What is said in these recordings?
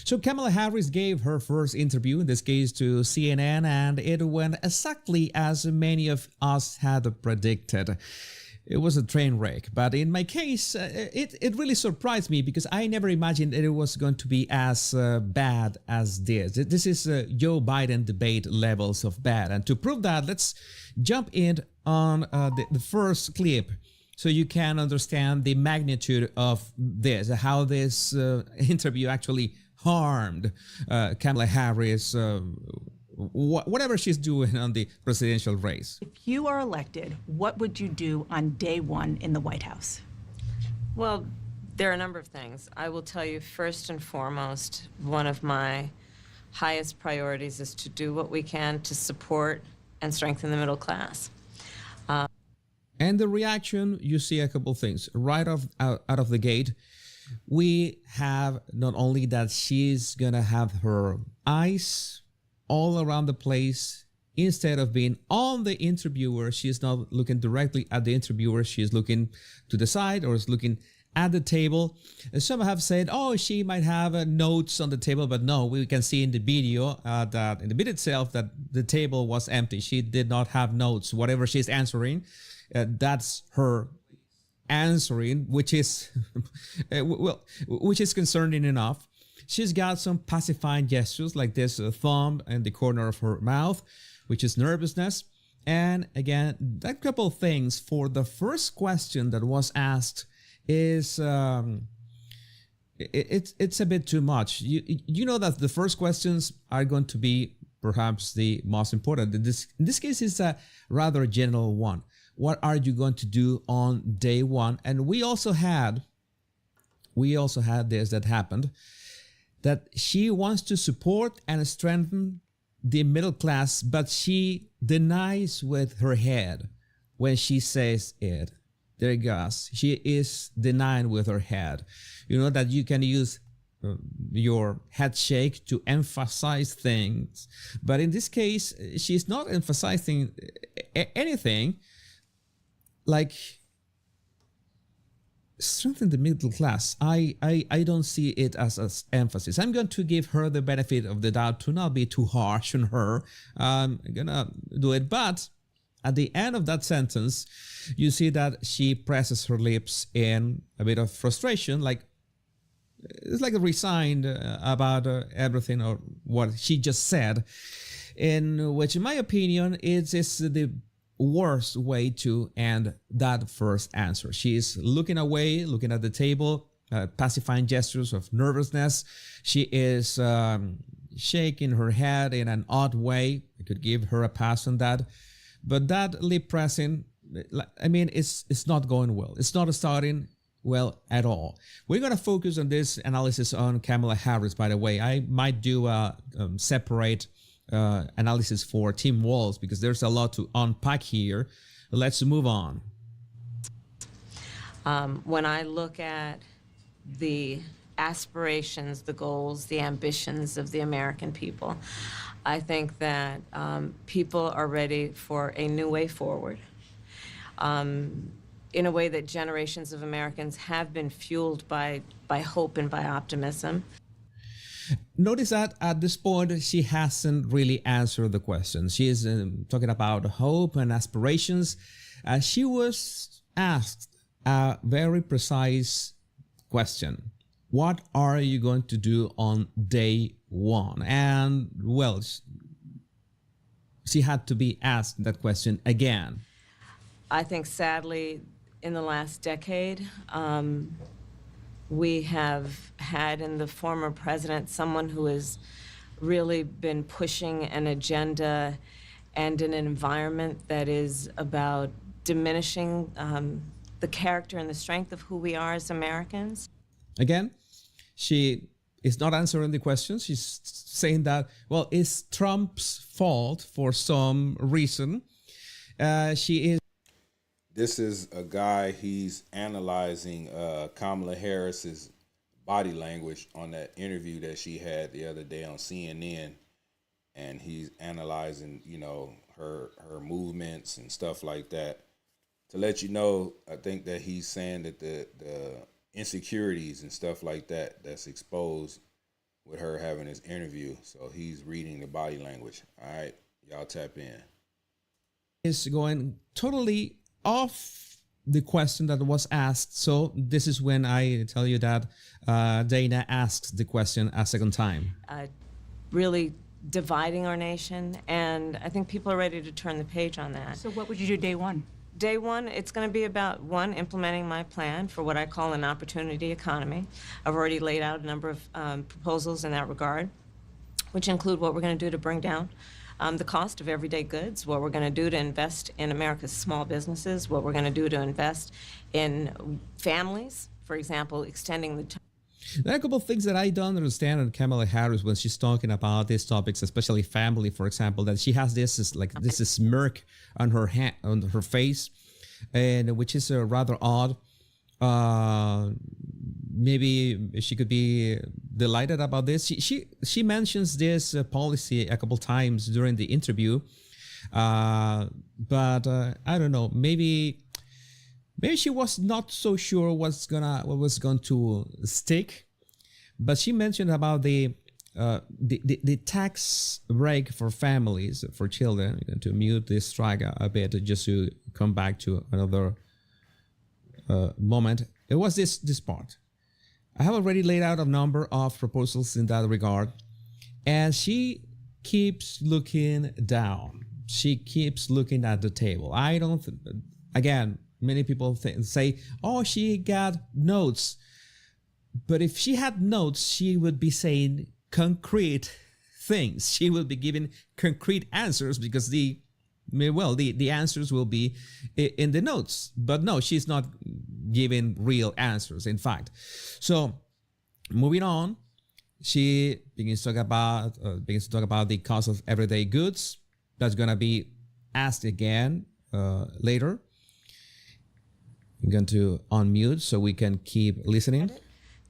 So Kamala Harris gave her first interview, in this case to CNN, and it went exactly as many of us had predicted. It was a train wreck, but in my case, it really surprised me because I never imagined that it was going to be as bad as this. This is Joe Biden debate levels of bad. And to prove that, let's jump in on the first clip so you can understand the magnitude of this, how this interview actually harmed Kamala Harris, whatever she's doing on the presidential race. If you are elected, what would you do on day one in the White House? Well, there are a number of things. I will tell you, first and foremost, one of my highest priorities is to do what we can to support and strengthen the middle class. And the reaction, you see a couple things. Right out of the gate, we have not only that she's gonna have her eyes all around the place. Instead of being on the interviewer, she's not looking directly at the interviewer. She's looking to the side or is looking at the table. And some have said, oh, she might have notes on the table, but no, we can see in the video that in the video itself that the table was empty. She did not have notes. Whatever she's answering, that's her answering, which is which is concerning enough. She's got some pacifying gestures like this thumb in the corner of her mouth, which is nervousness. And again, that couple of things for the first question that was asked is it's a bit too much. You know that the first questions are going to be perhaps the most important. In this case, it's a rather general one. What are you going to do on day one? And we also had this that happened, that she wants to support and strengthen the middle class, but she denies with her head when she says it. There it goes. She is denying with her head. You know that you can use your head shake to emphasize things, but in this case, she's not emphasizing anything. Like, strengthen the middle class. I don't see it as emphasis. I'm going to give her the benefit of the doubt to not be too harsh on her. I'm gonna do it, but at the end of that sentence, you see that she presses her lips in a bit of frustration, like it's like resigned about everything or what she just said, in which, in my opinion, is the worst way to end that first answer. She is looking away, looking at the table, pacifying gestures of nervousness. She is shaking her head in an odd way. I could give her a pass on that. But that lip pressing, I mean, it's not going well. It's not starting well at all. We're going to focus on this analysis on Kamala Harris, by the way. I might do a separate analysis for Tim Walz because there's a lot to unpack here. Let's move on. When I look at the aspirations, the goals, the ambitions of the American people, I think that people are ready for a new way forward, in a way that generations of Americans have been fueled by hope and by optimism. Notice that at this point, she hasn't really answered the question. She is talking about hope and aspirations. She was asked a very precise question. What are you going to do on day one? And, well, she had to be asked that question again. I think, sadly, in the last decade, we have had in the former president someone who has really been pushing an agenda and an environment that is about diminishing the character and the strength of who we are as Americans. Again, she is not answering the question. She's saying that, well, it's Trump's fault for some reason. She is. This is a guy, he's analyzing Kamala Harris's body language on that interview that she had the other day on CNN. And he's analyzing, you know, her movements and stuff like that. To let you know, I think that he's saying that the insecurities and stuff like that that's exposed with her having this interview. So he's reading the body language. All right, y'all tap in. Is going totally off the question that was asked. So this is when I tell you that Dana asks the question a second time. Really dividing our nation, and I think people are ready to turn the page on that. So what would you do day one? Day one, it's going to be about, one, implementing my plan for what I call an opportunity economy. I've already laid out a number of proposals in that regard, which include what we're going to do to bring down the cost of everyday goods, what we're going to do to invest in America's small businesses, what we're going to do to invest in families, for example, extending the time. There are a couple of things that I don't understand on Kamala Harris when she's talking about these topics, especially family, for example, that she has this smirk on her face, and which is rather odd. Maybe she could be delighted about this. She mentions this policy a couple times during the interview, but I don't know. Maybe she was not so sure what was going to stick, but she mentioned about the tax break for families, for children. I'm going to mute this track a bit just to come back to another moment. It was this part. I have already laid out a number of proposals in that regard, and she keeps looking down. She keeps looking at the table. I don't. Again. Many people say, oh, she got notes. But if she had notes, she would be saying concrete things. She will be giving concrete answers because the answers will be in the notes. But no, she's not giving real answers, in fact. So moving on, she begins to talk about the cost of everyday goods. That's going to be asked again later. I'm going to unmute so we can keep listening.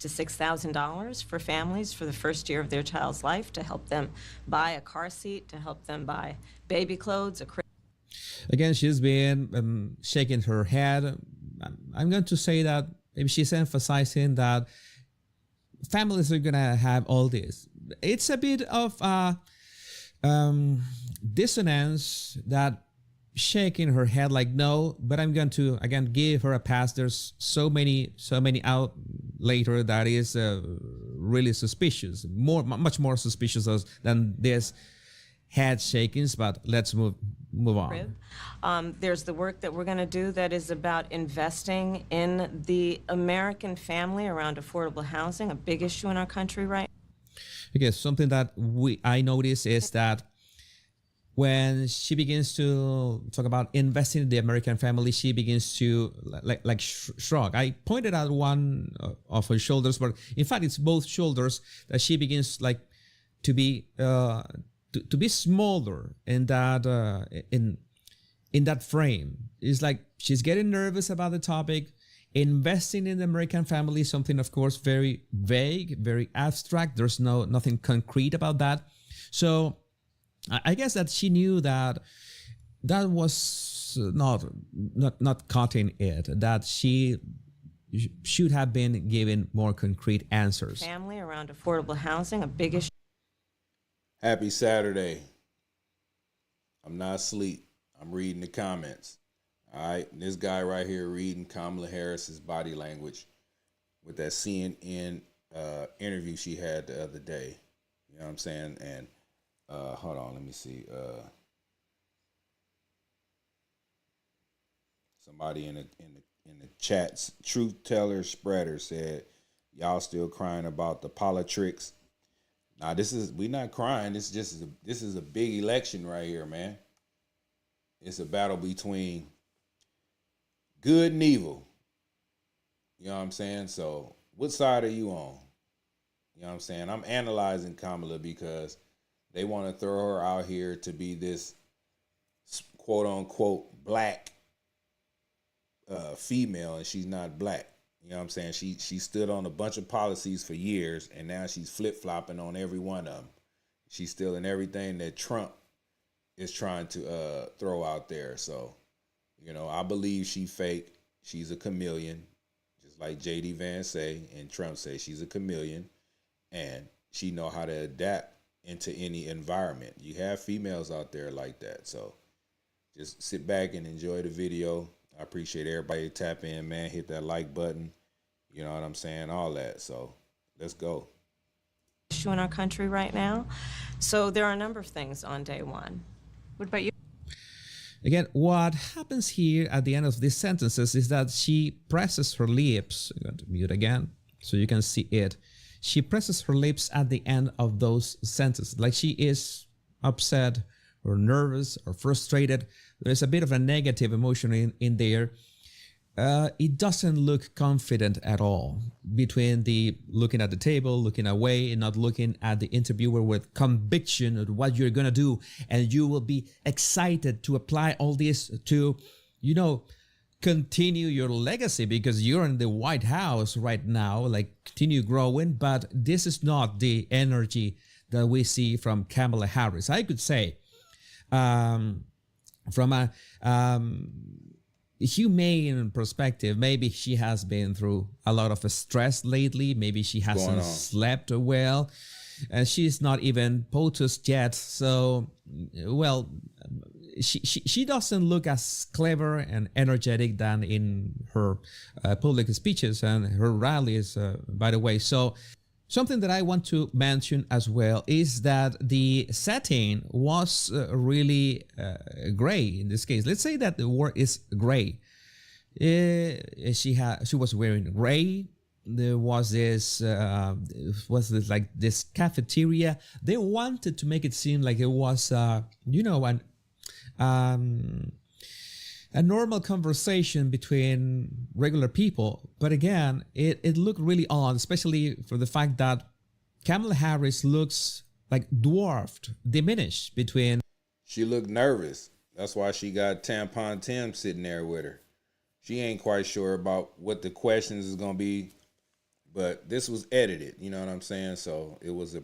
To $6,000 for families for the first year of their child's life, to help them buy a car seat, to help them buy baby clothes. Again, she's been shaking her head. I'm going to say that maybe she's emphasizing that families are going to have all this. It's a bit of dissonance that shaking her head like no, but I'm going to again give her a pass. There's so many out later that is really suspicious, much more suspicious than this head shakings. But let's move on. There's the work that we're going to do that is about investing in the American family around affordable housing, a big issue in our country right now. Okay, something that I notice is that when she begins to talk about investing in the American family, she begins to shrug. I pointed out one of her shoulders, but in fact, it's both shoulders that she begins to be smaller in that in that frame. It's like she's getting nervous about the topic. Investing in the American family is something, of course, very vague, very abstract. There's nothing concrete about that. So I guess that she knew that was not cutting it, that she should have been given more concrete answers. Family around affordable housing, a big issue. Happy Saturday. I'm not asleep. I'm reading the comments. All right. And this guy right here reading Kamala Harris's body language with that CNN interview she had the other day. You know what I'm saying? And hold on, let me see. Somebody in the chats, Truth Teller Spreader said, "Y'all still crying about the politics?" Nah, we not crying. This is a big election right here, man. It's a battle between good and evil. You know what I'm saying? So, what side are you on? You know what I'm saying? I'm analyzing Kamala because they want to throw her out here to be this quote unquote black female, and she's not black. You know what I'm saying? She stood on a bunch of policies for years, and now she's flip-flopping on every one of them. She's still in everything that Trump is trying to throw out there. So, you know, I believe she fake. She's a chameleon, just like J.D. Vance say, and Trump say she's a chameleon. And she know how to adapt into any environment. You have females out there like that. So just sit back and enjoy the video. I appreciate everybody tap in, man. Hit that like button. You know what I'm saying? All that. So let's go. Issue in our country right now. So there are a number of things on day one. What about you? Again, what happens here at the end of these sentences is that she presses her lips. I'm going to mute again so you can see it. She presses her lips at the end of those sentences, like she is upset or nervous or frustrated. There's a bit of a negative emotion in there. It doesn't look confident at all between the looking at the table, looking away, and not looking at the interviewer with conviction of what you're going to do. And you will be excited to apply all this to, you know, continue your legacy because you're in the White House right now, like continue growing. But this is not the energy that we see from Kamala Harris. I could say from a humane perspective, maybe she has been through a lot of stress lately. Maybe she hasn't slept well, and she's not even POTUS yet. So, well, she doesn't look as clever and energetic than in her public speeches and her rallies, by the way. So something that I want to mention as well is that the setting was really gray in this case. Let's say that the word is gray. She was wearing gray. There was this like this cafeteria. They wanted to make it seem like it was you know, a normal conversation between regular people. But again, it looked really odd, especially for the fact that Kamala Harris looks like dwarfed, diminished between. She looked nervous. That's why she got Tampon Tim sitting there with her. She ain't quite sure about what the questions is going to be, but this was edited, you know what I'm saying? So it was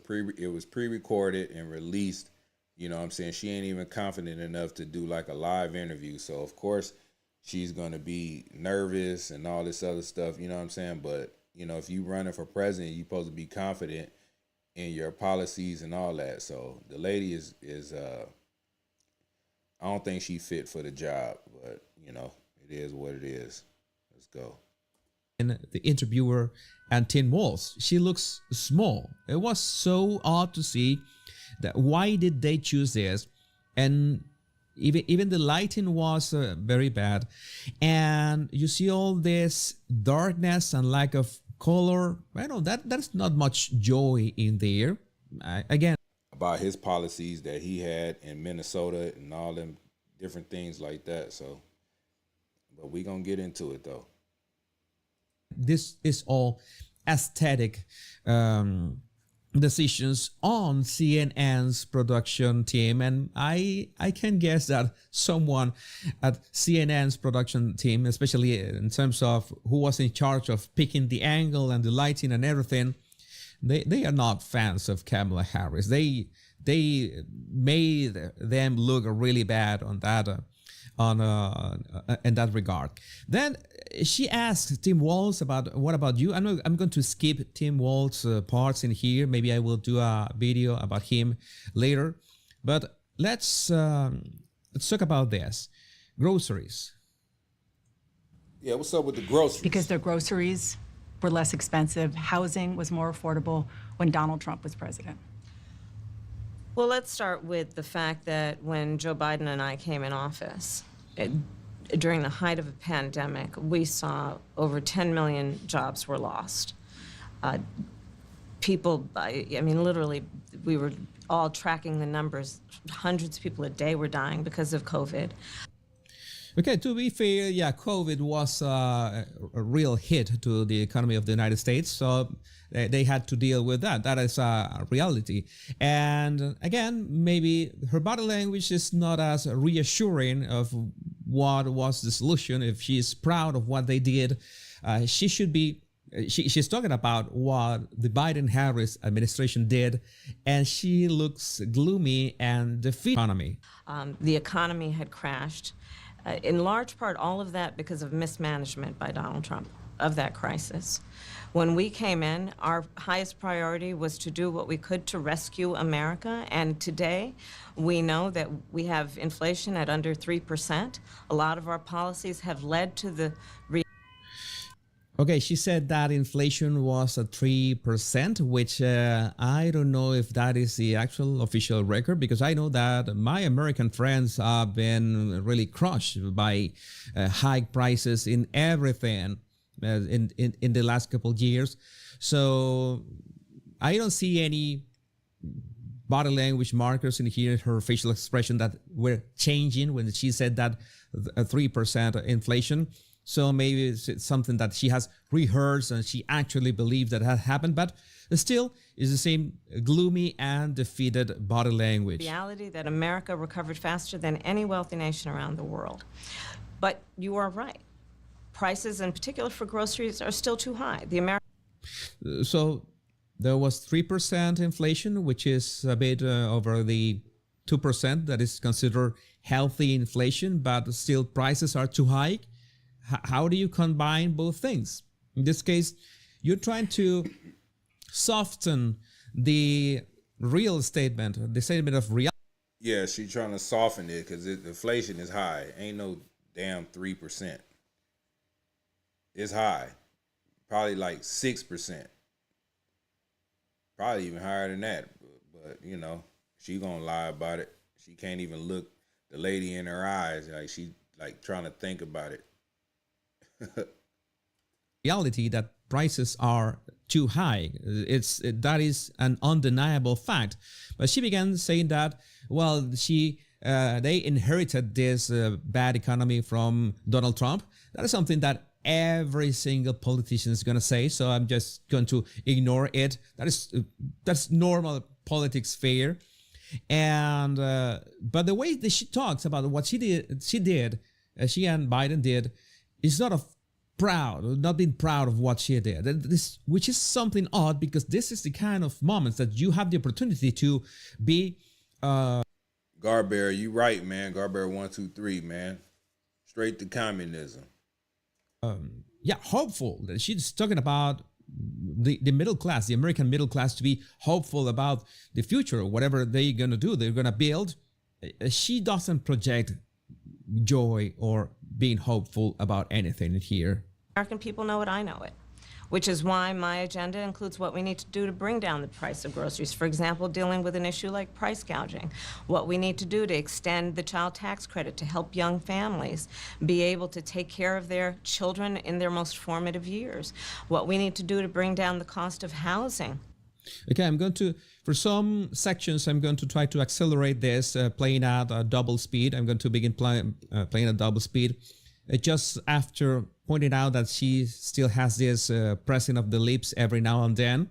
pre-recorded and released. You know what I'm saying? She ain't even confident enough to do like a live interview. So, of course, she's going to be nervous and all this other stuff. You know what I'm saying? But, you know, if you running for president, you're supposed to be confident in your policies and all that. So the lady is I don't think she fit for the job. But, you know, it is what it is. Let's go. And the interviewer and Tim Walz, she looks small. It was so odd to see. Why did they choose this? And even the lighting was very bad, and you see all this darkness and lack of color. I know that's not much joy in there. Again, about his policies that he had in Minnesota and all them different things like that. So, but we gonna get into it though. This is all aesthetic decisions on CNN's production team, and I can guess that someone at CNN's production team, especially in terms of who was in charge of picking the angle and the lighting and everything, they are not fans of Kamala Harris. They made them look really bad on that in that regard. Then she asked Tim Walz about, what about you? I'm going to skip Tim Walz parts in here. Maybe I will do a video about him later. But let's talk about this. Groceries. Yeah, what's up with the groceries? Because their groceries were less expensive. Housing was more affordable when Donald Trump was president. Well, let's start with the fact that when Joe Biden and I came in office, during the height of a pandemic, we saw over 10 million jobs were lost. People, I mean, literally, we were all tracking the numbers. Hundreds of people a day were dying because of COVID. Okay, to be fair, yeah, COVID was a real hit to the economy of the United States, so they had to deal with that. That is a reality. And again, maybe her body language is not as reassuring of what was the solution. If she's proud of what they did, she should be. She's talking about what the Biden-Harris administration did, and she looks gloomy and defeated. The economy had crashed. In large part, all of that because of mismanagement by Donald Trump. of that crisis. When we came in, our highest priority was to do what we could to rescue America. And today, we know that we have inflation at under 3%. A lot of our policies have led to the Okay, she said that inflation was at 3%, which I don't know if that is the actual official record, because I know that my American friends have been really crushed by high prices in everything in the last couple of years. So I don't see any body language markers in here, her facial expression that were changing when she said that 3% inflation. So maybe it's something that she has rehearsed and she actually believes that has happened, but still is the same gloomy and defeated body language. reality that America recovered faster than any wealthy nation around the world. But you are right. Prices, in particular for groceries, are still too high. So there was 3% inflation, which is a bit over the 2% that is considered healthy inflation, but still prices are too high. How do you combine both things? In this case, you're trying to soften the real statement, the statement of reality. Yeah, she's trying to soften it because inflation is high. Ain't no damn 3%. It's high. Probably like 6%. Probably even higher than that. But you know, she gonna lie about it. She can't even look the lady in her eyes. Like she like trying to think about it. Reality that prices are too high. That is an undeniable fact. But she began saying that, well, they inherited this bad economy from Donald Trump. That is something that every single politician is going to say. So I'm just going to ignore it. That's normal politics fare. And but the way that she talks about what she and Biden did, is not being proud of what she did. Which is something odd, because this is the kind of moments that you have the opportunity to be. Garbear, you right, man. Garbear 123, man. Straight to communism. Hopeful. She's talking about the middle class, the American middle class, to be hopeful about the future, whatever they're gonna do, they're gonna build. She doesn't project joy or being hopeful about anything here. American people know it, I know it, which is why my agenda includes what we need to do to bring down the price of groceries. For example, dealing with an issue like price gouging, what we need to do to extend the child tax credit to help young families be able to take care of their children in their most formative years, what we need to do to bring down the cost of housing. Okay, I'm going to, for some sections, I'm going to try to accelerate this, playing at double speed. I'm going to begin playing at double speed. Just after pointing out that she still has this pressing of the lips every now and then,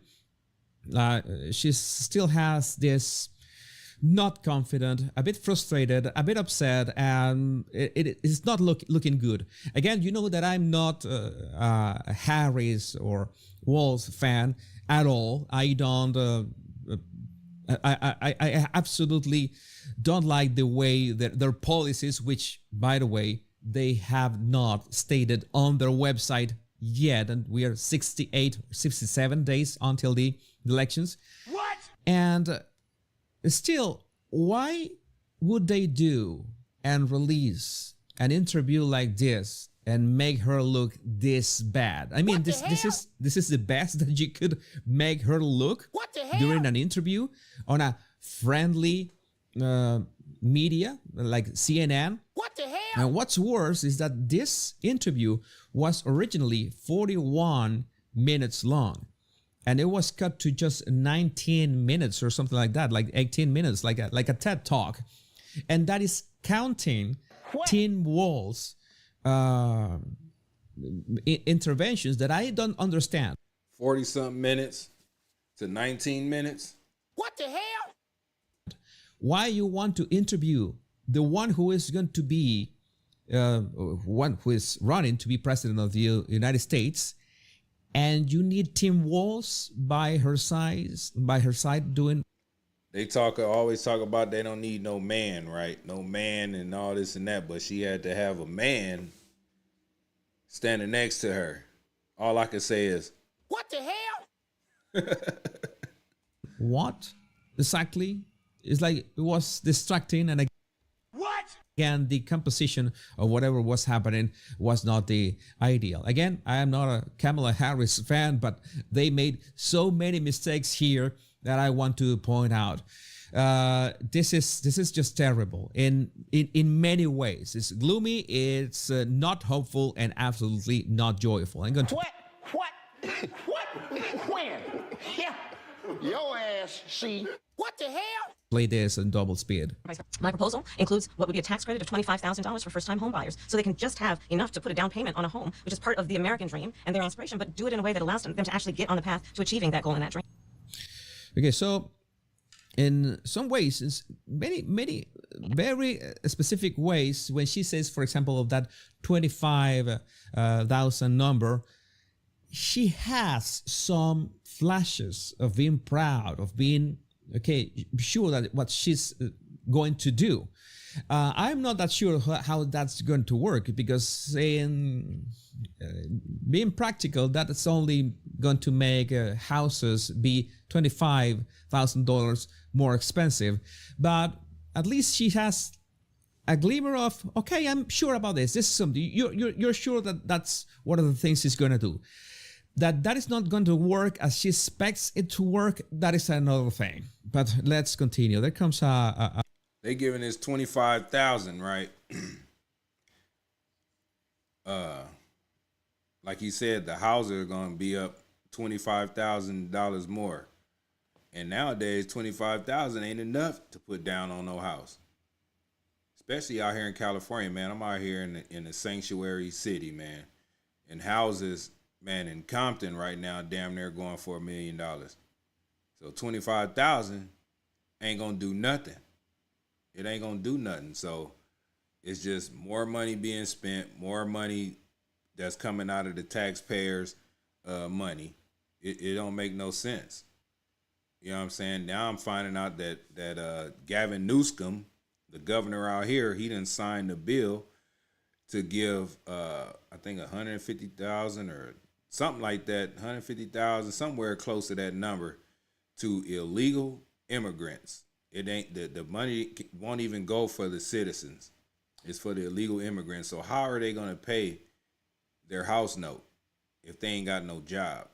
she still has this not confident, a bit frustrated, a bit upset, and it is not looking good. Again, you know that I'm not a Harris or Walz fan at all. I don't. I absolutely don't like the way that their policies, which, by the way, they have not stated on their website yet, and we are 67 days until the elections. What? And still, why would they do and release an interview like this and make her look this bad? I mean, this is the best that you could make her look during an interview on a friendly media like CNN. What the hell? And what's worse is that this interview was originally 41 minutes long, and it was cut to just 19 minutes or something like that, like 18 minutes, like a TED talk, and that is counting Tim Walz interventions that I don't understand. 40-something minutes to 19 minutes. What the hell? Why you want to interview the one who is going to be one who is running to be president of the United States, and you need Tim Walz by her side doing. They always talk about they don't need no man, right? No man and all this and that, but she had to have a man standing next to her All I can say is, What the hell? What exactly? It's like it was distracting, and What? again, the composition of whatever was happening was not the ideal. Again, I am not a Kamala Harris fan, but they made so many mistakes here that I want to point out. This is just terrible in many ways. It's gloomy, it's not hopeful, and absolutely not joyful. I'm going to What? When? Yeah. Your ass, see. What the hell? play this in double speed. My proposal includes what would be a tax credit of $25,000 for first-time home buyers, so they can just have enough to put a down payment on a home, which is part of the American dream and their aspiration, but do it in a way that allows them to actually get on the path to achieving that goal and that dream. Okay, so in some ways, in many very specific ways, when she says, for example, of that 25,000 number, she has some flashes of being proud, of being sure that what she's going to do. I'm not that sure how that's going to work, because being practical, that is only going to make houses be $25,000 more expensive. But at least she has a glimmer of, okay, I'm sure about this. This is something you're sure that that's one of the things she's going to do. That is not going to work as she expects it to work, that is another thing. But let's continue. There comes they giving us 25,000, right? Like he said, the houses are going to be up $25,000 more. And nowadays, 25,000 ain't enough to put down on no house. Especially out here in California, man. I'm out here in the sanctuary city, man. And houses, man, in Compton right now, damn near going for $1 million. So 25,000 ain't gonna do nothing. It ain't gonna do nothing. So it's just more money being spent, more money that's coming out of the taxpayers' money. It don't make no sense. You know what I'm saying? Now I'm finding out that Gavin Newsom, the governor out here, he done signed a bill to give I think 150,000 or something like that, 150,000, somewhere close to that number, to illegal immigrants. It ain't the money won't even go for the citizens. It's for the illegal immigrants. So how are they gonna pay their house note if they ain't got no job?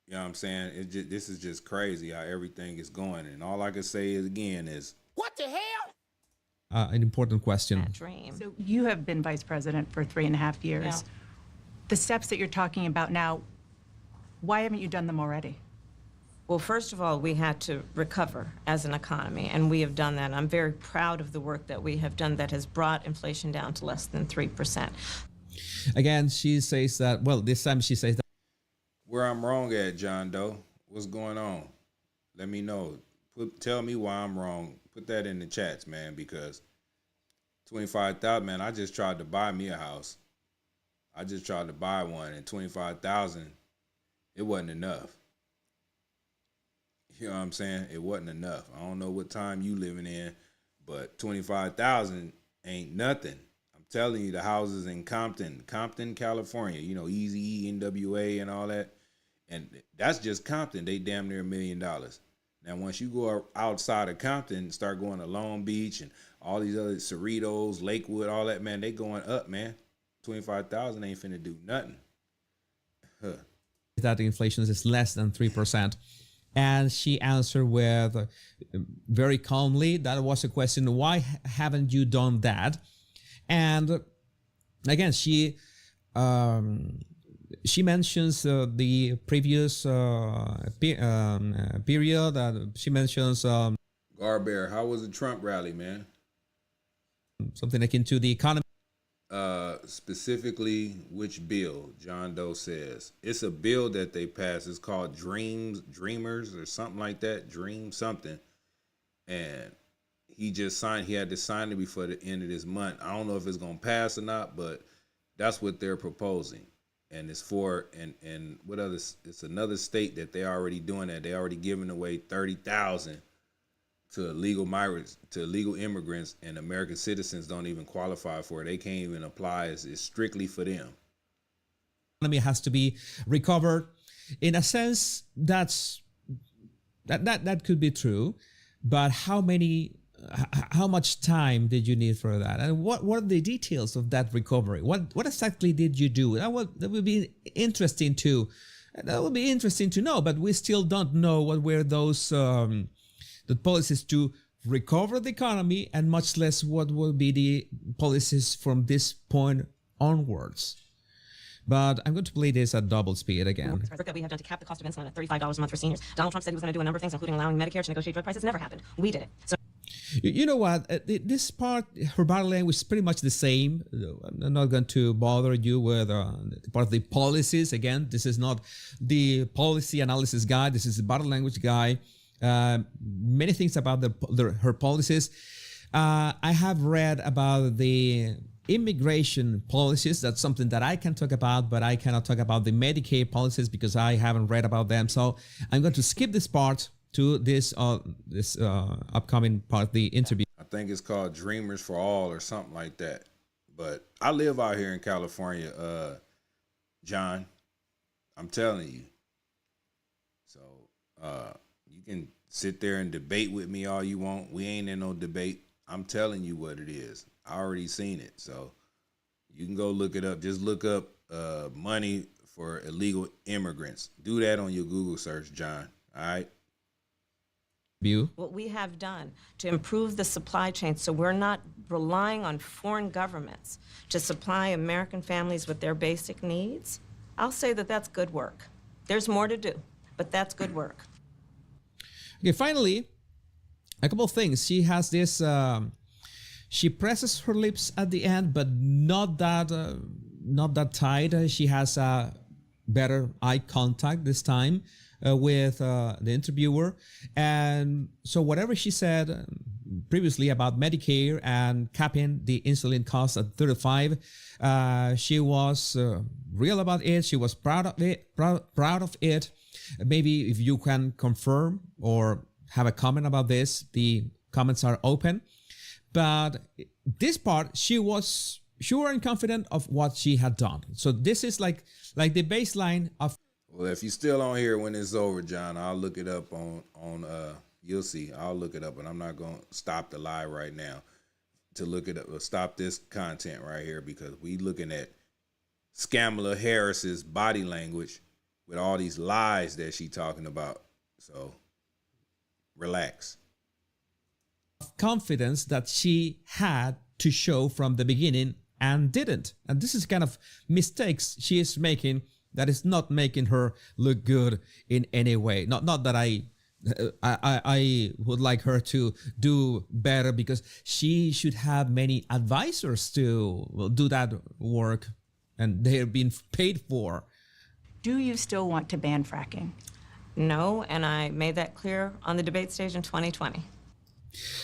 You know what I'm saying? This is just crazy how everything is going. And all I can say is, again, is, What the hell? an important question. That dream. So you have been vice president for 3.5 years. Yeah. The steps that you're talking about now, why haven't you done them already? Well, first of all, we had to recover as an economy, and we have done that. I'm very proud of the work that we have done that has brought inflation down to less than 3%. Again, she says that, well, this time she says that where I'm wrong at, John Doe. What's going on? Let me know. Tell me why I'm wrong. Put that in the chats, man, because 25,000, man, I just tried to buy me a house. I just tried to buy one, and 25,000, it wasn't enough. You know what I'm saying? It wasn't enough. I don't know what time you living in, but 25,000 ain't nothing. I'm telling you, the houses in Compton, California, you know, Easy E, NWA, and all that, and that's just Compton. They damn near $1 million. Now, once you go outside of Compton, start going to Long Beach and all these other Cerritos, Lakewood, all that, man, they going up, man. 25,000 ain't finna do nothing. that inflation is less than 3%. And she answered with very calmly, that was a question, why haven't you done that? And again, she mentions the previous period. She mentions Garbear, how was the Trump rally, man? Something akin to the economy. Specifically, which bill? John Doe says it's a bill that they passed. It's called Dreamers, or something like that. Dream something, and he just signed. He had to sign it before the end of this month. I don't know if it's gonna pass or not, but that's what they're proposing. And it's for and what other? It's another state that they already doing that. They already giving away 30,000 to illegal migrants, to illegal immigrants, and American citizens don't even qualify for it. They can't even apply. It's strictly for them. economy has to be recovered. In a sense, that could be true, but how much time did you need for that, and what are the details of that recovery? What exactly did you do? That would be interesting to know, but we still don't know what were those the policies to recover the economy, and much less what will be the policies from this point onwards. But I'm going to play this at double speed again. That we have done to cap the cost of insulin at $35 a month for seniors. Donald Trump said he was going to do a number of things, including allowing Medicare to negotiate drug prices. Never happened. We did it. So. You know what? This part, her body language is pretty much the same. I'm not going to bother you with part of the policies. Again, this is not the policy analysis guy. This is the body language guy. Many things about her policies. I have read about the immigration policies. That's something that I can talk about, but I cannot talk about the Medicaid policies because I haven't read about them. So I'm going to skip this part to this upcoming part of the interview. I think it's called Dreamers for All or something like that. But I live out here in California, John. I'm telling you. So you can sit there and debate with me all you want. We ain't in no debate. I'm telling you what it is. I already seen it. So you can go look it up. Just look up money for illegal immigrants. Do that on your Google search, John. All right? What we have done to improve the supply chain so we're not relying on foreign governments to supply American families with their basic needs, I'll say that that's good work. There's more to do, but that's good work. Okay, finally, a couple of things. She has this, she presses her lips at the end, but not that tight. She has better eye contact this time with the interviewer. And so whatever she said previously about Medicare and capping the insulin cost at 35, she was real about it. She was proud of it. Maybe if you can confirm or have a comment about this, the comments are open. But this part, she was sure and confident of what she had done. So this is like the baseline of. Well, if you're still on here when it's over, John, I'll look it up on you'll see. I'll look it up, and I'm not going to stop the live right now to look it up. Stop this content right here because we looking at Kamala Harris's body language with all these lies that she talking about. So relax. Confidence that she had to show from the beginning and didn't. And this is kind of mistakes she is making that is not making her look good in any way. Not that I would like her to do better, because she should have many advisors to do that work, and they're being paid for. Do you still want to ban fracking? No, and I made that clear on the debate stage in 2020.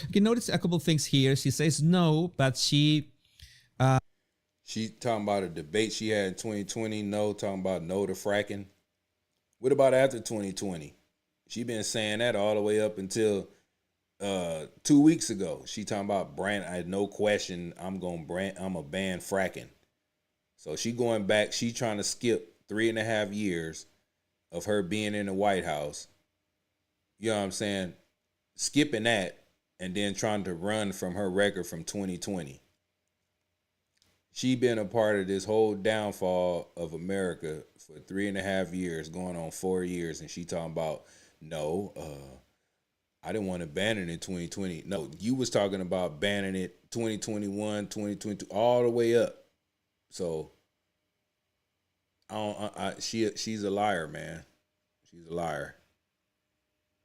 You can notice a couple of things here. She says no, but she talking about a debate she had in 2020. No, talking about no to fracking. What about after 2020? She been saying that all the way up until 2 weeks ago. She talking about brand. I had no question. I'm a ban fracking. So she going back. She trying to skip 3.5 years of her being in the White House. You know what I'm saying? Skipping that and then trying to run from her record from 2020. She been a part of this whole downfall of America for 3.5 years, going on 4 years, and she talking about, no, I didn't want to ban it in 2020. No, you was talking about banning it 2021, 2022, all the way up. So she's a liar, man. She's a liar.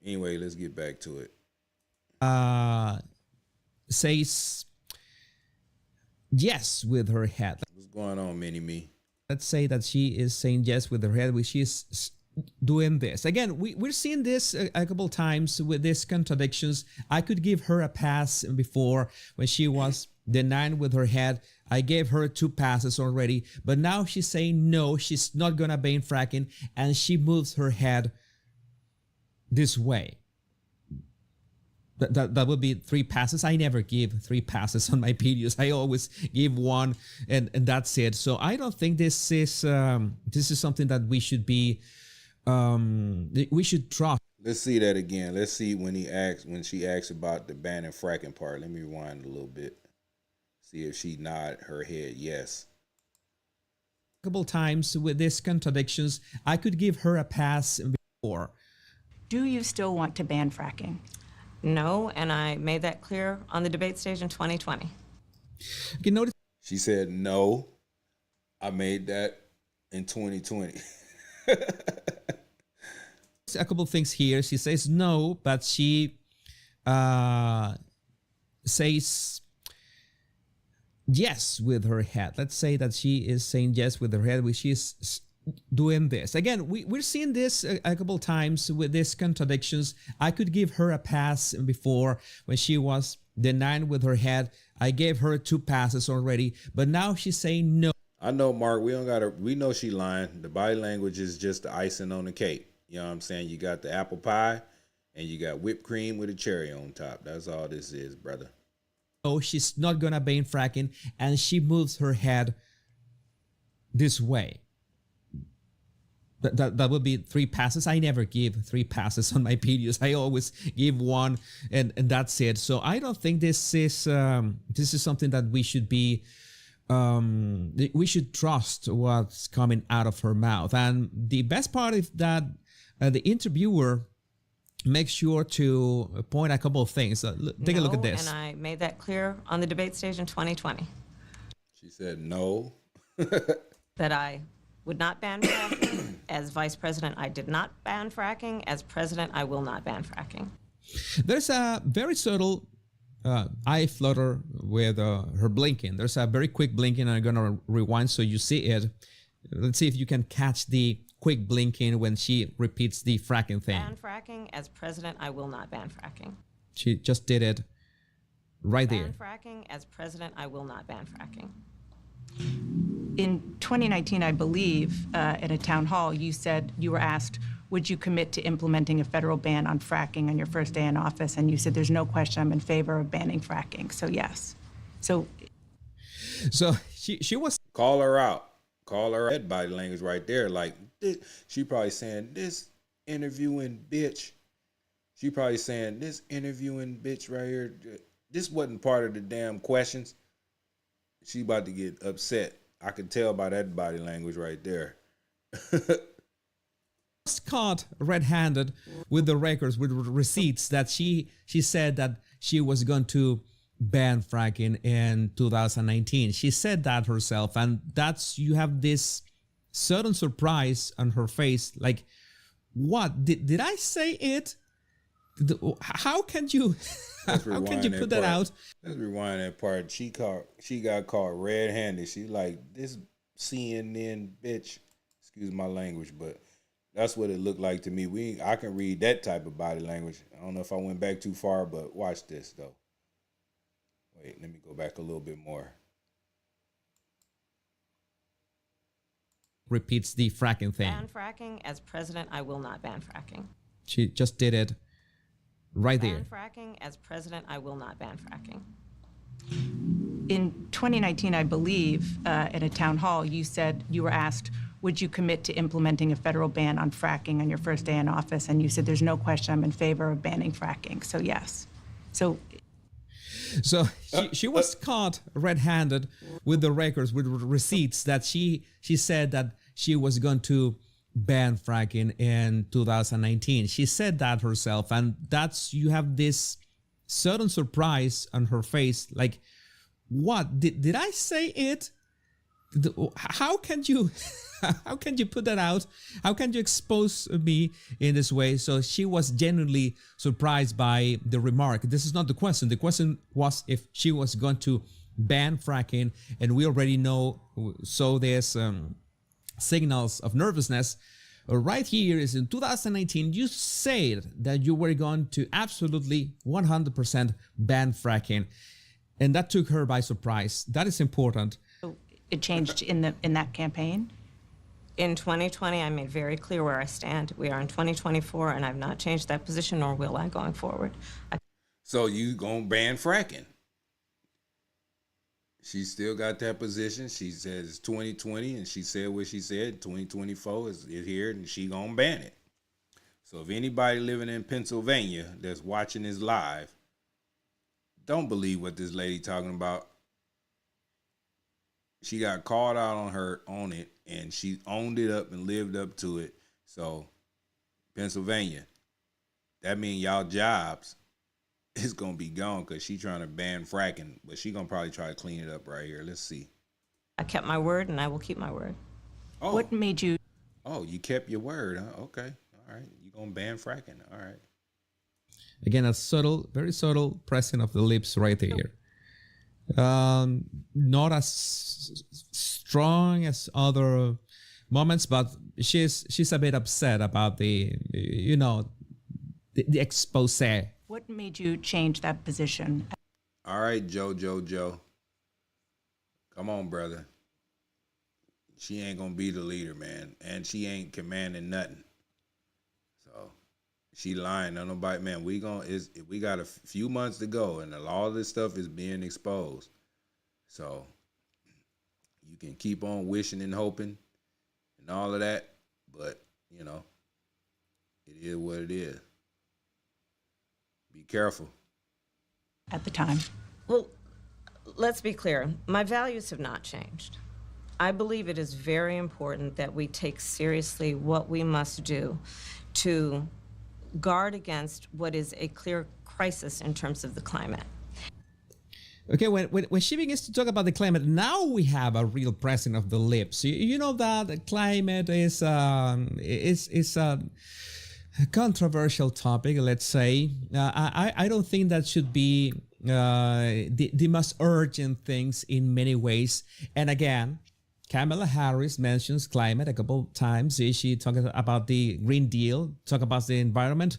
Anyway, let's get back to it. Says yes with her head. What's going on, Mini-Me? Let's say that she is saying yes with her head, which she's doing this. Again, we're seeing this a couple times with these contradictions. I could give her a pass before when she was denying with her head. I gave her 2 passes already, but now she's saying no, she's not gonna ban fracking, and she moves her head this way. That would be 3 passes. I never give 3 passes on my videos. I always give 1, and that's it. So I don't think this is something that we should be we should trust. Let's see that again. Let's see when she asks about the banning fracking part. Let me rewind a little bit. See if she nod her head yes. Couple times with these contradictions, I could give her a pass before. Do you still want to ban fracking? No, and I made that clear on the debate stage in 2020. You notice She said no. I made that in 2020. a couple things here. She says no, but she says yes with her head. Let's say that she is saying yes with her head, which is doing this. Again, we're seeing this a couple times with these contradictions. I could give her a pass before when she was denying with her head. I gave her 2 passes already, but now she's saying no. I know, Mark, we know she lying. The body language is just the icing on the cake. You know what I'm saying? You got the apple pie and you got whipped cream with a cherry on top. That's all this is, brother. No, she's not gonna ban fracking, and she moves her head this way. That would be 3 passes. I never give 3 passes on my videos. I always give 1, and that's it. So I don't think this is something that we should be. We should trust what's coming out of her mouth. And the best part is that the interviewer makes sure to point a couple of things. Take a look at this. And I made that clear on the debate stage in 2020. She said no. That I would not ban fracking. As vice president, I did not ban fracking. As president, I will not ban fracking. There's a very subtle eye flutter with her blinking. There's a very quick blinking. I'm gonna rewind so you see it. Let's see if you can catch the quick blinking when she repeats the fracking thing. Ban fracking. As president, I will not ban fracking. She just did it right there. Ban fracking. As president, I will not ban fracking. In 2019, I believe, at a town hall, you said you were asked, would you commit to implementing a federal ban on fracking on your first day in office? And you said, there's no question, I'm in favor of banning fracking. So yes. So she was. Call her out. Call her head body language right there. Like, she probably saying, this interviewing bitch. She probably saying, this interviewing bitch right here. This wasn't part of the damn questions. She about to get upset. I can tell by that body language right there. Caught red-handed with the records, with receipts that she said that she was going to ban fracking in 2019. She said that herself, and that's, you have this sudden surprise on her face, like, what did I say it? How can you put that out? Let's rewind that part. She got caught red-handed. She like, this CNN bitch. Excuse my language, but that's what it looked like to me. I can read that type of body language. I don't know if I went back too far, but watch this though. Wait, let me go back a little bit more. Repeats the fracking thing. Ban fracking. As president, I will not ban fracking. She just did it right there. Ban fracking. As president, I will not ban fracking. In 2019, I believe, at a town hall, you said you were asked, would you commit to implementing a federal ban on fracking on your first day in office? And you said, there's no question, I'm in favor of banning fracking. So yes. So she was caught red-handed with the records, with receipts that she said that she was going to ban fracking in 2019. She said that herself, and that's, you have this sudden surprise on her face, like, what did I say it? How can you put that out? How can you expose me in this way? So she was genuinely surprised by the remark. This is not the question. The question was if she was going to ban fracking, and we already know. So there's signals of nervousness. Right here is in 2019, you said that you were going to absolutely 100% ban fracking, and that took her by surprise. That is important. it changed in that campaign? In 2020, I made very clear where I stand. We are in 2024, and I've not changed that position, nor will I going forward. So you gonna ban fracking? She still got that position. She says it's 2020, and she said what she said. 2024 is here, and she gonna ban it. So if anybody living in Pennsylvania that's watching this live, don't believe what this lady talking about. She got called out on it, and she owned it up and lived up to it. So Pennsylvania, that means y'all jobs is gonna be gone because she trying to ban fracking, but she gonna probably try to clean it up right here. Let's see. I kept my word, and I will keep my word. Oh, What made you oh, you kept your word, huh? Okay, all right. You gonna ban fracking? All right. Again, a subtle, very subtle pressing of the lips right there. Not as strong as other moments, but she's a bit upset about the expose. what made you change that position? All right, Joe. Come on, brother. She ain't gonna be the leader, man, and she ain't commanding nothing. So she lying. No, nobody, man. We got a few months to go, and all this stuff is being exposed. So you can keep on wishing and hoping and all of that, but it is what it is. Be careful. At the time. Well, let's be clear. My values have not changed. I believe it is very important that we take seriously what we must do to guard against what is a clear crisis in terms of the climate. Okay, when she begins to talk about the climate, now we have a real pressing of the lips. You know that the climate is a controversial topic, let's say. I don't think that should be the most urgent things in many ways. And again, Kamala Harris mentions climate a couple of times. She talked about the Green Deal, talk about the environment,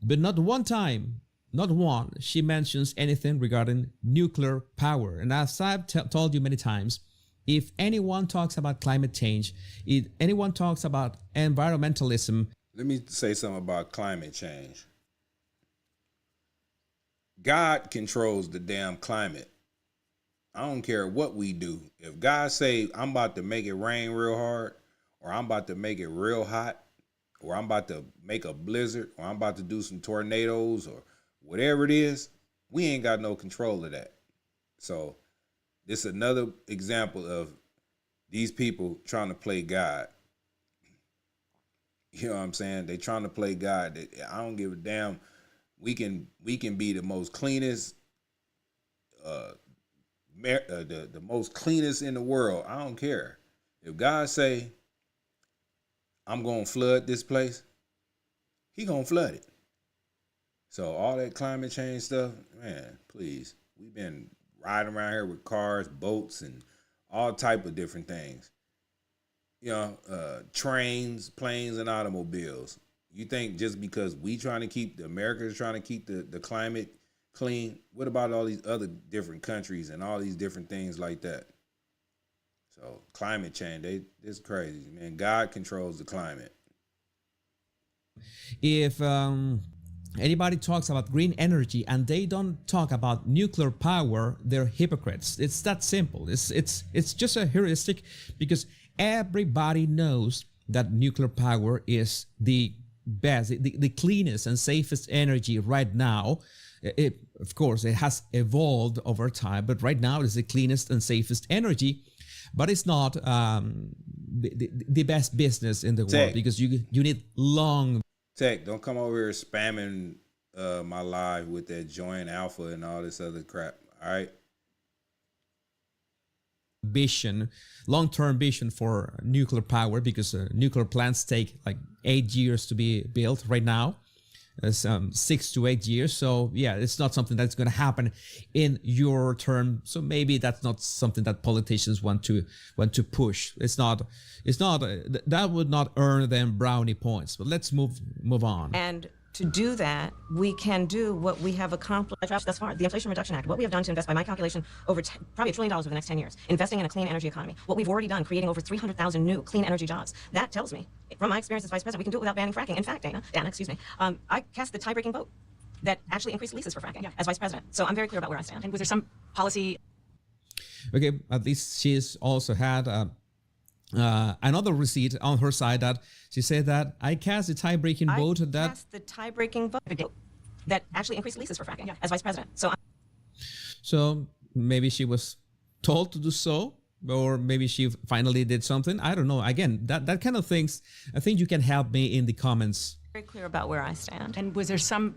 but not one time, not one, she mentions anything regarding nuclear power. And as I've told you many times, if anyone talks about climate change, if anyone talks about environmentalism. Let me say something about climate change. God controls the damn climate. I don't care what we do. If God say, I'm about to make it rain real hard, or I'm about to make it real hot, or I'm about to make a blizzard, or I'm about to do some tornadoes, or whatever it is, we ain't got no control of that. So this is another example of these people trying to play God. You know what I'm saying? They trying to play God. I don't give a damn. We can be the most cleanest, the most cleanest in the world. I don't care. If God say, I'm gonna flood this place, He gonna flood it. So all that climate change stuff, man, please. We've been riding around here with cars, boats, and all type of different things. Trains, planes, and automobiles. You think just because Americans trying to keep the climate clean, what about all these other different countries and all these different things like that? So climate change, it's crazy, man. God controls the climate. If anybody talks about green energy and they don't talk about nuclear power, they're hypocrites. It's that simple. It's just a heuristic, because everybody knows that nuclear power is the best, the cleanest and safest energy right now. Of course, it has evolved over time, but right now it's the cleanest and safest energy. But it's not the best business in the world, because you need long. Tech, don't come over here spamming my live with that joint alpha and all this other crap. All right. Long-term vision for nuclear power, because nuclear plants take like 8 years to be built right now. 6 to 8 years. So yeah, it's not something that's going to happen in your term. So maybe that's not something that politicians want to push. It's not that would not earn them brownie points. But let's move on. And to do that, we can do what we have accomplished thus far. The Inflation Reduction Act, what we have done to invest, by my calculation, over probably $1 trillion over the next 10 years, investing in a clean energy economy. What we've already done, creating over 300,000 new clean energy jobs. That tells me, from my experience as vice president, we can do it without banning fracking. In fact, Dana, excuse me, I cast the tie-breaking vote that actually increased leases for fracking as vice president. So I'm very clear about where I stand. And was there some policy? Okay, at least she's also had another receipt on her side that she said that I cast the tie-breaking vote that cast the tie-breaking vote that actually increased leases for fracking as vice president. So maybe she was told to do so, or maybe she finally did something. I don't know. Again, that kind of things, I think you can help me in the comments. Very clear about where I stand. And was there some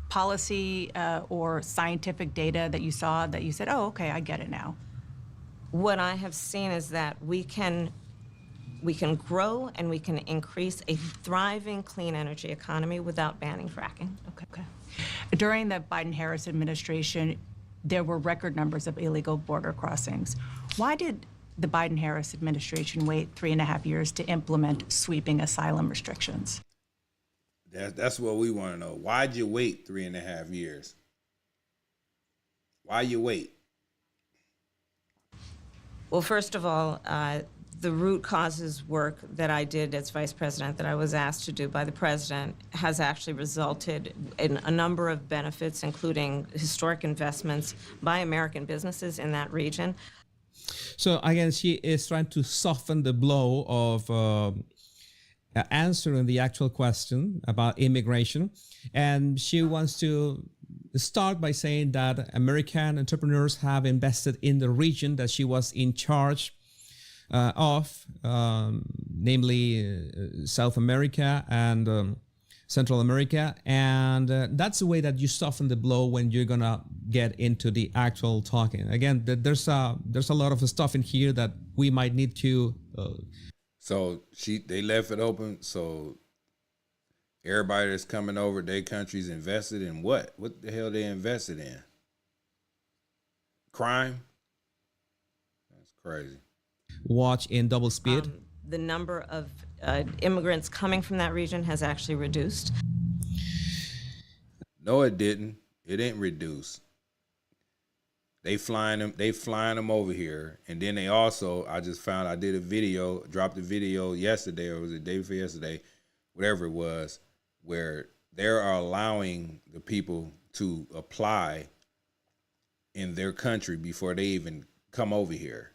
policy or scientific data that you saw that you said, oh, okay, I get it now? What I have seen is that we can grow and we can increase a thriving clean energy economy without banning fracking. Okay. During the Biden-Harris administration, there were record numbers of illegal border crossings. Why did the Biden-Harris administration wait 3.5 years to implement sweeping asylum restrictions? That's what we want to know. Why'd you wait 3.5 years? Why you wait? Well, first of all, the root causes work that I did as vice president, that I was asked to do by the president, has actually resulted in a number of benefits, including historic investments by American businesses in that region. So again, she is trying to soften the blow of answering the actual question about immigration. And she wants to start by saying that American entrepreneurs have invested in the region that she was in charge of, namely South America and Central America. And that's the way that you soften the blow when you're gonna get into the actual talking. Again, there's a lot of stuff in here that we might need to. So they left it open. So everybody that's coming over their country's invested in what? What the hell they invested in? Crime? That's crazy. Watch in double speed. The number of immigrants coming from that region has actually reduced. No, it didn't. It didn't reduce. They flying them over here. And then they also, I just found, I did a video, dropped a video yesterday, or was it the day before yesterday, whatever it was, where they are allowing the people to apply in their country before they even come over here.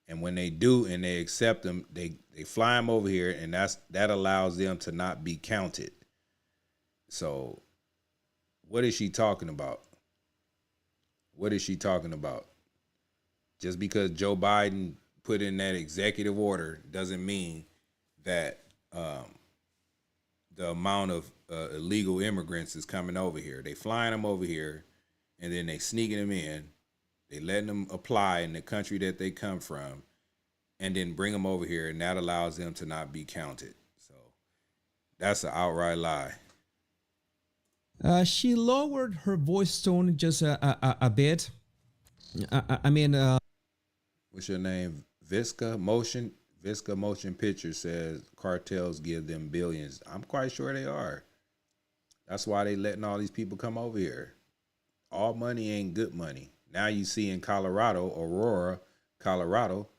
And when they do and they accept them, they fly them over here, and that allows them to not be counted. So what is she talking about? What is she talking about? Just because Joe Biden put in that executive order doesn't mean that the amount of illegal immigrants is coming over here. They flying them over here, and then they sneaking them in. They letting them apply in the country that they come from, and then bring them over here, and that allows them to not be counted. So that's an outright lie. She lowered her voice tone just a bit. I mean, what's your name? Visca Motion Picture says cartels give them billions. I'm quite sure they are. That's why they letting all these people come over here. All money ain't good money. Now you see in Colorado, Aurora, Colorado,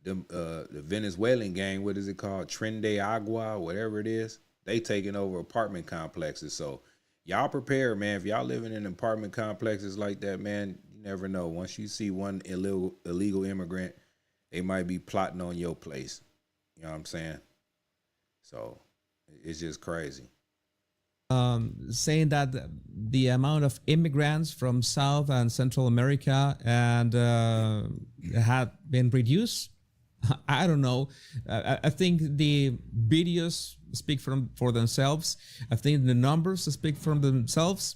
the Venezuelan gang, what is it called? Tren de Agua, whatever it is. They taking over apartment complexes. So y'all prepare, man. If y'all living in apartment complexes like that, man, you never know. Once you see one illegal immigrant, they might be plotting on your place. You know what I'm saying? So it's just crazy. Saying that the amount of immigrants from South and Central America and have been reduced. I don't know. I think the videos speak for themselves. I think the numbers speak for themselves.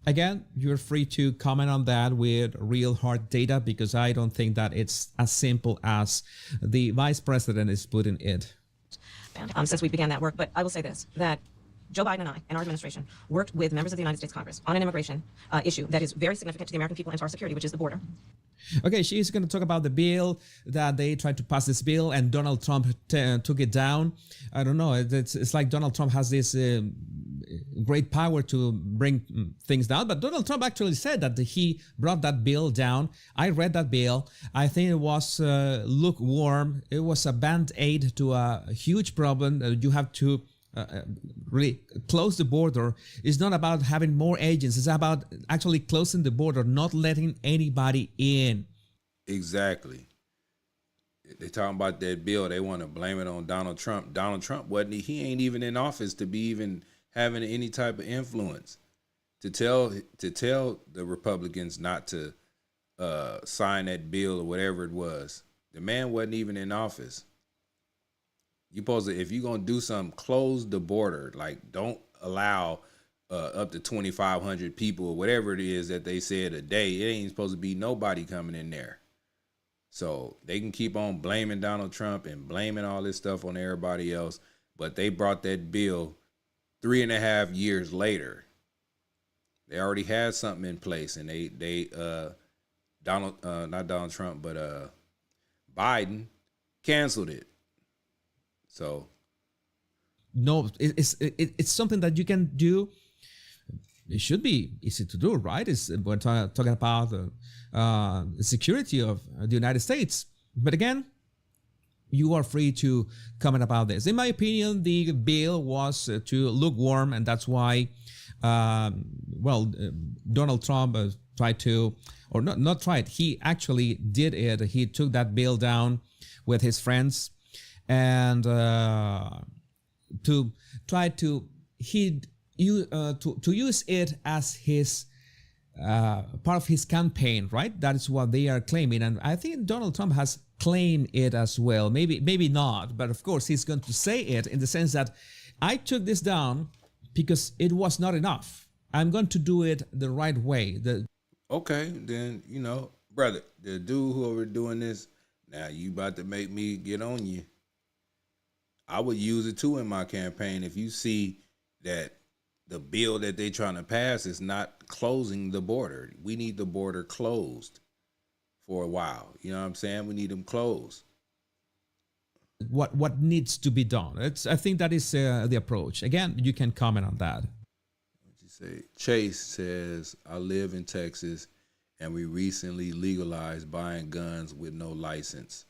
Again, you're free to comment on that with real hard data, because I don't think that it's as simple as the vice president is putting it. Since we began that work, but I will say this, that Joe Biden and I and our administration worked with members of the United States Congress on an immigration issue that is very significant to the American people and to our security, which is the border. Okay, she's going to talk about the bill that they tried to pass this bill and Donald Trump took it down. I don't know. It's like Donald Trump has this great power to bring things down. But Donald Trump actually said that he brought that bill down. I read that bill. I think it was lukewarm. It was a band-aid to a huge problem. You have to really close the border is not about having more agents. It's about actually closing the border, not letting anybody in. Exactly. They talking about that bill. They want to blame it on Donald Trump. Donald Trump he ain't even in office to be even having any type of influence to tell the Republicans not to sign that bill or whatever it was. The man wasn't even in office. You supposed to, if you're gonna do something, close the border. Like, don't allow up to 2,500 people or whatever it is that they said a day. It ain't supposed to be nobody coming in there. So they can keep on blaming Donald Trump and blaming all this stuff on everybody else. But they brought that bill 3.5 years later. They already had something in place, and not Donald Trump, but Biden canceled it. So no, it's something that you can do. It should be easy to do, right? We're talking about the security of the United States. But again, you are free to comment about this. In my opinion, the bill was too lukewarm, and that's why, Donald Trump tried to, or not tried, he actually did it. He took that bill down with his friends, and to try to use it as his part of his campaign, right? That is what they are claiming, and I think Donald Trump has claimed it as well. Maybe not, but of course he's going to say it in the sense that I took this down because it was not enough. I'm going to do it the right way. Okay, then, brother, the dude whoever doing this, now you about to make me get on you. I would use it too in my campaign if you see that the bill that they trying to pass is not closing the border. We need the border closed for a while. You know what I'm saying? We need them closed. What needs to be done? I think that is the approach. Again, you can comment on that. What you say? Chase says, I live in Texas and we recently legalized buying guns with no license.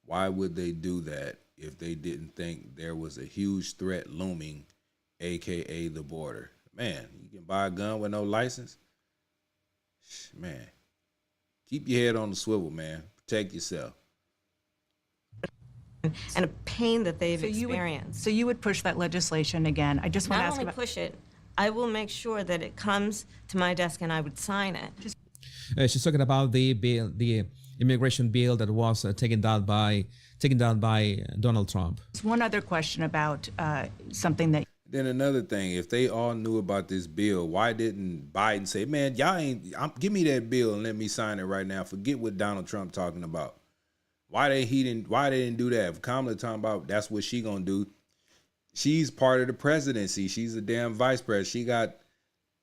Why would they do that if they didn't think there was a huge threat looming, AKA the border? Man, you can buy a gun with no license? Man, keep your head on the swivel, man. Protect yourself. And a pain that they've So experienced. you would push that legislation again. I just want to Not ask only about push it, I will make sure that it comes to my desk and I would sign it. She's talking about the bill, the immigration bill that was taken down by Donald Trump. one other question about something that Then another thing, if they all knew about this bill, why didn't Biden say, man, y'all give me that bill and let me sign it right now. Forget what Donald Trump talking about. Why they didn't do that? If Kamala talking about that's what she gonna do. She's part of the presidency. She's a damn vice president. She got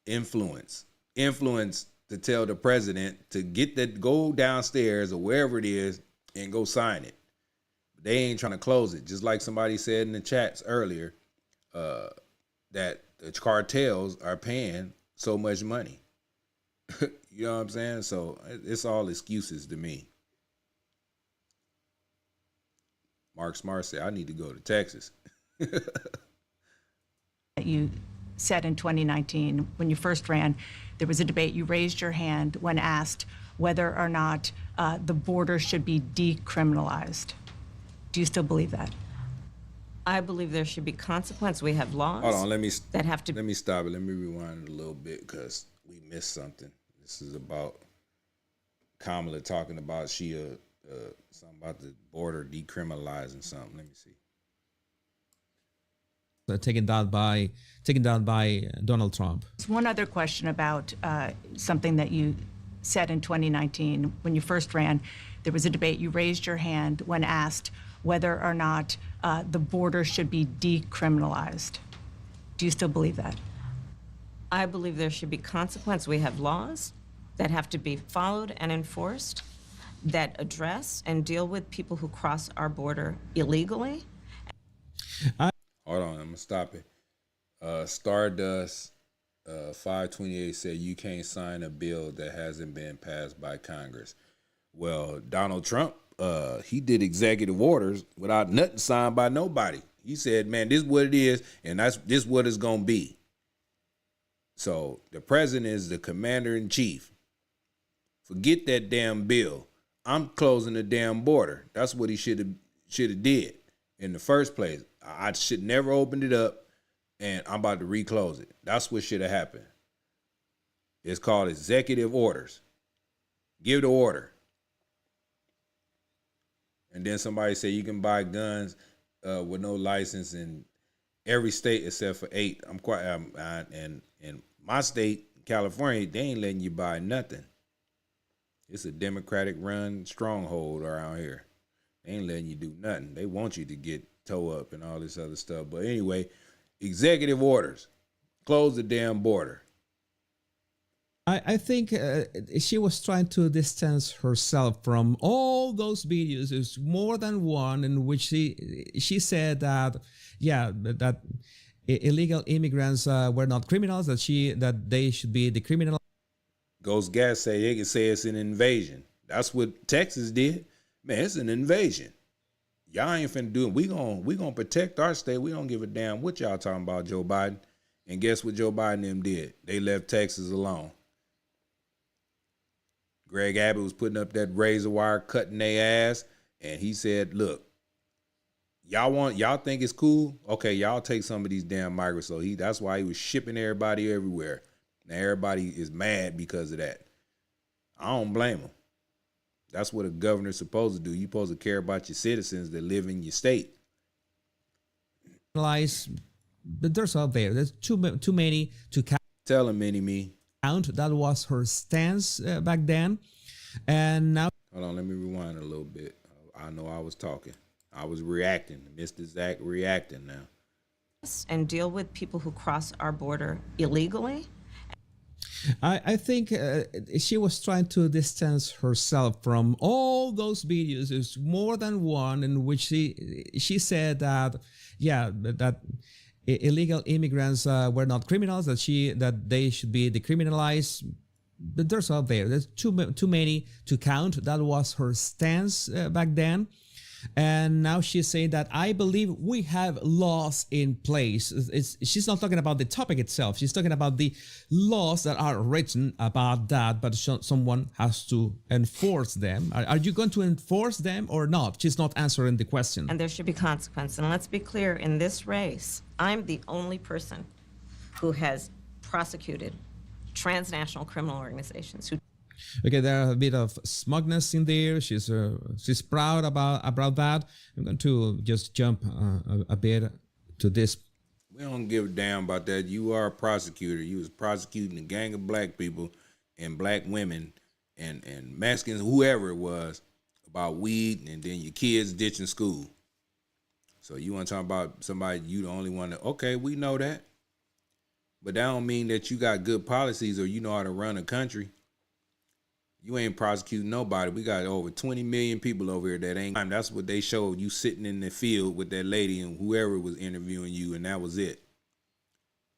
influence to tell the president to go downstairs or wherever it is and go sign it. They ain't trying to close it. Just like somebody said in the chats earlier, that the cartels are paying so much money. You know what I'm saying? So it's all excuses to me. Mark Smart said, I need to go to Texas. you said in 2019 when you first ran, there was a debate. You raised your hand when asked whether or not the border should be decriminalized. Do you still believe that? I believe there should be consequence. We have laws. Hold on, let me stop it. Let me rewind it a little bit because we missed something. This is about Kamala talking about something about the border decriminalizing something. Let me see. Taken down by Donald Trump. One other question about something that you said in 2019 when you first ran. There was a debate. You raised your hand when asked whether or not the border should be decriminalized. Do you still believe that? I believe there should be consequence. We have laws that have to be followed and enforced that address and deal with people who cross our border illegally. Hold on, I'm gonna stop it. Stardust 528 said you can't sign a bill that hasn't been passed by Congress. Well, Donald Trump, he did executive orders without nothing signed by nobody. He said, man, this is what it is, and this what it's gonna be. So the president is the commander in chief. Forget that damn bill. I'm closing the damn border. That's what he should have did in the first place. I should never opened it up, and I'm about to reclose it. That's what should have happened. It's called executive orders. Give the order. And then somebody said you can buy guns with no license in every state except for 8. And in my state, California, they ain't letting you buy nothing. It's a Democratic run stronghold around here. They ain't letting you do nothing. They want you to get toe up and all this other stuff. But anyway, executive orders. Close the damn border. I think she was trying to distance herself from all those videos. There's more than one in which she said that, yeah, that illegal immigrants were not criminals, that they should be decriminalized. Ghost Gas say they can say it's an invasion. That's what Texas did. Man, it's an invasion. Y'all ain't finna do it. We gonna protect our state. We don't give a damn what y'all talking about, Joe Biden. And guess what Joe Biden and them did? They left Texas alone. Greg Abbott was putting up that razor wire, cutting their ass, and he said, look, y'all think it's cool? Okay, y'all take some of these damn migrants. So that's why he was shipping everybody everywhere. Now everybody is mad because of that. I don't blame them. That's what a governor's supposed to do. You're supposed to care about your citizens that live in your state. But there's out there. There's too many to count. Tell him, Mini-Me. That was her stance back then. And now... Hold on, let me rewind a little bit. I know I was talking. I was reacting. Mr. Zac reacting now. And deal with people who cross our border illegally. I think she was trying to distance herself from all those videos. There's more than one in which she said that, yeah, that illegal immigrants were not criminals, that they should be decriminalized. But there's out there. There's too many to count. That was her stance back then. And now she's saying that I believe we have laws in place. She's not talking about the topic itself. She's talking about the laws that are written about that, but someone has to enforce them. Are you going to enforce them or not? She's not answering the question. And there should be consequence. And let's be clear, in this race, I'm the only person who has prosecuted transnational criminal organizations who... Okay, there's a bit of smugness in there. She's proud about that. I'm going to just jump a bit to this. We don't give a damn about that. You are a prosecutor. You was prosecuting a gang of black people and black women and Mexicans, whoever it was, about weed, and then your kids ditching school. So you want to talk about somebody, you the only one that, okay, we know that. But that don't mean that you got good policies or you know how to run a country. You ain't prosecuting nobody. We got over 20 million people over here that ain't. That's what they showed you sitting in the field with that lady and whoever was interviewing you, and that was it.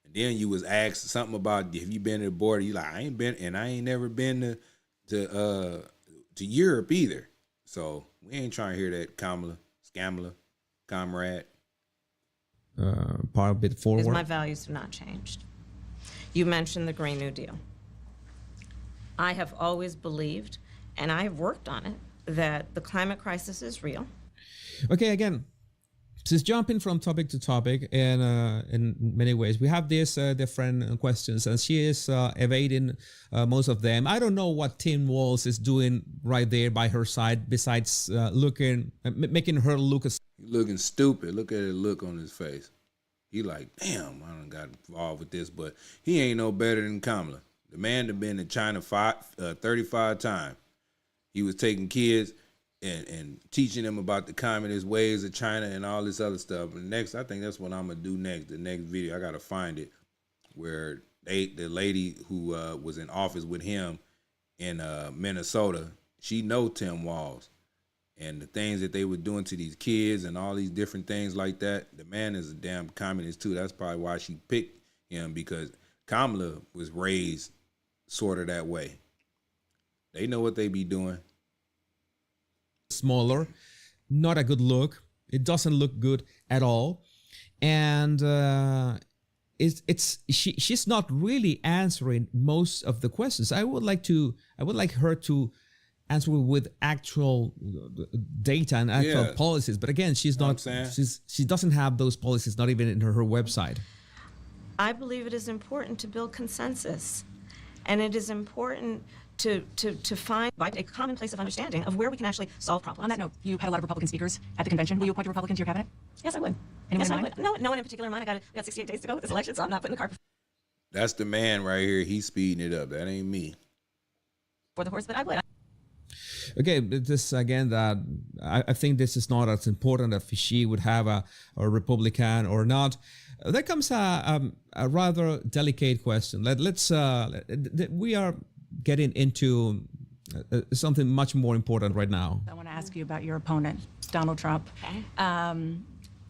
And then you was asked something about, have you been to the border? You like, I ain't been, and I ain't never been to Europe either. So we ain't trying to hear that, comrade. Part a bit forward. Because my values have not changed. You mentioned the Green New Deal. I have always believed, and I have worked on it, that the climate crisis is real. Okay, again, she's jumping from topic to topic in many ways. We have these different questions, and she is evading most of them. I don't know what Tim Walz is doing right there by her side, besides making her look looking stupid. Look at the look on his face. He like, damn, I done got involved with this, but he ain't no better than Kamala. The man that been in China 35 times. He was taking kids and teaching them about the communist ways of China and all this other stuff. And next, I think that's what I'm gonna do next. The next video, I gotta find it, where the lady who was in office with him in Minnesota, she know Tim Walz and the things that they were doing to these kids and all these different things like that. The man is a damn communist too. That's probably why she picked him, because Kamala was raised sort of that way. They know what they be doing. Smaller, not a good look. It doesn't look good at all. and she's not really answering most of the questions. I would like her to answer with actual data and actual policies. But again, she's not. She doesn't have those policies, not even in her website. I believe it is important to build consensus, and it is important to find a common place of understanding of where we can actually solve problems. On that note, you had a lot of Republican speakers at the convention. Will you appoint a Republican to your cabinet? Yes, I would. Anyone Yes, in I mind? would. No one in particular in mind. We got 68 days to go with this election, so I'm not putting the cart That's the man right here. He's speeding it up. That ain't me. before the horse, but I would. Okay, this again, that I think this is not as important if she would have a Republican or not. There comes a rather delicate question. We are getting into something much more important right now. I want to ask you about your opponent, Donald Trump. Okay.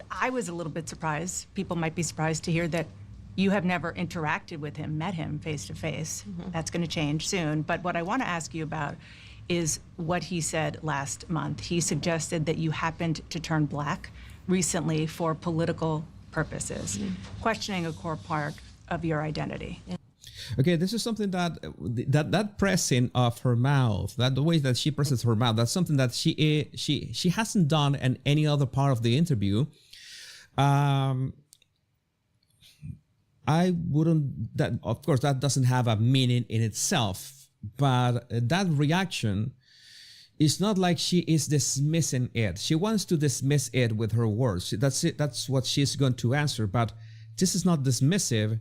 I was a little bit surprised. People might be surprised to hear that you have never interacted with him, met him face to face. That's going to change soon. But what I want to ask you about is what he said last month. He suggested that you happened to turn black recently for political purposes, questioning a core part of your identity. Okay, this is something that pressing of her mouth, that the way that she presses her mouth, that's something that she hasn't done in any other part of the interview. I wouldn't. That of course that doesn't have a meaning in itself, but that reaction is not like she is dismissing it. She wants to dismiss it with her words. That's it. That's what she's going to answer. But this is not dismissive.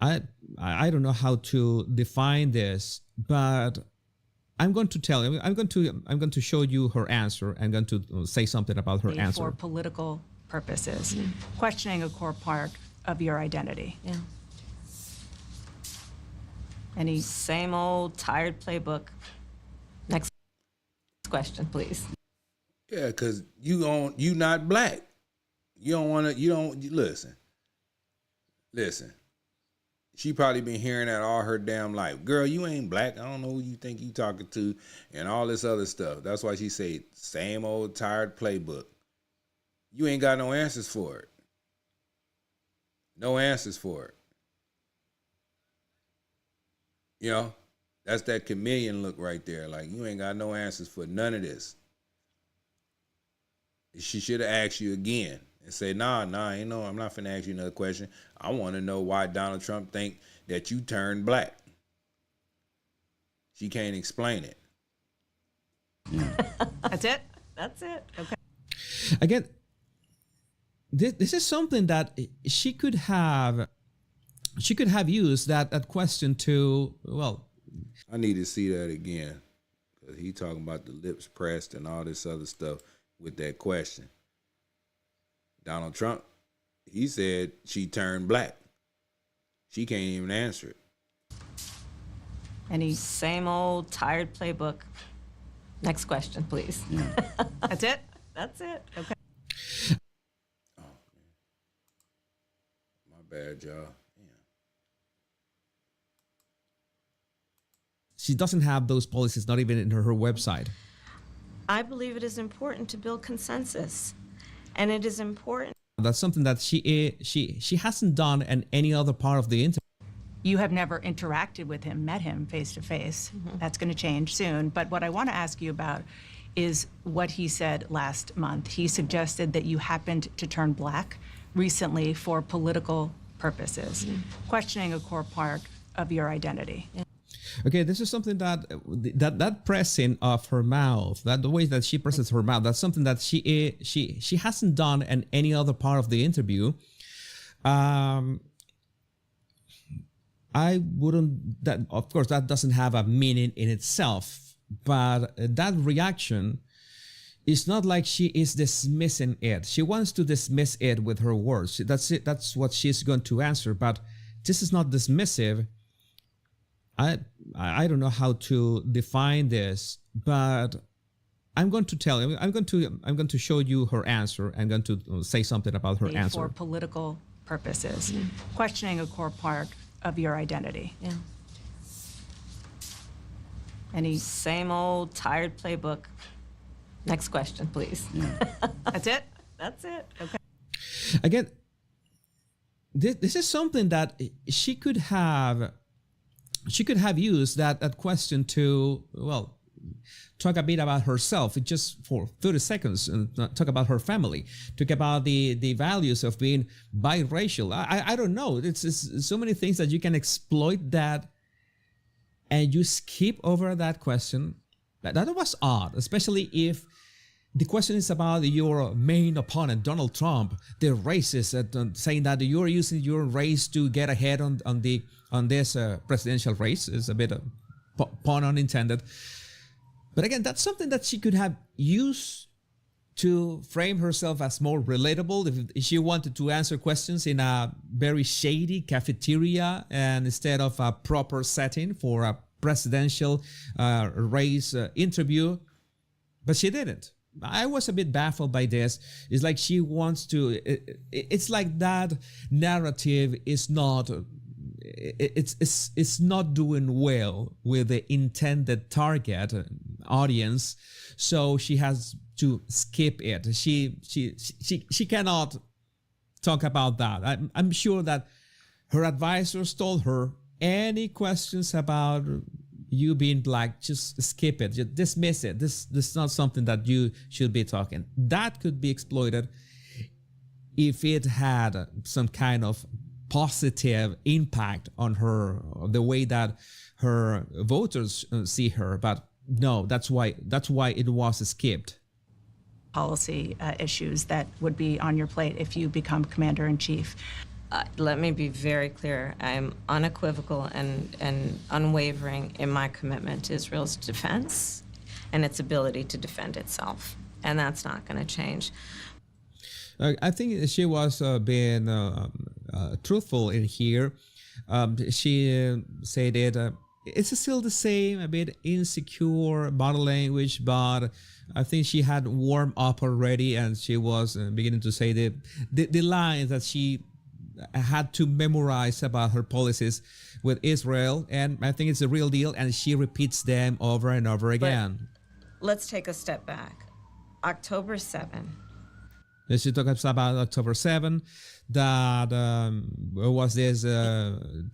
I don't know how to define this, but I'm going to tell you. I'm going to show you her answer. I'm going to say something about her answer. For political purposes, questioning a core part of your identity. Yeah. Any Same old tired playbook. Next question, please. Yeah, cause you not black. You don't listen. Listen. She probably been hearing that all her damn life. Girl, you ain't black. I don't know who you think you talking to, and all this other stuff. That's why she say same old tired playbook. You ain't got no answers for it. No answers for it. You know, that's that chameleon look right there. Like, you ain't got no answers for none of this. She should have asked you again and say, nah, ain't no, I'm not finna ask you another question. I want to know why Donald Trump think that you turned black. She can't explain it. That's it? That's it. Okay. Again, this is something that she could have used that question to, well. I need to see that again, because he talking about the lips pressed and all this other stuff with that question. Donald Trump, he said she turned black. She can't even answer it. Any Same old tired playbook. Next question, please. That's it? That's it. Okay. Oh, man. My bad, y'all. She doesn't have those policies, not even in her website. I believe it is important to build consensus, and it is important. That's something that she hasn't done in any other part of the interview. You have never interacted with him, met him face to face. That's going to change soon. But what I want to ask you about is what he said last month. He suggested that you happened to turn black recently for political purposes, questioning a core part of your identity. Okay, this is something that pressing of her mouth, that the way that she presses her mouth, that's something that she hasn't done in any other part of the interview. I wouldn't. That of course that doesn't have a meaning in itself, but that reaction is not like she is dismissing it. She wants to dismiss it with her words. That's it. That's what she's going to answer. But this is not dismissive. I don't know how to define this, but I'm going to tell you. I'm going to show you her answer. I'm going to say something about her answer. For political purposes, questioning a core part of your identity. Yeah. Any Same old tired playbook. Next question, please. That's it? That's it. Okay. again, this is something that she could have used that question to, well, talk a bit about herself just for 30 seconds and talk about her family, talk about the values of being biracial. I don't know. It's so many things that you can exploit that, and you skip over that question. That was odd, especially if the question is about your main opponent, Donald Trump, the racist, saying that you're using your race to get ahead on this presidential race. Is a bit of pun unintended. But again, that's something that she could have used to frame herself as more relatable if she wanted to answer questions in a very shady cafeteria and instead of a proper setting for a presidential race interview. But she didn't. I was a bit baffled by this. It's like she wants to, it's like that narrative is not, it's not doing well with the intended target audience, so she has to skip it. She cannot talk about that. I'm sure that her advisors told her, any questions about you being black, just skip it, just dismiss it. This is not something that you should be talking. That could be exploited if it had some kind of positive impact on her, the way that her voters see her. But no, that's why it was skipped. Policy issues that would be on your plate if you become commander-in-chief. Let me be very clear. I'm unequivocal and unwavering in my commitment to Israel's defense and its ability to defend itself. And that's not going to change. I think she was being truthful in here. She said it's still the same, a bit insecure body language, but I think she had warmed up already, and she was beginning to say the lines that she had to memorize about her policies with Israel, and I think it's a real deal, and she repeats them over and over again. But let's take a step back. October 7. She talks about October 7, that was this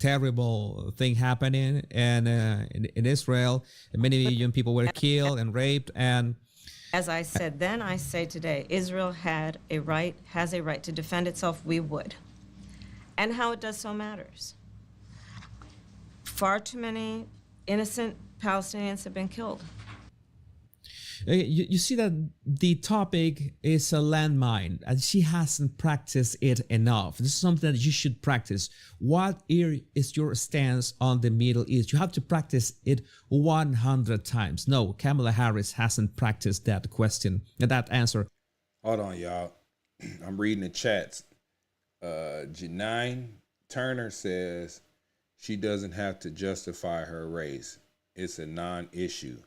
terrible thing happening, and in Israel, many young people were killed and raped. And as I said then, I say today, Israel has a right to defend itself. We would. And how it does so matters. Far too many innocent Palestinians have been killed. You see that the topic is a landmine, and she hasn't practiced it enough. This is something that you should practice. What is your stance on the Middle East? You have to practice it 100 times. No, Kamala Harris hasn't practiced that question, that answer. Hold on, y'all. I'm reading the chats. Janine Turner says she doesn't have to justify her race. It's a non-issue.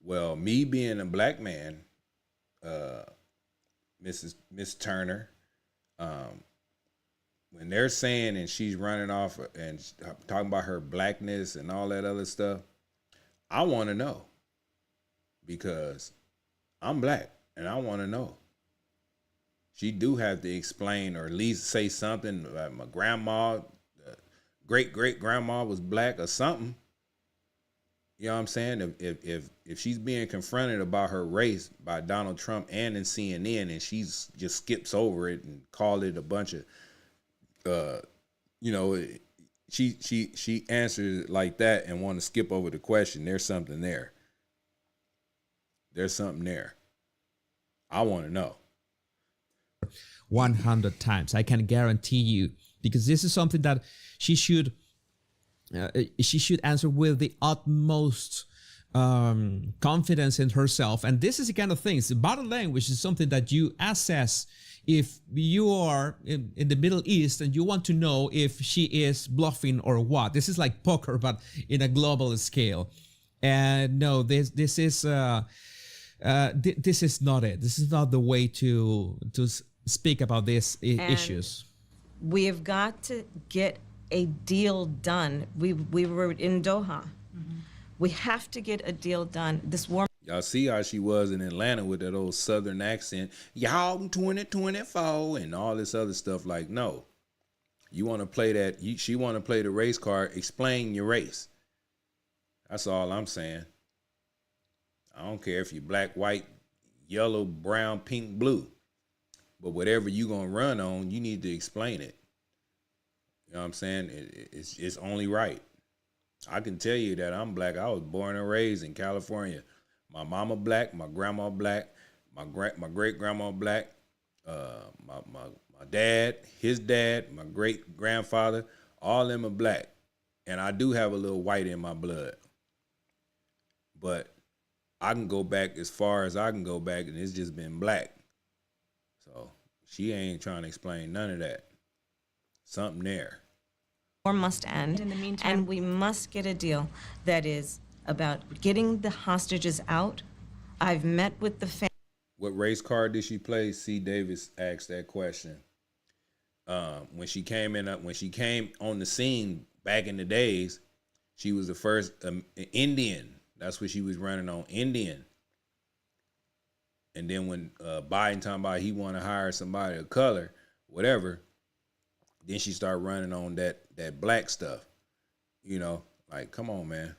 Well, me being a black man, Miss Turner, when they're saying and she's running off and talking about her blackness and all that other stuff, I want to know, because I'm black and I want to know. She do have to explain, or at least say something. My grandma, great-great-grandma was black or something. You know what I'm saying? If she's being confronted about her race by Donald Trump and in CNN, and she just skips over it and call it a bunch of, she answers it like that and want to skip over the question. There's something there. There's something there. I want to know. 100 times, I can guarantee you, because this is something that she should answer with the utmost confidence in herself. And this is the kind of things. Body language is something that you assess if you are in the Middle East and you want to know if she is bluffing or what. This is like poker, but in a global scale. And no, this is not it. This is not the way to speak about these issues. We have got to get a deal done. We were in Doha. Mm-hmm. We have to get a deal done. This war. Y'all see how she was in Atlanta with that old Southern accent. Y'all 2024 and all this other stuff. Like, no. You want to play that. She want to play the race card. Explain your race. That's all I'm saying. I don't care if you're black, white, yellow, brown, pink, blue. But whatever you going to run on, you need to explain it. You know what I'm saying? It's only right. I can tell you that I'm black. I was born and raised in California. My mama black, my grandma black, my great grandma black, my dad, his dad, my great grandfather, all of them are black. And I do have a little white in my blood. But I can go back as far as I can go back, and it's just been black. So she ain't trying to explain none of that. Something there. War must end, In the meantime- and we must get a deal that is about getting the hostages out. I've met with the family. What race card did she play? C. Davis asked that question. When she came on the scene back in the days, she was the first Indian. That's what she was running on, Indian. And then when Biden talking about he want to hire somebody of color, whatever, then she started running on that black stuff. You know, like, come on, man.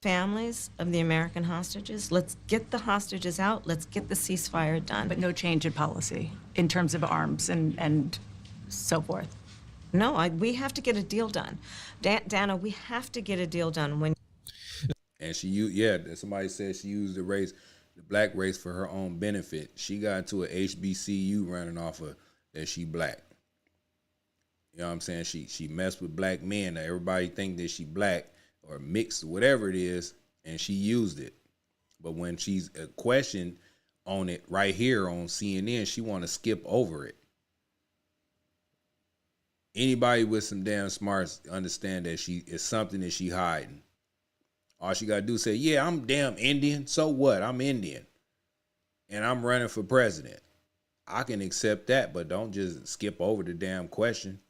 Families of the American hostages. Let's get the hostages out. Let's get the ceasefire done. But no change in policy in terms of arms and so forth. No, we have to get a deal done. Dana, we have to get a deal done. When And somebody said she used the black race for her own benefit. She got into a HBCU running off of that she black. You know what I'm saying? She messed with black men. Now everybody think that she black or mixed, whatever it is, and she used it. But when she's questioned on it right here on CNN, she want to skip over it. Anybody with some damn smarts understand that it's something that she hiding. All she got to do is say, yeah, I'm damn Indian. So what? I'm Indian. And I'm running for president. I can accept that, but don't just skip over the damn question.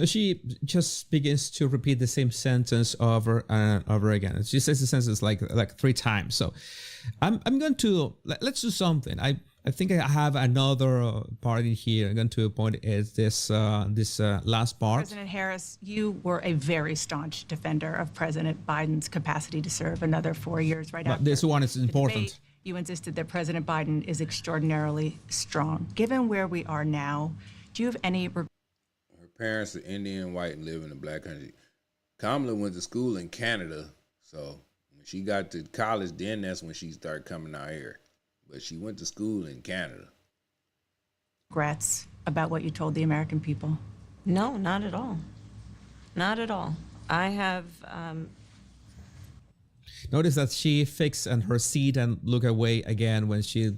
She just begins to repeat the same sentence over and over again. She says the sentence like 3 times. So I'm going to, let's do something. I think I have another part in here. I'm going to point is this last part. President Harris, you were a very staunch defender of President Biden's capacity to serve another 4 years right after. This one is the important. debate. You insisted that President Biden is extraordinarily strong. Given where we are now, do you have any... Her parents are Indian, white, and live in the black country. Kamala went to school in Canada, so when she got to college, then that's when she started coming out here. But she went to school in Canada. Regrets about what you told the American people? No, not at all. Not at all. I have... Notice that she fixed on her seat and look away again when she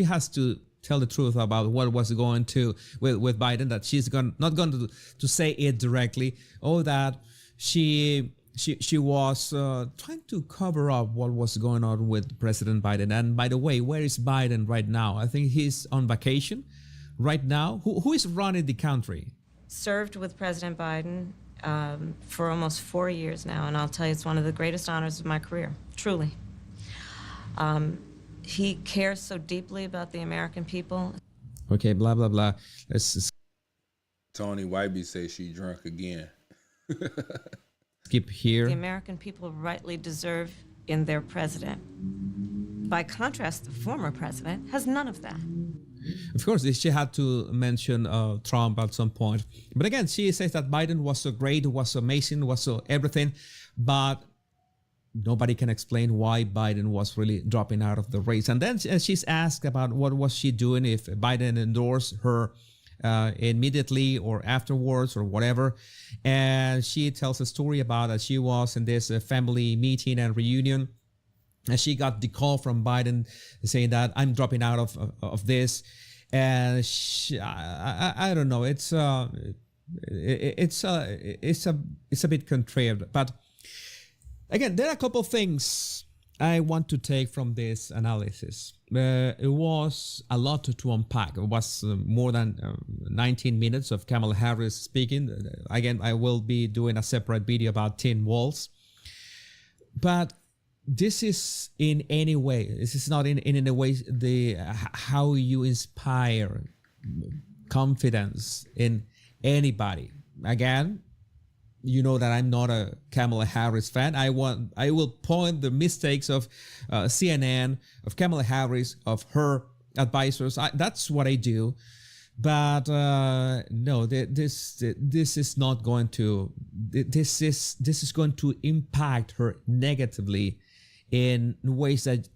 has to tell the truth about what was going to with Biden, that she's not going to say it directly, or that she was trying to cover up what was going on with President Biden. And by the way, where is Biden right now? I think he's on vacation right now. Who is running the country? Served with President Biden for almost 4 years now, and I'll tell you, it's one of the greatest honors of my career, truly. He cares so deeply about the American people. Okay, blah, blah, blah. Let's Tony Whiteby says she drunk again. skip here. The American people rightly deserve in their president. By contrast, the former president has none of that. Of course, she had to mention Trump at some point. But again, she says that Biden was so great, was so amazing, was so everything, but nobody can explain why Biden was really dropping out of the race. And then she's asked about what was she doing if Biden endorsed her immediately or afterwards or whatever. And she tells a story about that she was in this family meeting and reunion, and she got the call from Biden saying that I'm dropping out of this. And I don't know. It's a bit contrary. But again, there are a couple of things I want to take from this analysis. It was a lot to unpack. It was more than 19 minutes of Kamala Harris speaking. Again, I will be doing a separate video about Tim Walz. But this is in any way, this is not in any way how you inspire confidence in anybody. Again, you know that I'm not a Kamala Harris fan. I will point the mistakes of CNN, of Kamala Harris, of her advisors. That's what I do. But no, this is not going to. This is going to impact her negatively in ways that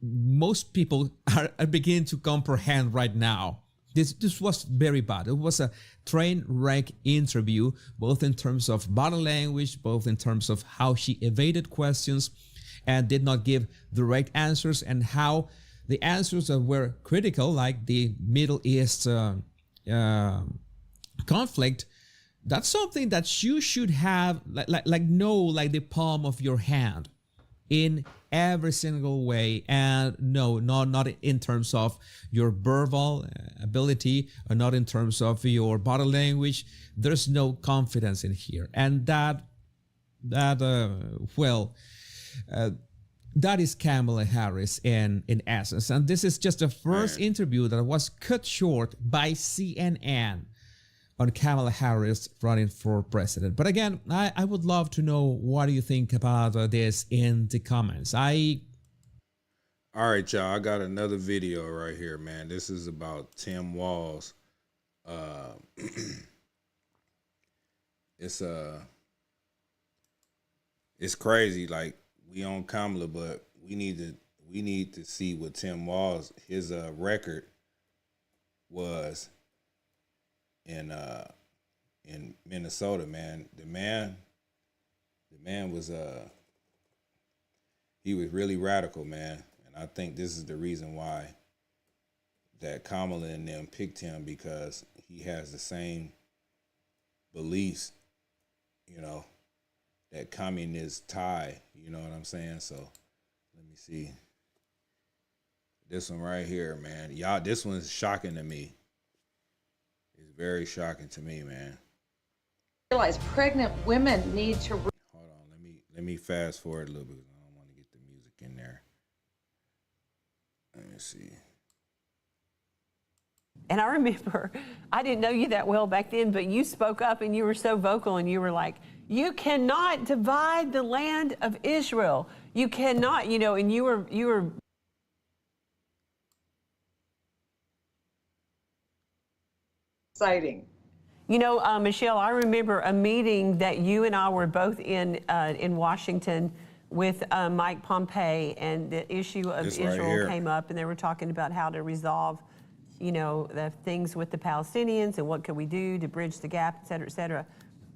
most people are beginning to comprehend right now. This was very bad. It was a train wreck interview, both in terms of body language, both in terms of how she evaded questions and did not give direct answers, and how the answers that were critical, like the Middle East conflict, that's something that you should have like the palm of your hand in every single way. And no, not in terms of your verbal ability, or not in terms of your body language. There's no confidence in here, and that is Kamala Harris in essence. And this is just the first interview that was cut short by CNN on Kamala Harris running for president. But again, I would love to know what do you think about this in the comments. All right, y'all, I got another video right here, man. This is about Tim Walz. It's crazy. Like, we on Kamala, but we need to see what Tim Walz, his record was in Minnesota, man. The man was he was really radical, man. And I think this is the reason why that Kamala and them picked him, because he has the same beliefs, you know, that communist tie, you know what I'm saying? So let me see. This one right here, man. Y'all, this one's shocking to me. It's very shocking to me, man. Realize pregnant women need to. Hold on, let me fast forward a little bit. I don't want to get the music in there. Let me see. And I remember, I didn't know you that well back then, but you spoke up and you were so vocal, and you were like, you cannot divide the land of Israel. You cannot, you know, and you were Exciting. You know, Michelle, I remember a meeting that you and I were both in Washington with Mike Pompeo, and the issue of Israel came up, and they were talking about how to resolve, you know, the things with the Palestinians and what could we do to bridge the gap, et cetera, et cetera.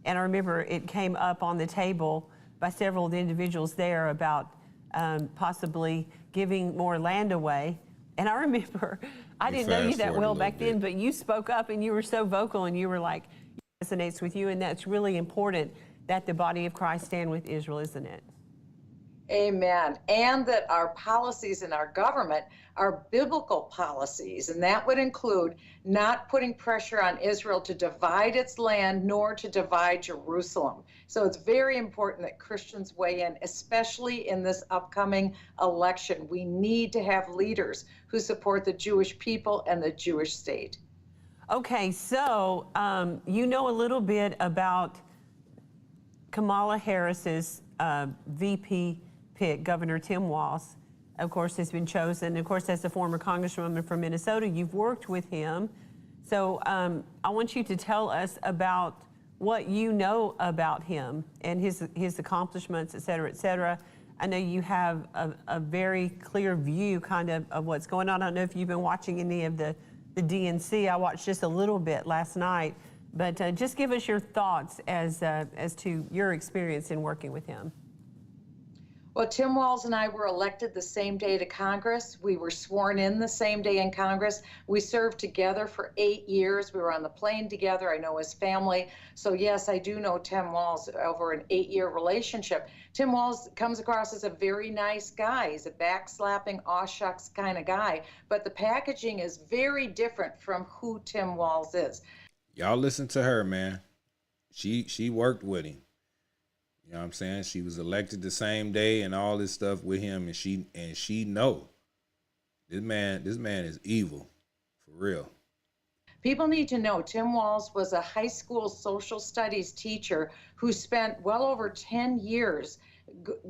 And I remember it came up on the table by several of the individuals there about possibly giving more land away. And I remember, I didn't know you that well back then, but you spoke up and you were so vocal, and you were like, it resonates with you, and that's really important that the body of Christ stand with Israel, isn't it? Amen. And that our policies in our government are biblical policies, and that would include not putting pressure on Israel to divide its land nor to divide Jerusalem. So it's very important that Christians weigh in, especially in this upcoming election. We need to have leaders who support the Jewish people and the Jewish state. Okay, so you know a little bit about Kamala Harris's VP pick, Governor Tim Walz, of course, has been chosen. Of course, as a former congresswoman from Minnesota, you've worked with him. So I want you to tell us about what you know about him and his accomplishments, et cetera, et cetera. I know you have a very clear view kind of what's going on. I don't know if you've been watching any of the DNC. I watched just a little bit last night, but just give us your thoughts as to your experience in working with him. Well, Tim Walz and I were elected the same day to Congress. We were sworn in the same day in Congress. We served together for 8 years. We were on the plane together. I know his family. So yes, I do know Tim Walz over an 8-year relationship. Tim Walz comes across as a very nice guy. He's a backslapping, aw shucks kind of guy. But the packaging is very different from who Tim Walz is. Y'all listen to her, man. She worked with him. You know what I'm saying? She was elected the same day and all this stuff with him, and she know this man is evil for real. People need to know Tim Walz was a high school social studies teacher who spent well over 10 years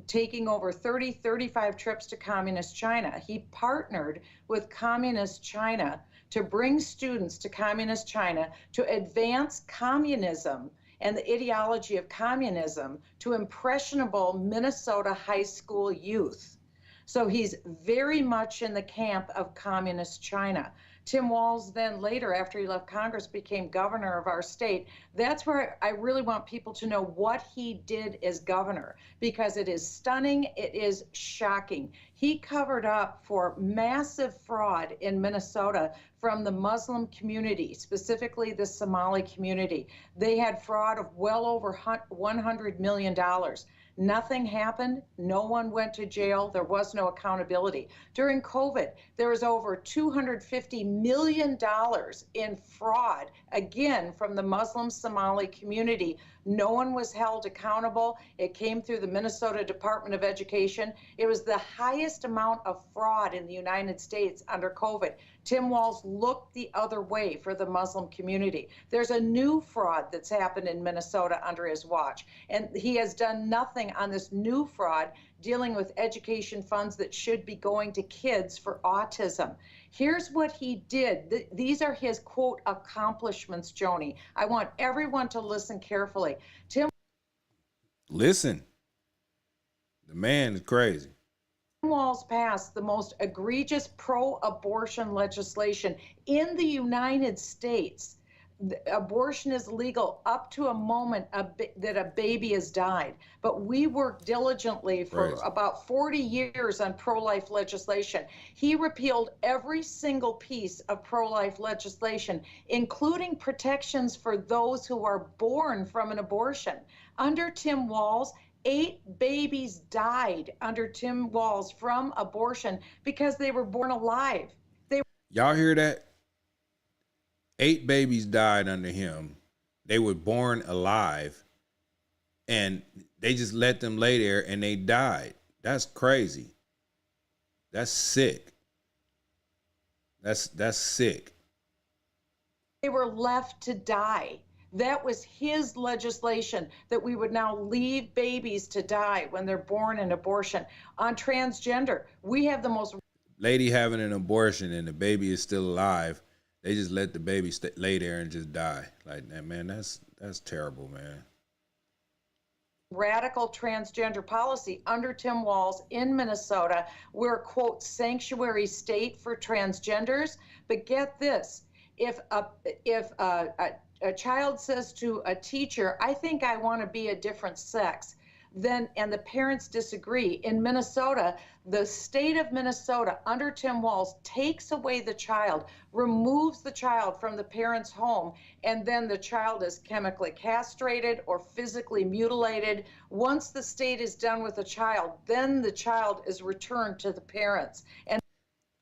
taking over 35 trips to communist China. He partnered with communist China to bring students to communist China to advance communism and the ideology of communism to impressionable Minnesota high school youth. So he's very much in the camp of communist China. Tim Walz then later, after he left Congress, became governor of our state. That's where I really want people to know what he did as governor, because it is stunning, it is shocking. He covered up for massive fraud in Minnesota from the Muslim community, specifically the Somali community. They had fraud of well over $100 million. Nothing happened. No one went to jail. There was no accountability. During COVID, there was over $250 million in fraud, again, from the Muslim Somali community. No one was held accountable. It came through the Minnesota Department of Education. It was the highest amount of fraud in the United States under COVID. Tim Walz looked the other way for the Muslim community. There's a new fraud that's happened in Minnesota under his watch, and he has done nothing on this new fraud dealing with education funds that should be going to kids for autism. Here's what he did. These are his, quote, accomplishments, Joni. I want everyone to listen carefully. Listen. The man is crazy. Tim Walz passed the most egregious pro-abortion legislation in the United States. Abortion is legal up to a moment that a baby has died. But we worked diligently for about 40 years on pro-life legislation. He repealed every single piece of pro-life legislation, including protections for those who are born from an abortion. Under Tim Walz, 8 babies died under Tim Walz from abortion because they were born alive. Y'all hear that? 8 babies died under him. They were born alive, and they just let them lay there and they died. That's crazy. That's sick. That's sick. They were left to die. That was his legislation, that we would now leave babies to die when they're born in abortion. On transgender, we have the most... Lady having an abortion and the baby is still alive. They just let the baby lay there and just die like that, man. That's terrible, man. Radical transgender policy under Tim Walz in Minnesota. We're a, quote, sanctuary state for transgenders. But get this, if a child says to a teacher, I think I want to be a different sex, then, and the parents disagree, in Minnesota, the state of Minnesota under Tim Walz takes away the child, removes the child from the parent's home, and then the child is chemically castrated or physically mutilated. Once the state is done with the child, then the child is returned to the parents. And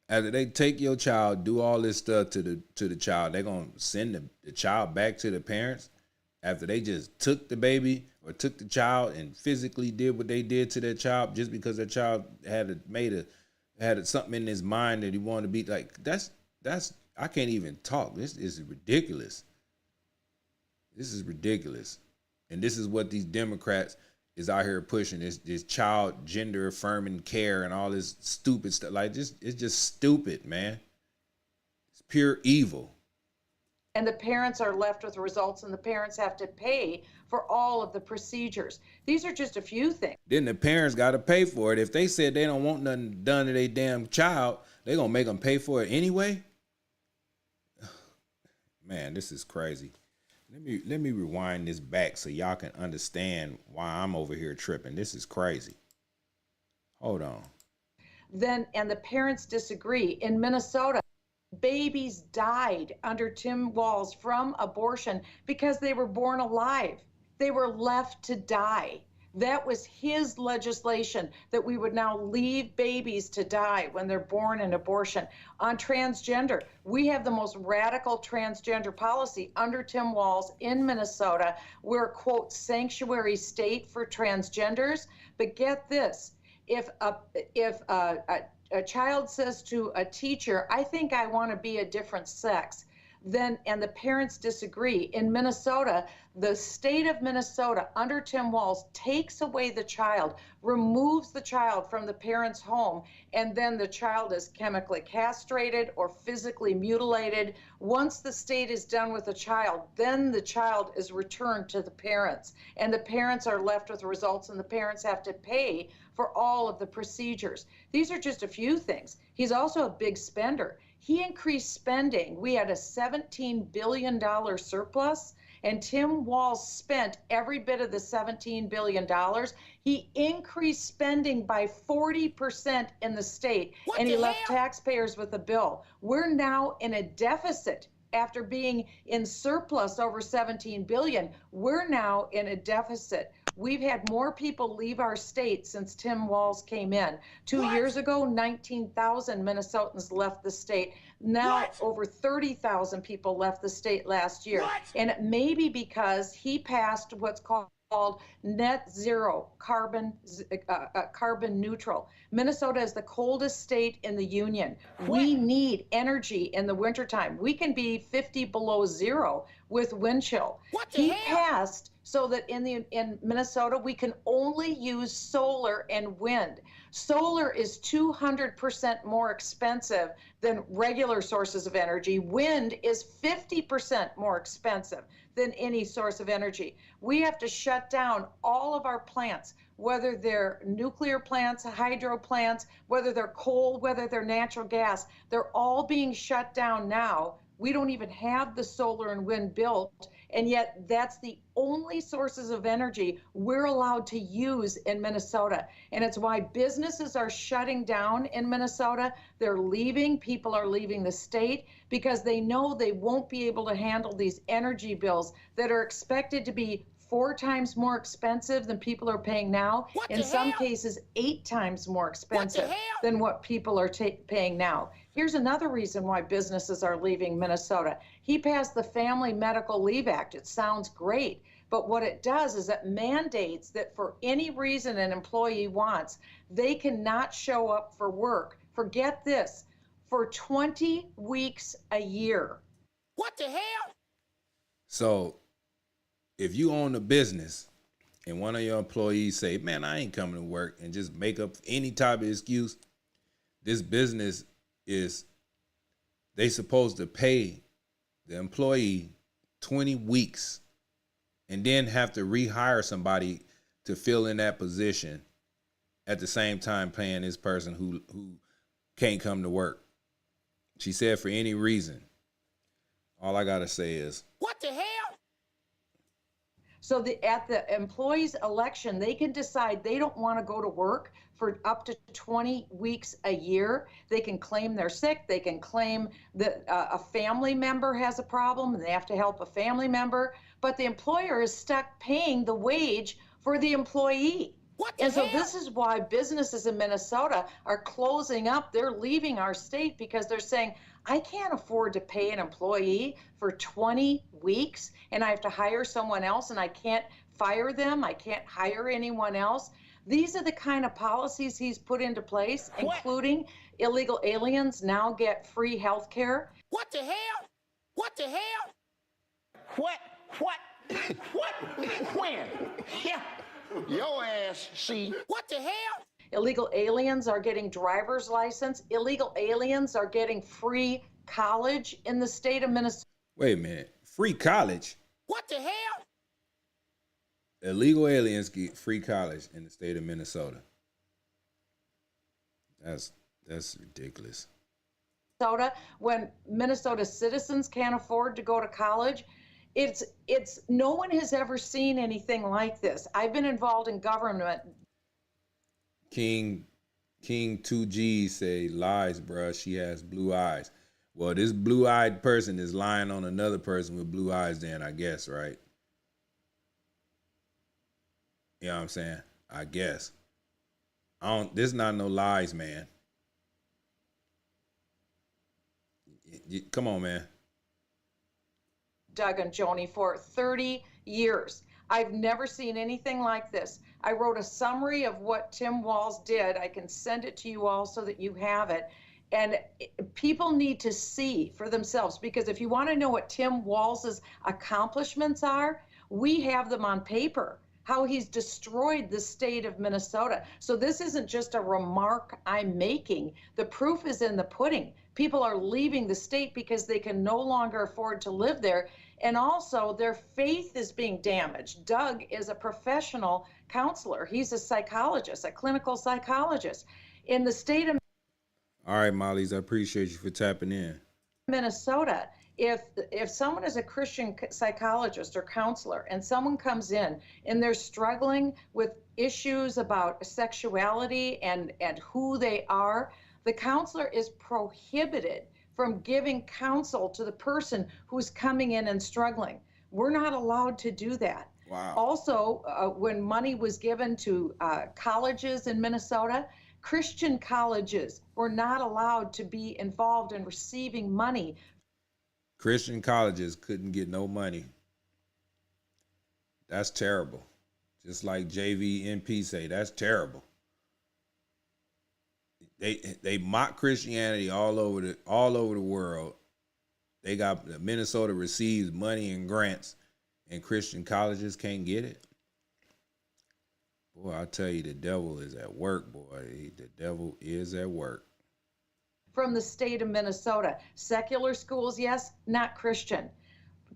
after they take your child, do all this stuff to the child, they're gonna send the child back to the parents after they just took the baby or took the child and physically did what they did to that child just because that child had something in his mind that he wanted to be like. That's I can't even talk. This is ridiculous. This is ridiculous, and this is what these Democrats is out here pushing, this child gender affirming care and all this stupid stuff. Like this, it's just stupid, man. It's pure evil. And the parents are left with results, and the parents have to pay for all of the procedures. These are just a few things. Then the parents got to pay for it. If they said they don't want nothing done to their damn child, they gonna make them pay for it anyway. Man, this is crazy. Let me rewind this back so y'all can understand why I'm over here tripping. This is crazy. Hold on. Then, and the parents disagree. In Minnesota, babies died under Tim Walz from abortion because they were born alive. They were left to die. That was his legislation, that we would now leave babies to die when they're born in abortion. On transgender, we have the most radical transgender policy under Tim Walz in Minnesota. We're a, quote, sanctuary state for transgenders. But get this, if a child says to a teacher, I think I want to be a different sex, then, and the parents disagree, in Minnesota, the state of Minnesota under Tim Walz takes away the child, removes the child from the parent's home, and then the child is chemically castrated or physically mutilated. Once the state is done with the child, then the child is returned to the parents, and the parents are left with results, and the parents have to pay for all of the procedures. These are just a few things. He's also a big spender. He increased spending. We had a $17 billion surplus, and Tim Walz spent every bit of the $17 billion. He increased spending by 40% in the state, and he left taxpayers with a bill. We're now in a deficit. After being in surplus over 17 billion, we're now in a deficit. We've had more people leave our state since Tim Walz came in. 2 years ago, 19,000 Minnesotans left the state. Now over 30,000 people left the state last year. And it may be because he passed what's called net zero, carbon neutral. Minnesota is the coldest state in the union. We need energy in the wintertime. We can be 50 below zero with wind chill. He passed so that in Minnesota we can only use solar and wind. Solar is 200% more expensive than regular sources of energy. Wind is 50% more expensive than any source of energy. We have to shut down all of our plants, whether they're nuclear plants, hydro plants, whether they're coal, whether they're natural gas. They're all being shut down now. We don't even have the solar and wind built, and yet that's the only sources of energy we're allowed to use in Minnesota. And it's why businesses are shutting down in Minnesota. They're leaving, people are leaving the state because they know they won't be able to handle these energy bills that are expected to be 4 times more expensive than people are paying now. In some cases, 8 times more expensive than what people are paying now. Here's another reason why businesses are leaving Minnesota. He passed the Family Medical Leave Act. It sounds great, but what it does is it mandates that for any reason an employee wants, they cannot show up for work. Forget this, for 20 weeks a year. What the hell? So if you own a business and one of your employees say, man, I ain't coming to work, and just make up any type of excuse, this business they supposed to pay the employee 20 weeks and then have to rehire somebody to fill in that position at the same time paying this person who can't come to work. She said for any reason. All I got to say is, what the hell? So at the employees' election, they can decide they don't want to go to work for up to 20 weeks a year. They can claim they're sick. They can claim that a family member has a problem and they have to help a family member. But the employer is stuck paying the wage for the employee. And so this is why businesses in Minnesota are closing up. They're leaving our state because they're saying, I can't afford to pay an employee for 20 weeks and I have to hire someone else and I can't fire them. I can't hire anyone else. These are the kind of policies he's put into place, including illegal aliens now get free health care. What the hell? What the hell? What? When? Yeah. Your ass, see. What the hell? Illegal aliens are getting driver's license. Illegal aliens are getting free college in the state of Minnesota. wait a minute, free college? What the hell? Illegal aliens get free college in the state of Minnesota. That's ridiculous. Minnesota, when Minnesota citizens can't afford to go to college, it's no one has ever seen anything like this. I've been involved in government. King 2G say lies, bruh. She has blue eyes. Well, this blue-eyed person is lying on another person with blue eyes then, I guess, right? You know what I'm saying? I guess. This not no lies, man. Come on, man. Doug and Joni for 30 years. I've never seen anything like this. I wrote a summary of what Tim Walz did. I can send it to you all so that you have it. And people need to see for themselves, because if you want to know what Tim Walz's accomplishments are, we have them on paper, how he's destroyed the state of Minnesota. So this isn't just a remark I'm making. The proof is in the pudding. People are leaving the state because they can no longer afford to live there. And also their faith is being damaged. Doug is a professional counselor. He's a psychologist, a clinical psychologist. In the state of All right, Molly's, I appreciate you for tapping in. Minnesota, if someone is a Christian psychologist or counselor and someone comes in and they're struggling with issues about sexuality and who they are, the counselor is prohibited from giving counsel to the person who's coming in and struggling. We're not allowed to do that. Wow. Also, when money was given to colleges in Minnesota, Christian colleges were not allowed to be involved in receiving money. Christian colleges couldn't get no money. That's terrible. Just like JVNP say, that's terrible. They mock Christianity all over the world. They got Minnesota receives money and grants, and Christian colleges can't get it. Boy, I tell you, the devil is at work, boy. The devil is at work. From the state of Minnesota, secular schools, yes, not Christian.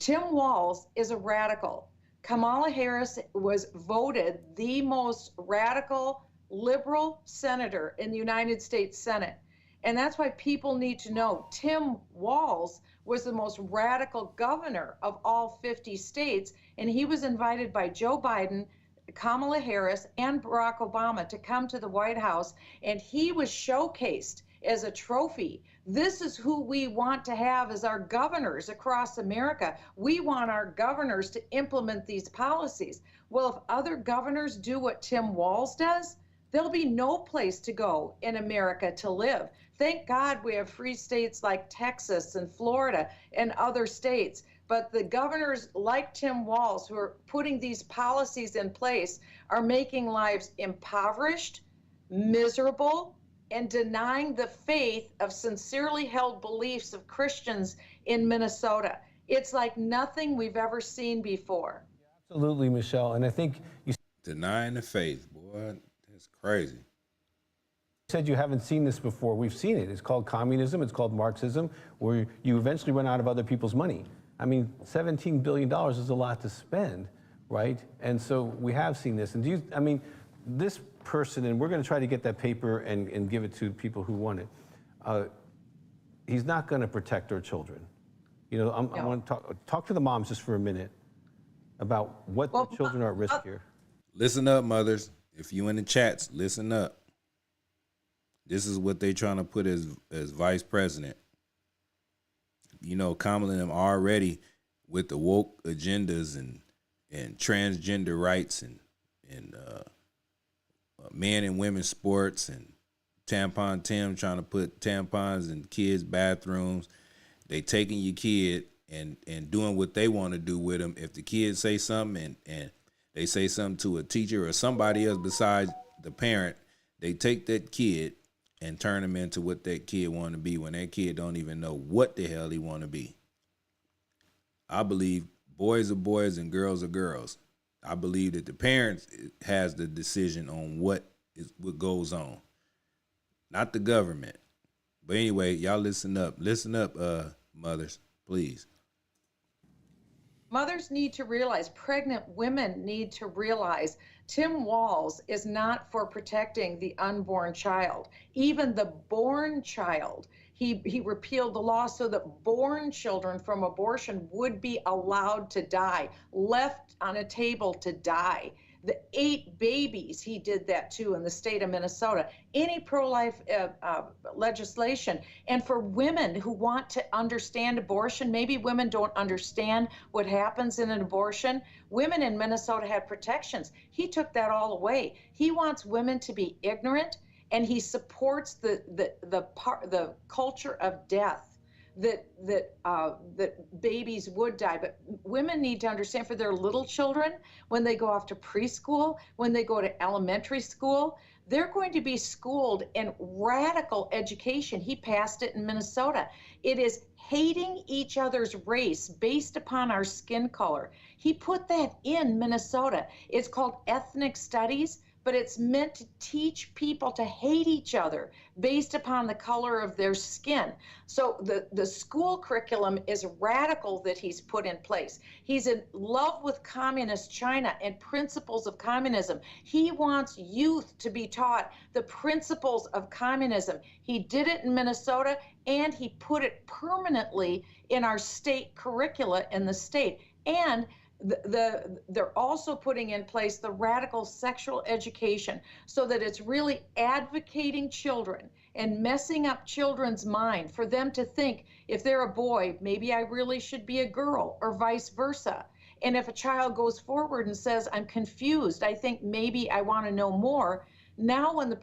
Tim Walz is a radical. Kamala Harris was voted the most radical liberal senator in the United States Senate. And that's why people need to know Tim Walz was the most radical governor of all 50 states. And he was invited by Joe Biden, Kamala Harris, and Barack Obama to come to the White House. And he was showcased as a trophy. This is who we want to have as our governors across America. We want our governors to implement these policies. Well, if other governors do what Tim Walz does, there'll be no place to go in America to live. Thank God we have free states like Texas and Florida and other states. But the governors like Tim Walz, who are putting these policies in place, are making lives impoverished, miserable, and denying the faith of sincerely held beliefs of Christians in Minnesota. It's like nothing we've ever seen before. Absolutely, Michelle. And I think you Denying the faith, boy. It's crazy. said you haven't seen this before. We've seen it. It's called communism. It's called Marxism, where you eventually run out of other people's money. I mean, $17 billion is a lot to spend, right? And so we have seen this. And this person, and we're going to try to get that paper and give it to people who want it. He's not going to protect our children. You know, I want to talk to the moms just for a minute about what the children are at risk here. Listen up, mothers. If you in the chats, listen up. This is what they trying to put as vice president. You know, Kamala and them already with the woke agendas and transgender rights and men and women's sports and tampon Tim trying to put tampons in kids' bathrooms. They taking your kid and doing what they want to do with them. If the kids say something and they say something to a teacher or somebody else besides the parent, they take that kid and turn them into what that kid want to be when that kid don't even know what the hell he want to be. I believe boys are boys and girls are girls. I believe that the parents has the decision on what goes on, not the government. But anyway, y'all listen up, mothers, please. Mothers need to realize, pregnant women need to realize, Tim Walz is not for protecting the unborn child. Even the born child, he repealed the law so that born children from abortion would be allowed to die, left on a table to die. The 8 babies he did that to in the state of Minnesota. Any pro-life legislation. And for women who want to understand abortion, maybe women don't understand what happens in an abortion. Women in Minnesota had protections. He took that all away. He wants women to be ignorant, and he supports the culture of death. That babies would die, but women need to understand for their little children, when they go off to preschool, when they go to elementary school, they're going to be schooled in radical education. He passed it in Minnesota. It is hating each other's race based upon our skin color. He put that in Minnesota. It's called ethnic studies, but it's meant to teach people to hate each other based upon the color of their skin. So the school curriculum is radical that he's put in place. He's in love with communist China and principles of communism. He wants youth to be taught the principles of communism. He did it in Minnesota, and he put it permanently in our state curricula in the state. And they're also putting in place the radical sexual education so that it's really advocating children and messing up children's mind for them to think, if they're a boy, maybe I really should be a girl, or vice versa. And if a child goes forward and says, I'm confused, I think maybe I want to know more. Now when the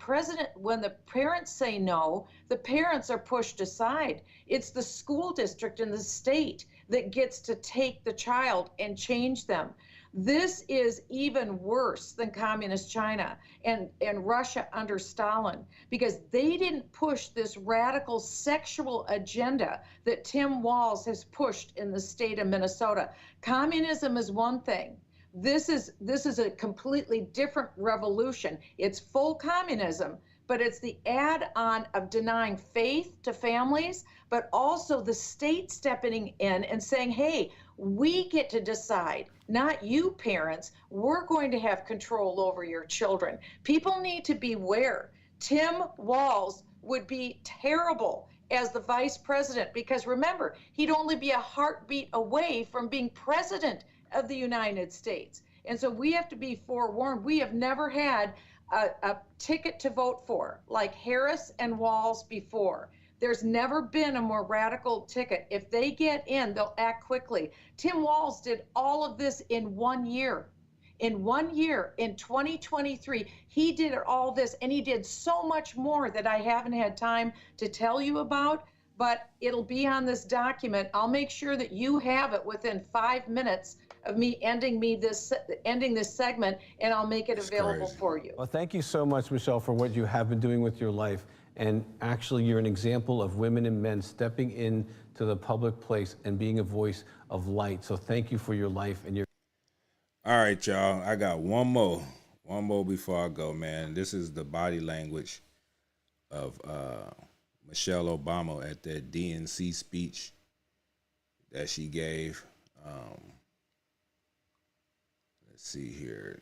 parents say no, the parents are pushed aside. It's the school district and the state that gets to take the child and change them. This is even worse than communist China and Russia under Stalin, because they didn't push this radical sexual agenda that Tim Walz has pushed in the state of Minnesota. Communism is one thing. This is a completely different revolution. It's full communism, but it's the add-on of denying faith to families, but also the state stepping in and saying, hey, we get to decide, not you parents. We're going to have control over your children. People need to beware. Tim Walz would be terrible as the vice president, because remember, he'd only be a heartbeat away from being president of the United States. And so we have to be forewarned. We have never had a ticket to vote for like Harris and Walz before. There's never been a more radical ticket. If they get in, they'll act quickly. Tim Walz did all of this in 1 year. In 1 year, in 2023, he did all this, and he did so much more that I haven't had time to tell you about, but it'll be on this document. I'll make sure that you have it within 5 minutes of me ending this segment, and I'll make it available for you. Well, thank you so much, Michelle, for what you have been doing with your life. And actually, you're an example of women and men stepping into the public place and being a voice of light. So thank you for your life and your... All right, y'all. I got one more before I go, man. This is the body language of Michelle Obama at that DNC speech that she gave. Let's see here.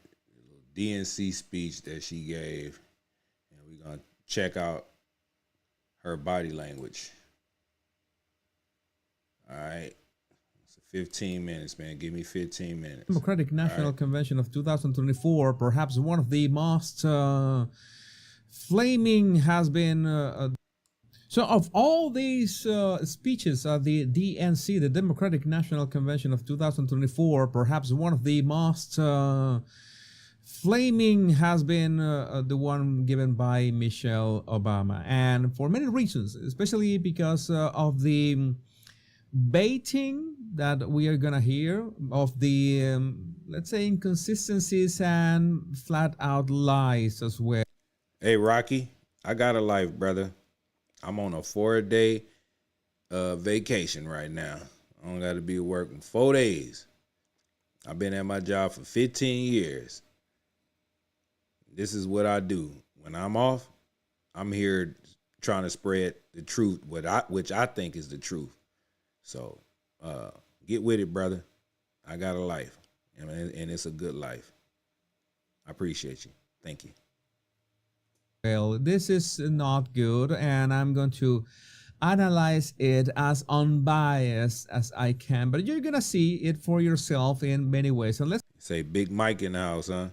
DNC speech that she gave. And we're going to check out her body language. All right. 15 minutes, man. Give me 15 minutes. Democratic National Convention of 2024, perhaps one of the most flaming has been... So of all these speeches at the DNC, the Democratic National Convention of 2024, perhaps one of the most flaming has been the one given by Michelle Obama. And for many reasons, especially because of the baiting that we are gonna hear, of the let's say inconsistencies and flat out lies as well. Hey Rocky, I got a life, brother. I'm on a 4-day vacation right now. I don't gotta be working 4 days. I've been at my job for 15 years. This is what I do. When I'm off, I'm here trying to spread the truth, which I think is the truth. So get with it, brother. I got a life, and it's a good life. I appreciate you. Thank you. Well, this is not good, and I'm going to analyze it as unbiased as I can, but you're gonna see it for yourself in many ways. And let's say Big Mike in the house, huh?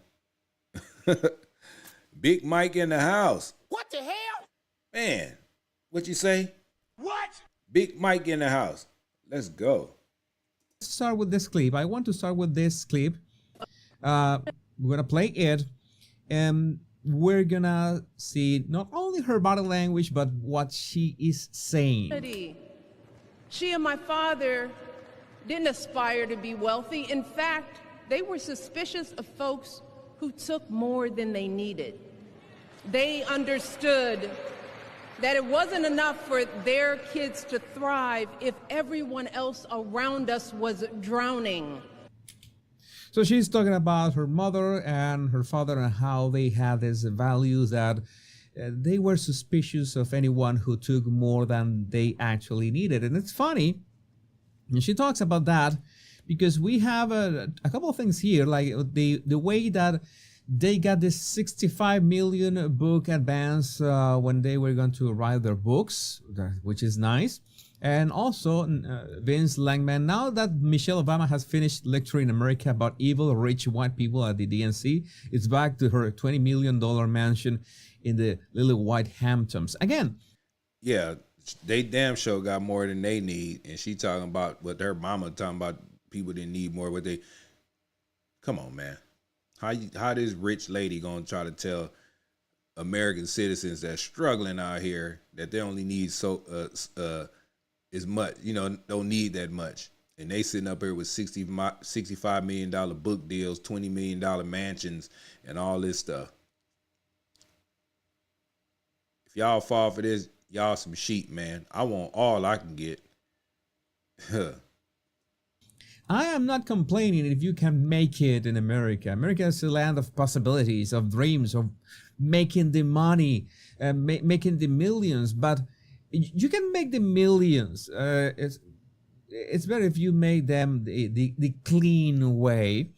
Big Mike in the house. What the hell? Man, what you say? What? Big Mike in the house. Let's go. Let's start with this clip. I want to start with this clip. We're gonna play it, and we're gonna see not only her body language, but what she is saying. She and my father didn't aspire to be wealthy. In fact, they were suspicious of folks who took more than they needed. They understood that it wasn't enough for their kids to thrive if everyone else around us was drowning. So she's talking about her mother and her father and how they had these values that they were suspicious of anyone who took more than they actually needed. And it's funny, and she talks about that because we have a couple of things here, like the way that they got this 65 million book advance when they were going to write their books, which is nice. And also Vince Langman, now that Michelle Obama has finished lecturing America about evil, rich white people at the DNC, it's back to her $20 million mansion in the little white Hamptons. Again. Yeah, they damn sure got more than they need. And she talking about what her mama talking about, people didn't need more. What they, come on, man. How this rich lady gonna try to tell American citizens that's struggling out here that they only need as much, don't need that much, and they sitting up here with $65 million book deals, $20 million mansions, and all this stuff. If y'all fall for this, y'all some sheep, man. I want all I can get. I am not complaining if you can make it in America. America is a land of possibilities, of dreams, of making the money, making the millions. But you can make the millions. It's better if you make them the clean way.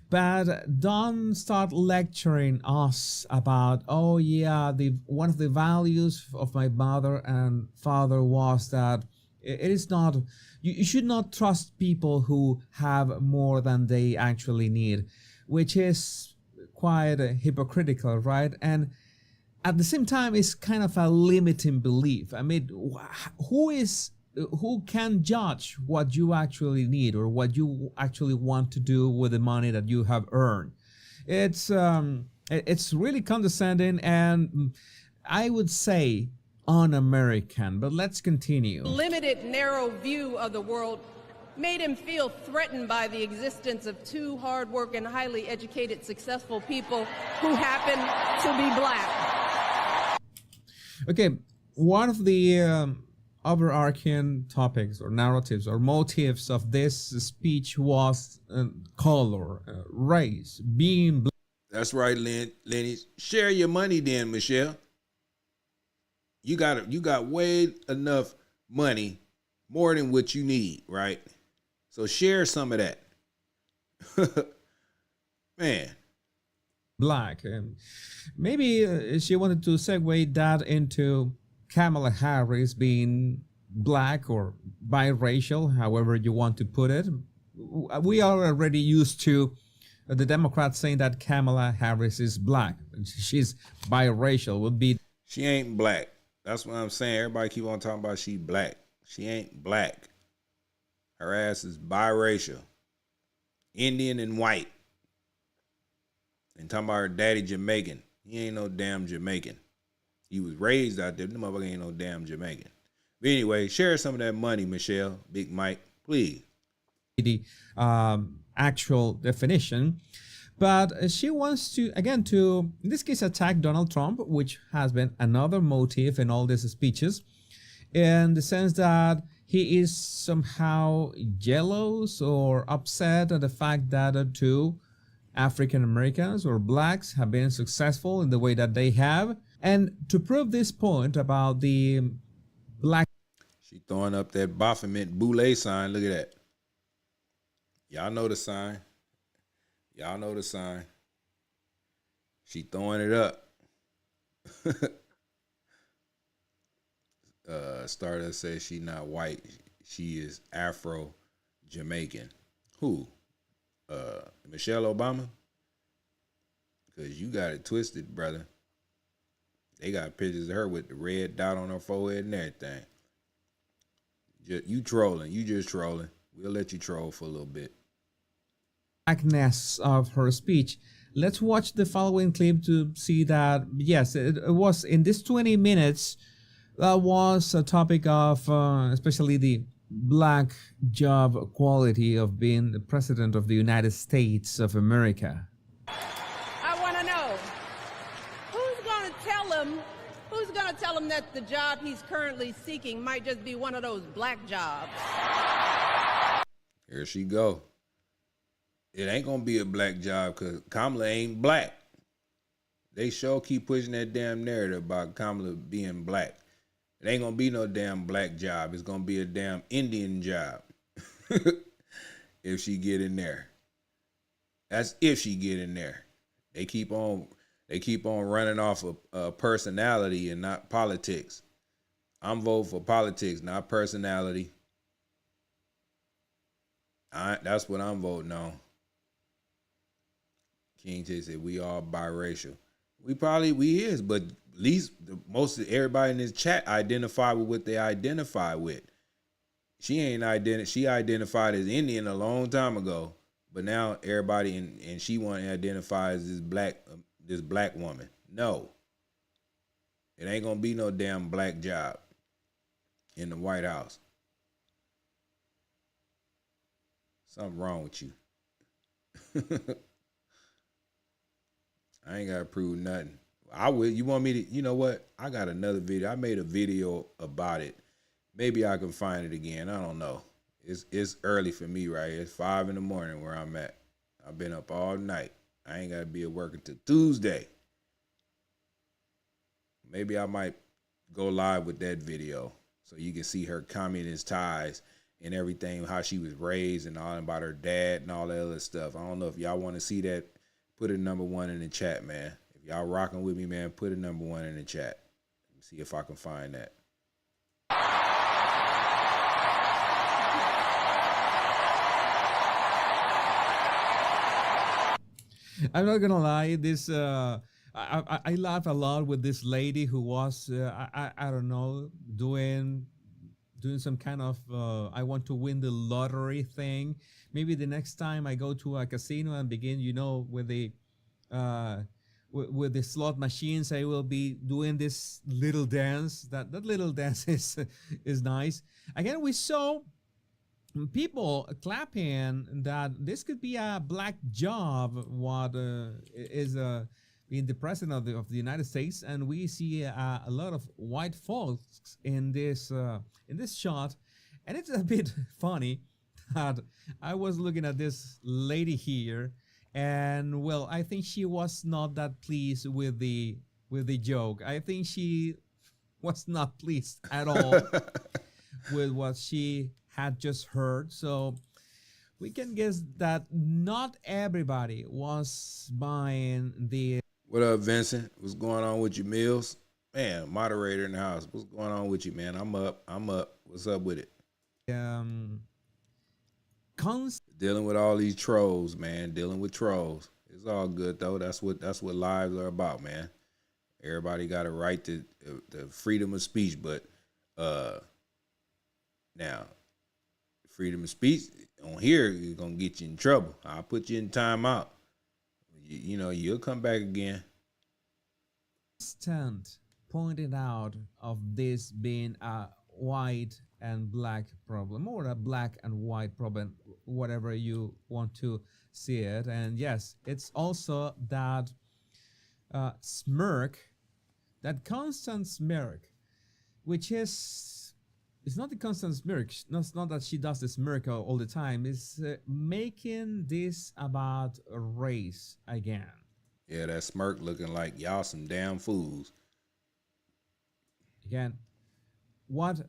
But don't start lecturing us about, oh yeah, one of the values of my mother and father was that it is not, you should not trust people who have more than they actually need, which is quite hypocritical, right? And at the same time, it's kind of a limiting belief. I mean, who can judge what you actually need or what you actually want to do with the money that you have earned? It's really condescending, and I would say un-American, but let's continue. Limited, narrow view of the world made him feel threatened by the existence of two hard-working, highly educated, successful people who happen to be black. Okay, one of the overarching topics or narratives or motives of this speech was color, race, being black. That's right, Lenny. Share your money then, Michelle. You got way enough money, more than what you need, right? So share some of that. Man. Black. Maybe she wanted to segue that into Kamala Harris being black or biracial, however you want to put it. We are already used to the Democrats saying that Kamala Harris is black. She's biracial. Would be. She ain't black. That's what I'm saying. Everybody keep on talking about she black. She ain't black. Her ass is biracial. Indian and white. And talking about her daddy Jamaican. He ain't no damn Jamaican. He was raised out there. The motherfucker ain't no damn Jamaican. But anyway, share some of that money, Michelle, Big Mike, please. The actual definition. But she wants to, again, in this case, attack Donald Trump, which has been another motive in all these speeches, in the sense that he is somehow jealous or upset at the fact that two African Americans or blacks have been successful in the way that they have. And to prove this point about the black... She throwing up that Baphomet Boule sign. Look at that. Y'all know the sign. Y'all know the sign. She throwing it up. Stardust says she not white. She is Afro-Jamaican. Who? Michelle Obama? because you got it twisted, brother. They got pictures of her with the red dot on her forehead and everything. You trolling. You just trolling. We'll let you troll for a little bit. Blackness of her speech. Let's watch the following clip to see that, yes, it was in this 20 minutes, that was a topic of especially the black job quality of being the president of the United States of America. I want to know who's going to tell him that the job he's currently seeking might just be one of those black jobs. Here she go. It ain't gonna be a black job because Kamala ain't black. They sure keep pushing that damn narrative about Kamala being black. It ain't gonna be no damn black job. It's gonna be a damn Indian job. If she get in there. That's if she get in there. They keep on running off of personality and not politics. I'm voting for politics, not personality. That's what I'm voting on. King J said we all biracial. We is, but at least most of everybody in this chat identify with what they identify with. She identified as Indian a long time ago, but now everybody and she want to identify as this black woman. No, it ain't gonna be no damn black job in the White House. Something wrong with you. I ain't gotta prove nothing. I will. You want me to? You know what? I got another video. I made a video about it. Maybe I can find it again. I don't know. It's early for me right here. It's 5 in the morning where I'm at. I've been up all night. I ain't gotta be at work until Tuesday. Maybe I might go live with that video so you can see her communist ties and everything, how she was raised and all about her dad and all that other stuff. I don't know if y'all want to see that. Put a number 1 in the chat, man. If y'all rocking with me, man, put a number 1 in the chat. Let me see if I can find that. I'm not gonna lie, this I laugh a lot with this lady who was I don't know, doing some kind of I want to win the lottery thing. Maybe the next time I go to a casino and begin, with the slot machines, I will be doing this little dance. That little dance is nice. Again, we saw people clapping that this could be a black job. What is being the president of the United States, and we see a lot of white folks in this shot, and it's a bit funny that I was looking at this lady here, and well, I think she was not that pleased with the joke. I think she was not pleased at all with what she had just heard. So we can guess that not everybody was buying the. What up, Vincent? What's going on with you, Mills? Man, moderator in the house. What's going on with you, man? I'm up. What's up with it? Dealing with all these trolls, man. Dealing with trolls. It's all good though. That's what lives are about, man. Everybody got a right to the freedom of speech, but now freedom of speech on here is gonna get you in trouble. I'll put you in timeout. You'll come back again. Stand pointed out of this being a white and black problem, or a black and white problem, whatever you want to see it. And yes, it's also that smirk, that constant smirk, which is, it's not the constant smirk. It's not that she does the smirk all the time. It's making this about race again. Yeah, that smirk looking like y'all some damn fools. Again, what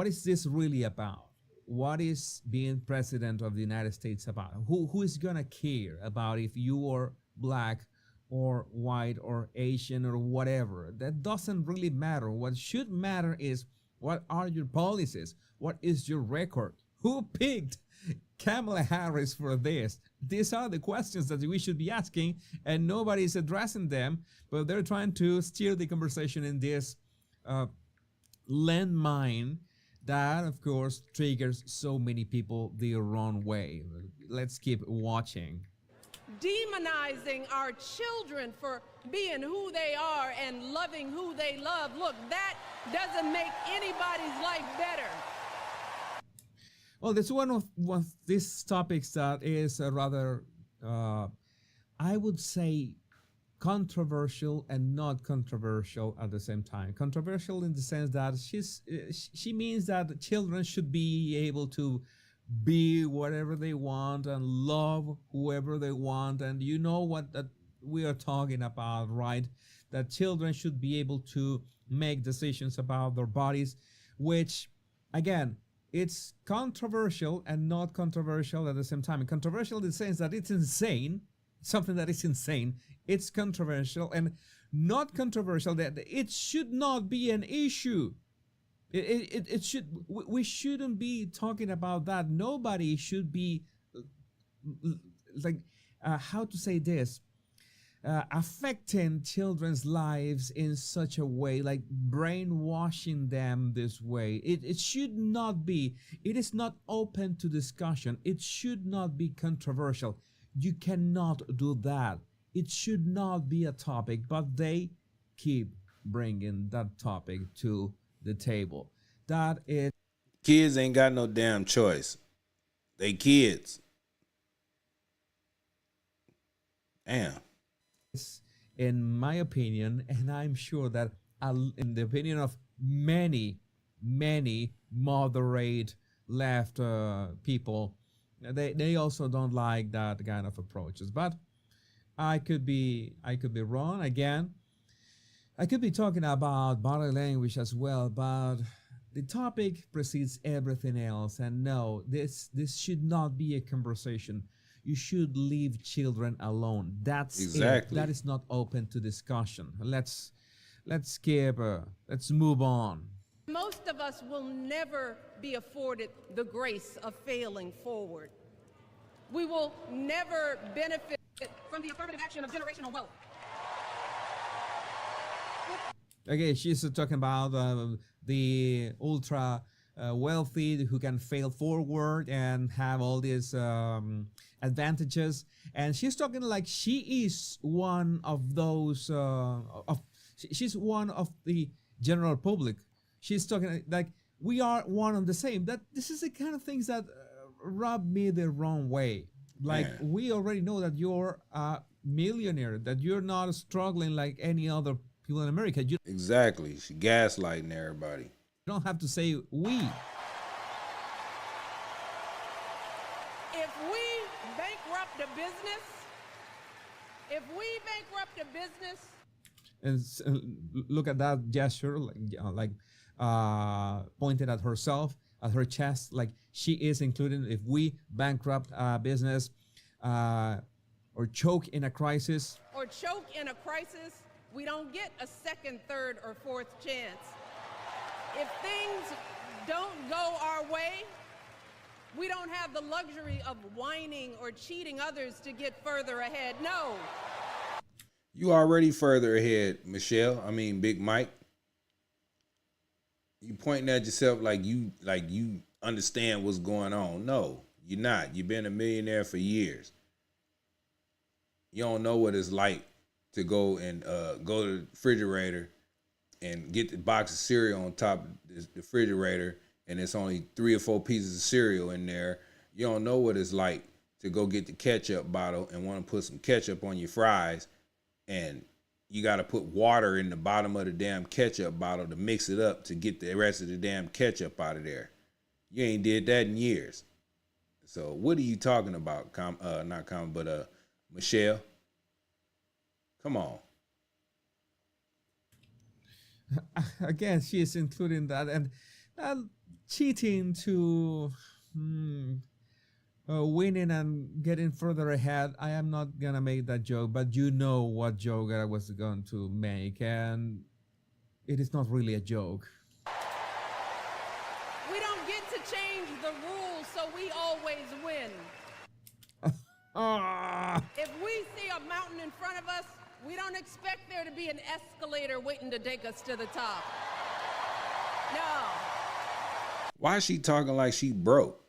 is this really about? What is being president of the United States about? Who is gonna care about if you are black or white or Asian or whatever? That doesn't really matter. What should matter is, what are your policies? What is your record? Who picked Kamala Harris for this? These are the questions that we should be asking, and nobody's addressing them, but they're trying to steer the conversation in this landmine that, of course, triggers so many people the wrong way. Let's keep watching. Demonizing our children for being who they are and loving who they love. Look, that doesn't make anybody's life better. Well, that's one of these topics that is rather, I would say, controversial and not controversial at the same time. Controversial in the sense that she means that children should be able to be whatever they want and love whoever they want. And you know what that we are talking about, right? That children should be able to make decisions about their bodies, which, again, it's controversial and not controversial at the same time. Controversial in the sense that it's insane, something that is insane. It's controversial, and not controversial that it should not be an issue. It should. We shouldn't be talking about that. Nobody should be like how to say this. Affecting children's lives in such a way, like brainwashing them this way. It should not be. It is not open to discussion. It should not be controversial. You cannot do that. It should not be a topic, but they keep bringing that topic to the table. That is. Kids ain't got no damn choice. They kids. Damn. In my opinion, and I'm sure that in the opinion of many moderate left people, they also don't like that kind of approaches. But I could be wrong. Again, I could be talking about body language as well, but the topic precedes everything else. And no, this should not be a conversation. You should leave children alone. That's exactly it. That is not open to discussion. Let's skip. Let's move on. Most of us will never be afforded the grace of failing forward. We will never benefit from the affirmative action of generational wealth. Okay, she's talking about the ultra wealthy who can fail forward and have all these advantages, and she's talking like she is one of those she's one of the general public. She's talking like we are one and the same. That this is the kind of things that rub me the wrong way. Like, we already know that you're a millionaire, that you're not struggling like any other people in America. You exactly. She gaslighting everybody. You don't have to say we. If we bankrupt a business, And look at that gesture, like pointed at herself, at her chest, like she is including. If we bankrupt a business or choke in a crisis, we don't get a second, third, or fourth chance. If things don't go our way, we don't have the luxury of whining or cheating others to get further ahead. No. You already further ahead, Michelle. I mean, Big Mike. You pointing at yourself like you understand what's going on. No, you're not. You've been a millionaire for years. You don't know what it's like to go and go to the refrigerator and get the box of cereal on top of the refrigerator, and it's only 3 or 4 pieces of cereal in there. You don't know what it's like to go get the ketchup bottle and want to put some ketchup on your fries, and you got to put water in the bottom of the damn ketchup bottle to mix it up to get the rest of the damn ketchup out of there. You ain't did that in years. So what are you talking about? Michelle? Come on. Again, she is including that, and cheating to winning and getting further ahead. I am not gonna make that joke, but you know what joke I was going to make, and it is not really a joke. We don't get to change the rules, so we all always win. If we see a mountain in front of us, we don't expect there to be an escalator waiting to take us to the top. No. Why is she talking like she broke?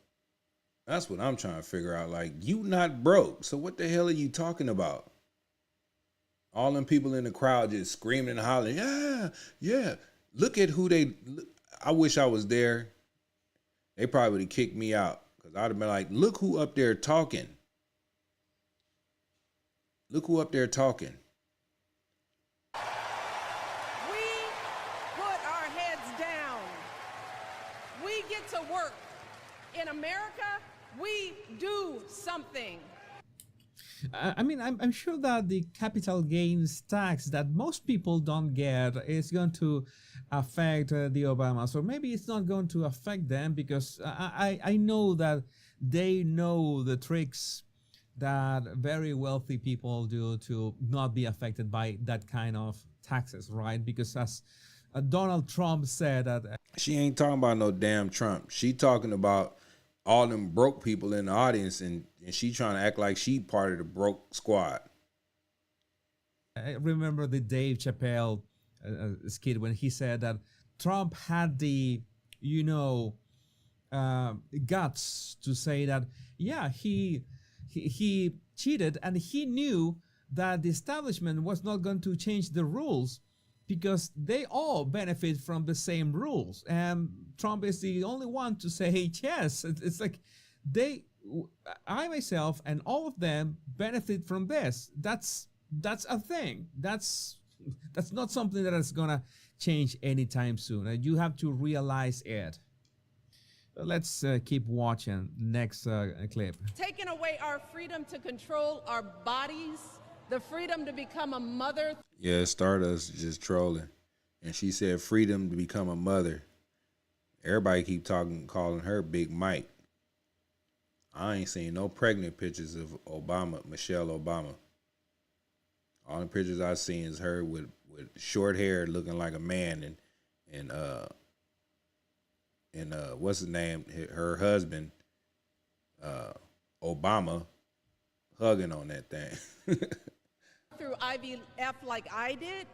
That's what I'm trying to figure out. Like, you not broke, so what the hell are you talking about? All them people in the crowd just screaming and hollering, yeah, yeah. Look at who they, I wish I was there. They probably would have kicked me out because I'd have been like, look who up there talking. Look who up there talking. We put our heads down. We get to work. In America, we do something. I mean, I'm sure that the capital gains tax that most people don't get is going to affect the Obamas, or maybe it's not going to affect them because I know that they know the tricks that very wealthy people do to not be affected by that kind of taxes, right? Because as Donald Trump said that she ain't talking about no damn Trump. She talking about all them broke people in the audience, and she trying to act like she part of the broke squad. I remember the Dave Chappelle skit when he said that Trump had the, guts to say that, yeah, he cheated, and he knew that the establishment was not going to change the rules because they all benefit from the same rules. And Trump is the only one to say, yes, it's like I myself and all of them benefit from this. That's a thing. That's not something that is gonna change anytime soon. And you have to realize it. Let's keep watching. Next clip. Taking away our freedom to control our bodies, the freedom to become a mother. Yeah, Stardust just trolling. And she said freedom to become a mother. Everybody keep calling her Big Mike. I ain't seen no pregnant pictures of Michelle Obama. All the pictures I've seen is her with short hair looking like a man and what's his name? Her husband, Obama, hugging on that thing. Through IVF like I did.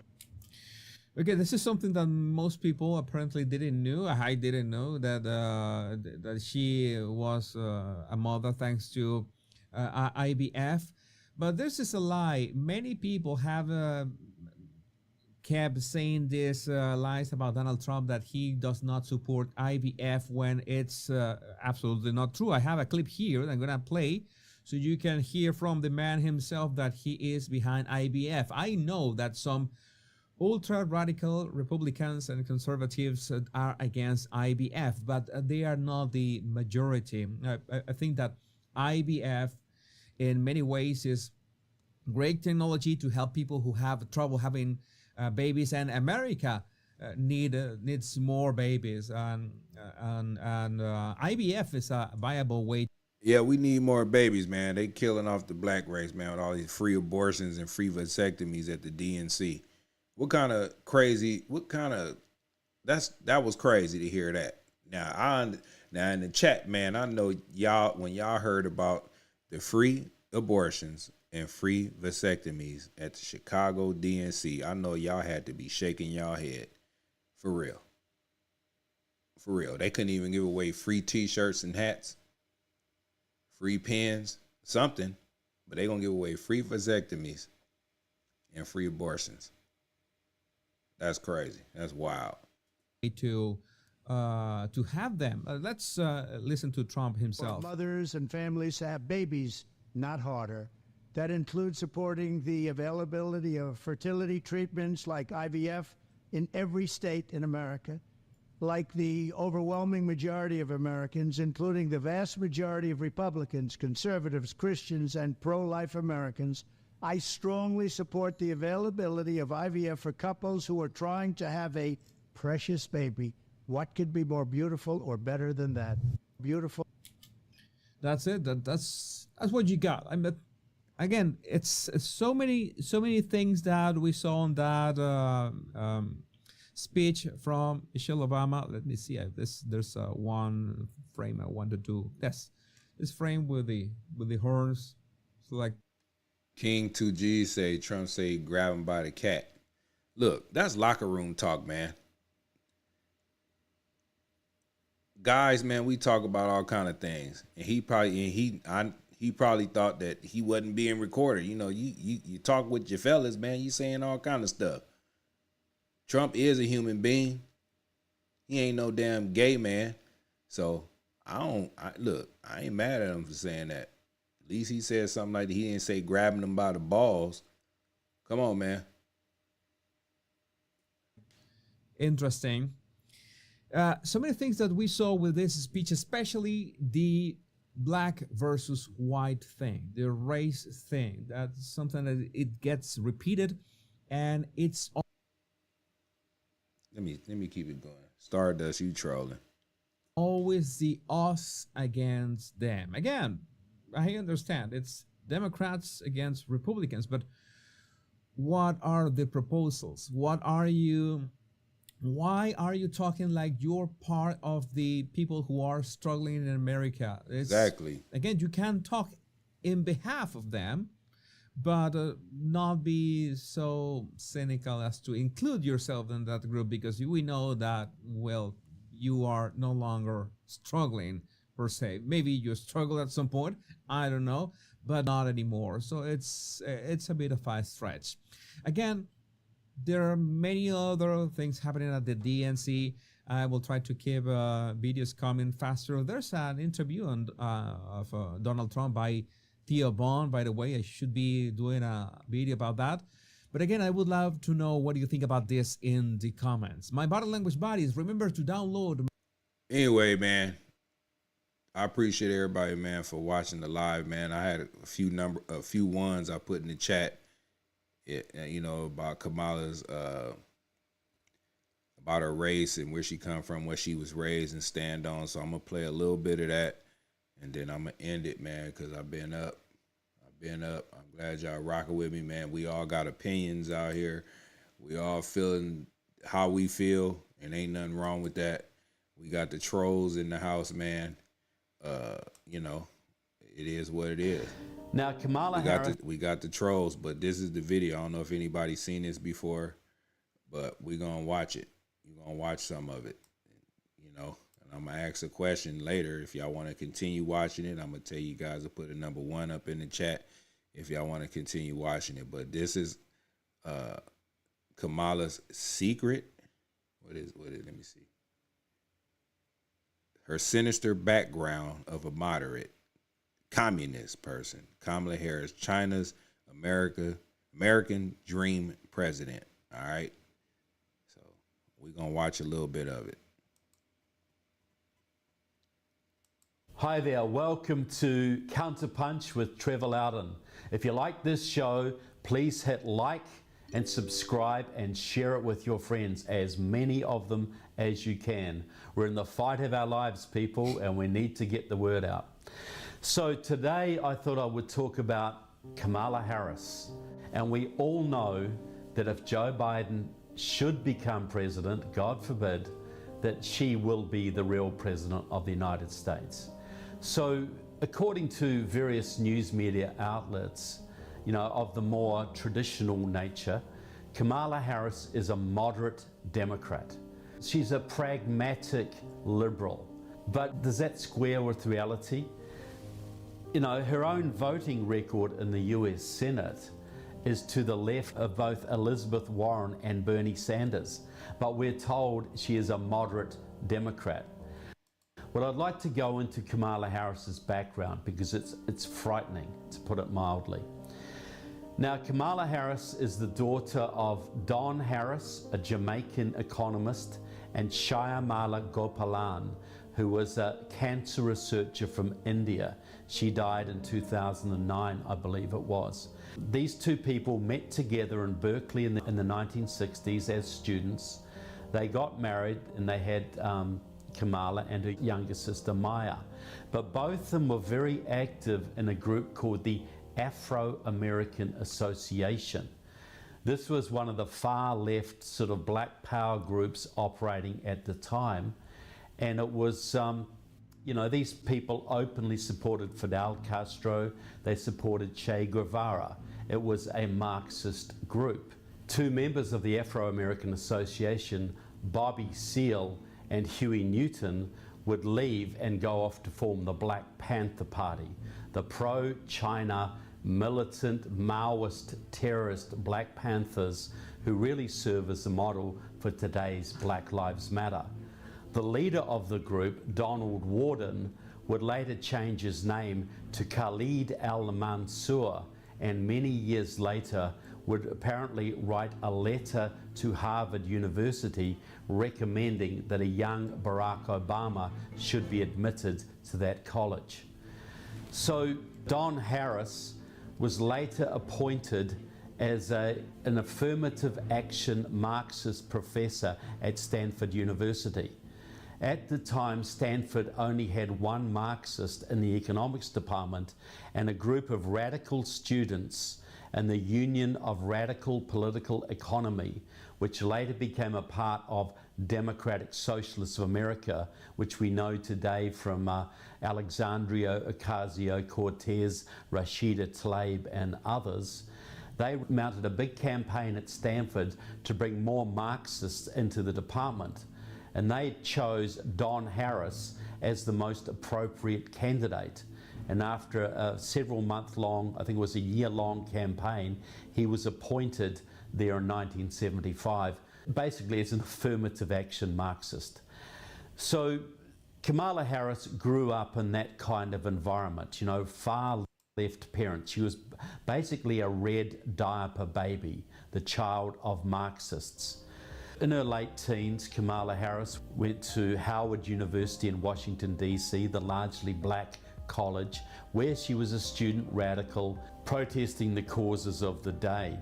Okay, this is something that most people apparently didn't know. I didn't know that she was a mother thanks to IVF. But this is a lie. Many people have kept saying these lies about Donald Trump that he does not support IVF when it's absolutely not true. I have a clip here that I'm going to play so you can hear from the man himself that he is behind IVF. I know that some ultra-radical Republicans and conservatives are against IVF, but they are not the majority. I think that IVF in many ways is great technology to help people who have trouble having babies, and America needs more babies, and IVF is a viable way. Yeah, we need more babies, man. They killing off the black race, man, with all these free abortions and free vasectomies at the DNC. That was crazy to hear that. Now in the chat, man, I know y'all, when y'all heard about the free abortions and free vasectomies at the Chicago DNC, I know y'all had to be shaking y'all head. For real. For real. They couldn't even give away free t-shirts and hats, free pens, something, but they gonna give away free vasectomies and free abortions. That's crazy. That's wild. To have them. Let's listen to Trump himself. Mothers and families have babies, not harder. That includes supporting the availability of fertility treatments like IVF in every state in America. Like the overwhelming majority of Americans, including the vast majority of Republicans, conservatives, Christians, and pro-life Americans, I strongly support the availability of IVF for couples who are trying to have a precious baby. What could be more beautiful or better than that? Beautiful. That's it. That's what you got. I mean, again, it's so many things that we saw on that speech from Michelle Obama. Let me see. There's one frame I want to do. Yes, It's framed with the horns. So like King 2G say Trump say grab him by the cat. Look, that's locker room talk, man. Guys, man, we talk about all kind of things, and he probably thought that he wasn't being recorded. You know, you talk with your fellas, man. You saying all kind of stuff. Trump is a human being. He ain't no damn gay man. So I ain't mad at him for saying that. At least he said something like that. He didn't say grabbing them by the balls. Come on, man. Interesting. So many things that we saw with this speech, especially the black versus white thing, the race thing. That's something that it gets repeated, and it's Let me keep it going. Stardust, you trolling. always the us against them. Again, I understand it's Democrats against Republicans, but what are the proposals? Why are you talking like you're part of the people who are struggling in America? Exactly. Again, you can talk in behalf of them, but not be so cynical as to include yourself in that group, because we know that, well, you are no longer struggling per se. Maybe you struggle at some point, I don't know, but not anymore. So it's a bit of a stretch. Again, there are many other things happening at the DNC. I will try to keep videos coming faster. There's an interview of Donald Trump by Theo Vaughn. By the way, I should be doing a video about that. But again, I would love to know what you think about this in the comments. My body language buddies, remember to download. Anyway, man, I appreciate everybody, man, for watching the live, man. I had a few ones I put in the chat. You know, about Kamala's, about her race and where she come from, where she was raised and stand on. So I'm going to play a little bit of that, and then I'm going to end it, man, because I've been up. I'm glad y'all rocking with me, man. We all got opinions out here. We all feeling how we feel, and ain't nothing wrong with that. We got the trolls in the house, man. You know, it is what it is. Now, Kamala Harris. We got the trolls, but this is the video. I don't know if anybody's seen this before, but we're going to watch it. You're going to watch some of it, you know. And I'm going to ask a question later. If y'all want to continue watching it, I'm going to tell you guys to put a number 1 up in the chat if y'all want to continue watching it. But this is Kamala's secret. What is it? Let me see. Her sinister background of a moderate communist person. Kamala Harris, China's American dream president. All right. So we're going to watch a little bit of it. Hi there, welcome to Counterpunch with Trevor Loudon. If you like this show, please hit like and subscribe and share it with your friends, as many of them as you can. We're in the fight of our lives, people, and we need to get the word out. So today I thought I would talk about Kamala Harris. And we all know that if Joe Biden should become president, God forbid, that she will be the real president of the United States. So according to various news media outlets, you know, of the more traditional nature, Kamala Harris is a moderate Democrat. She's a pragmatic liberal. But does that square with reality? You know, her own voting record in the US Senate is to the left of both Elizabeth Warren and Bernie Sanders, but we're told she is a moderate Democrat. Well, I'd like to go into Kamala Harris's background because it's frightening, to put it mildly. Now, Kamala Harris is the daughter of Don Harris, a Jamaican economist, and Shyamala Gopalan, who was a cancer researcher from India. She died in 2009, I believe it was. These two people met together in Berkeley in the 1960s as students. They got married and they had Kamala and her younger sister Maya. But both of them were very active in a group called the Afro-American Association. This was one of the far left sort of black power groups operating at the time. And it was You know, these people openly supported Fidel Castro. They supported Che Guevara. It was a Marxist group. Two members of the Afro-American Association, Bobby Seale and Huey Newton, would leave and go off to form the Black Panther Party, the pro-China, militant, Maoist, terrorist Black Panthers who really serve as the model for today's Black Lives Matter. The leader of the group, Donald Warden, would later change his name to Khalid al-Mansour, and many years later would apparently write a letter to Harvard University recommending that a young Barack Obama should be admitted to that college. So Don Harris was later appointed as an affirmative action Marxist professor at Stanford University. At the time, Stanford only had one Marxist in the economics department and a group of radical students in the Union of Radical Political Economy, which later became a part of Democratic Socialists of America, which we know today from Alexandria Ocasio-Cortez, Rashida Tlaib, and others. They mounted a big campaign at Stanford to bring more Marxists into the department. And they chose Don Harris as the most appropriate candidate. And after a several month long, I think it was a year-long campaign, he was appointed there in 1975, basically as an affirmative action Marxist. So Kamala Harris grew up in that kind of environment, you know, far left parents. She was basically a red diaper baby, the child of Marxists. In her late teens, Kamala Harris went to Howard University in Washington, D.C., the largely black college, where she was a student radical protesting the causes of the day.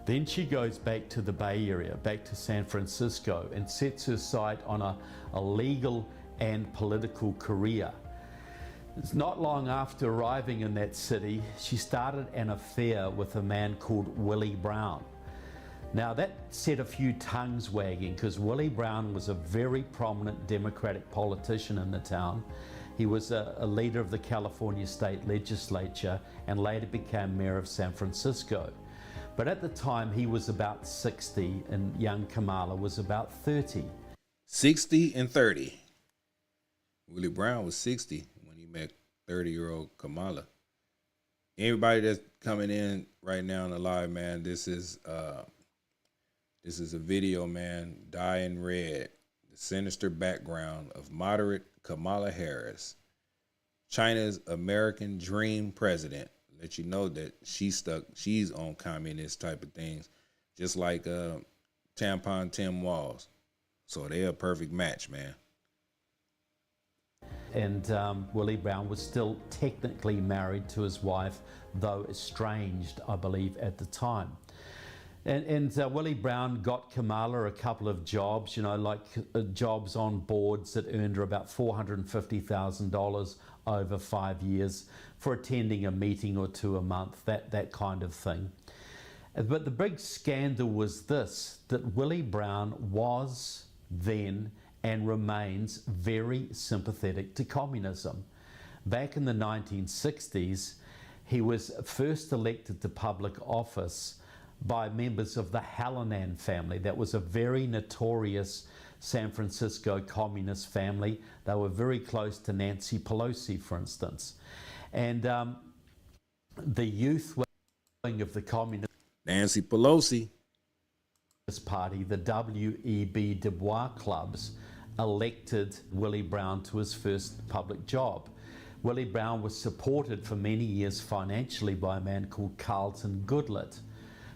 Then she goes back to the Bay Area, back to San Francisco, and sets her sight on a legal and political career. It's not long after arriving in that city, she started an affair with a man called Willie Brown. Now that set a few tongues wagging because Willie Brown was a very prominent Democratic politician in the town. He was a leader of the California state legislature and later became mayor of San Francisco. But at the time he was about 60 and young Kamala was about 30. 60 and 30. Willie Brown was 60 when he met 30-year-old Kamala. Everybody that's coming in right now on the live, man, this is a video, man, dye in red, the sinister background of moderate Kamala Harris, China's American dream president. Let you know that she's on communist type of things, just like Tampon Tim Walz. So they're a perfect match, man. And Willie Brown was still technically married to his wife, though estranged, I believe, at the time. And Willie Brown got Kamala a couple of jobs, you know, like jobs on boards that earned her about $450,000 over 5 years for attending a meeting or two a month, that kind of thing. But the big scandal was this, that Willie Brown was then and remains very sympathetic to communism. Back in the 1960s, he was first elected to public office by members of the Hallinan family. That was a very notorious San Francisco communist family. They were very close to Nancy Pelosi, for instance. And the youth wing of the Communist Nancy Pelosi Party, the W.E.B. Du Bois clubs, elected Willie Brown to his first public job. Willie Brown was supported for many years financially by a man called Carlton Goodlett,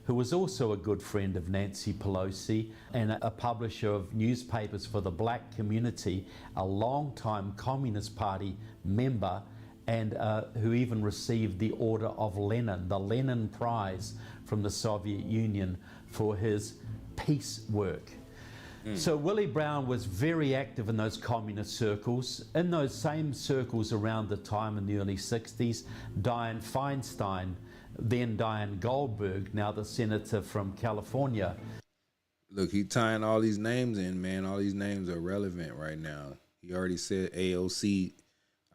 who was also a good friend of Nancy Pelosi and a publisher of newspapers for the black community, a long-time Communist Party member, and who even received the Order of Lenin, the Lenin Prize from the Soviet Union for his peace work. So Willie Brown was very active in those communist circles. In those same circles around the time in the early 60s, Dianne Feinstein, then Diane Goldberg, now the senator from California. Look, he tying all these names in, man. All these names are relevant right now. He already said AOC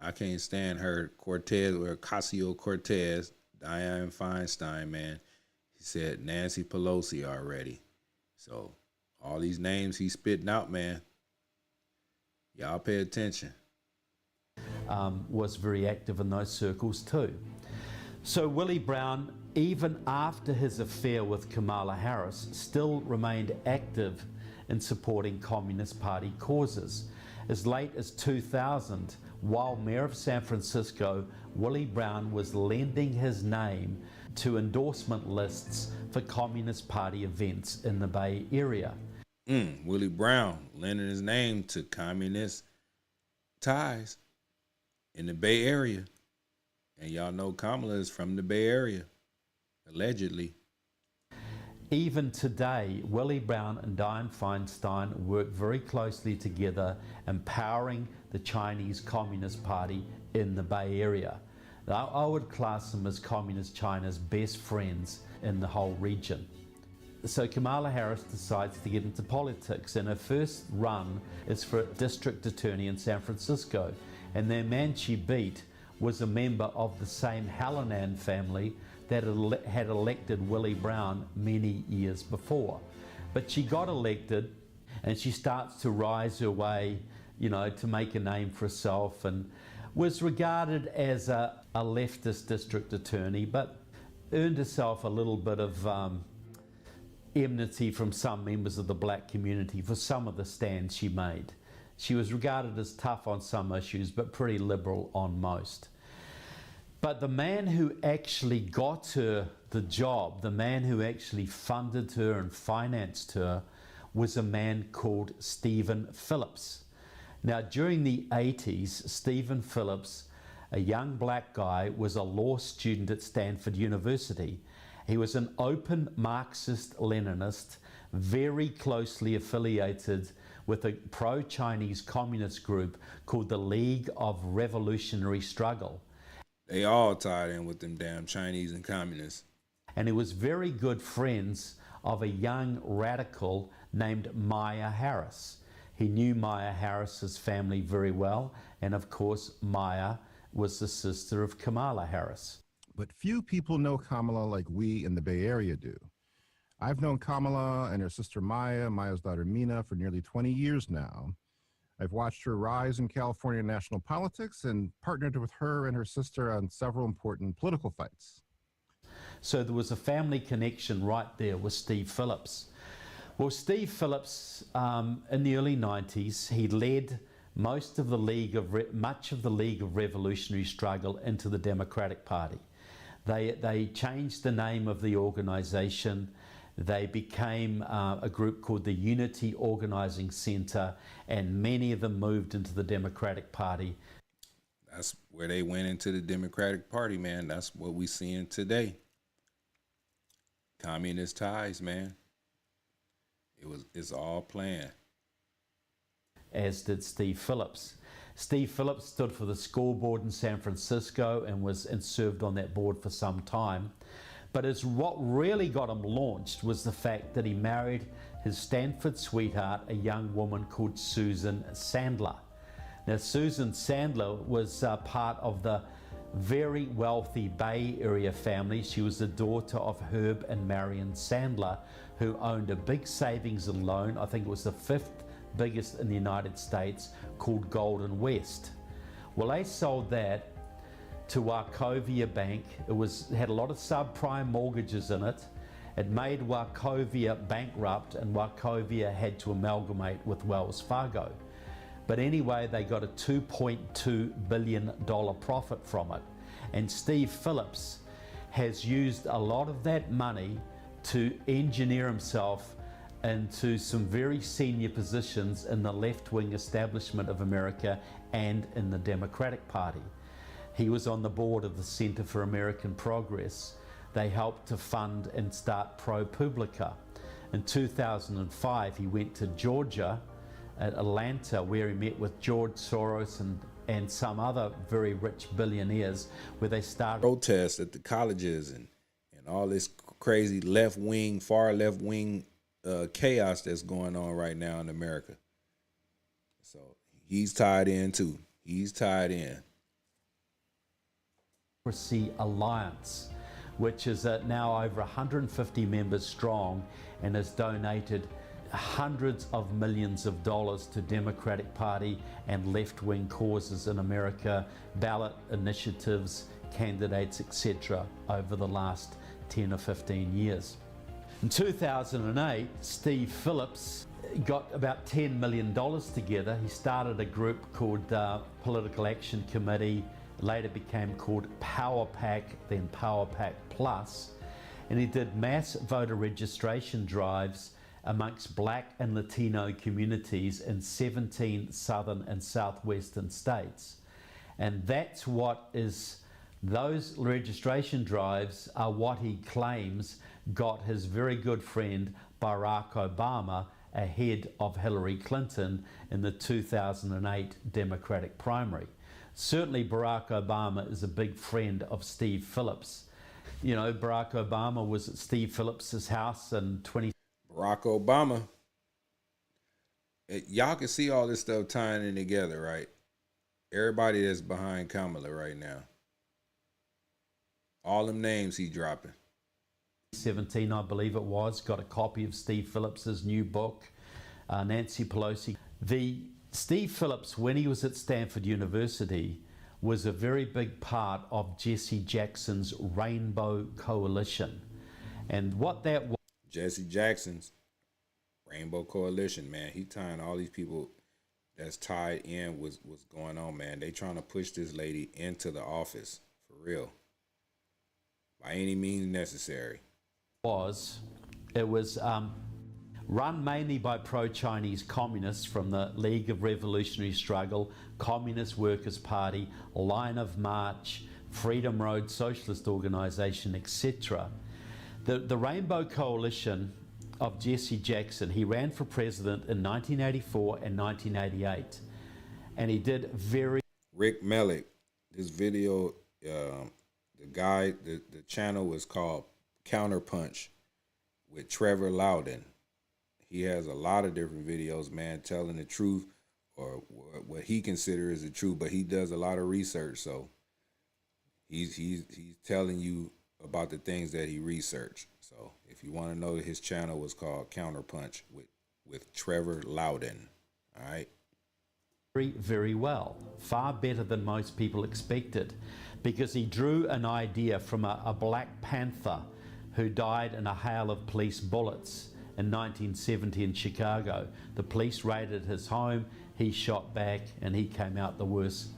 I can't stand her. Cortez or Ocasio-Cortez, Dianne Feinstein, man. He said Nancy Pelosi already. So all these names he's spitting out, man. Y'all pay attention. Was very active in those circles too. So Willie Brown, even after his affair with Kamala Harris, still remained active in supporting Communist Party causes. As late as 2000, while mayor of San Francisco, Willie Brown was lending his name to endorsement lists for Communist Party events in the Bay Area. Willie Brown lending his name to communist ties in the Bay Area. And y'all know Kamala is from the Bay Area, allegedly. Even today, Willie Brown and Dianne Feinstein work very closely together, empowering the Chinese Communist Party in the Bay Area. Now, I would class them as Communist China's best friends in the whole region. So Kamala Harris decides to get into politics, and her first run is for district attorney in San Francisco. And the man she beat was a member of the same Hallinan family that had elected Willie Brown many years before. But she got elected, and she starts to rise her way, to make a name for herself, and was regarded as a leftist district attorney, but earned herself a little bit of enmity from some members of the black community for some of the stands she made. She was regarded as tough on some issues, but pretty liberal on most. But the man who actually got her the job, the man who actually funded her and financed her, was a man called Stephen Phillips. Now, during the 80s, Stephen Phillips, a young black guy, was a law student at Stanford University. He was an open Marxist-Leninist, very closely affiliated with a pro-Chinese communist group called the League of Revolutionary Struggle. They all tied in with them damn Chinese and communists. And he was very good friends of a young radical named Maya Harris. He knew Maya Harris's family very well, and of course Maya was the sister of Kamala Harris. But few people know Kamala like we in the Bay Area do. I've known Kamala and her sister Maya, Maya's daughter Mina, for nearly 20 years now. I've watched her rise in California national politics and partnered with her and her sister on several important political fights. So there was a family connection right there with Steve Phillips. Well, Steve Phillips, in the early 90s, he led much of the League of Revolutionary Struggle into the Democratic Party. They changed the name of the organization. They became a group called the Unity Organizing Center, and many of them moved into the Democratic Party. That's where they went into the Democratic Party, man. That's what we're seeing today. Communist ties, man. It's all planned. As did Steve Phillips. Steve Phillips stood for the school board in San Francisco and served on that board for some time. But what really got him launched was the fact that he married his Stanford sweetheart, a young woman called Susan Sandler. Now, Susan Sandler was part of the very wealthy Bay Area family. She was the daughter of Herb and Marion Sandler, who owned a big savings and loan, I think it was the 5th biggest in the United States, called Golden West. Well, they sold that to Wachovia Bank. It had a lot of subprime mortgages in it. It made Wachovia bankrupt, and Wachovia had to amalgamate with Wells Fargo. But anyway, they got a $2.2 billion profit from it. And Steve Phillips has used a lot of that money to engineer himself into some very senior positions in the left-wing establishment of America and in the Democratic Party. He was on the board of the Center for American Progress. They helped to fund and start ProPublica. In 2005, he went to Georgia, at Atlanta, where he met with George Soros and some other very rich billionaires, where they started protests at the colleges and all this crazy left-wing, far left-wing chaos that's going on right now in America. So he's tied in too. He's tied in. Democracy Alliance, which is now over 150 members strong and has donated hundreds of millions of dollars to Democratic Party and left-wing causes in America, ballot initiatives, candidates, etc. over the last 10 or 15 years. In 2008, Steve Phillips got about $10 million together. He started a group called Political Action Committee, later became called Power PAC, then Power PAC Plus, and he did mass voter registration drives amongst Black and Latino communities in 17 southern and southwestern states. And that's what is, those registration drives are what he claims got his very good friend Barack Obama ahead of Hillary Clinton in the 2008 Democratic primary. Certainly Barack Obama is a big friend of Steve Phillips. You know, Barack Obama was at Steve Phillips's house in Barack Obama. Y'all can see all this stuff tying in together, right? Everybody that's behind Kamala right now. All them names he dropping. 2017, I believe it was, got a copy of Steve Phillips's new book, Nancy Pelosi. Steve Phillips, when he was at Stanford University, was a very big part of Jesse Jackson's Rainbow Coalition. And what that was... Jesse Jackson's Rainbow Coalition, man. He tying all these people that's tied in with what's going on, man. They trying to push this lady into the office, for real. By any means necessary. It was run mainly by pro-Chinese communists from the League of Revolutionary Struggle, Communist Workers' Party, Line of March, Freedom Road Socialist Organization, etc. The Rainbow Coalition of Jesse Jackson, he ran for president in 1984 and 1988. And he did very... Rick Mellick, this video, the channel was called Counterpunch with Trevor Loudon. He has a lot of different videos, man, telling the truth or what he considers the truth, but he does a lot of research, so he's telling you about the things that he researched. So if you want to know, his channel was called Counterpunch with Trevor Loudon. All right. Very, very well. Far better than most people expected, because he drew an idea from a Black Panther who died in a hail of police bullets in 1970 in Chicago. The police raided his home, he shot back, and he came out the worst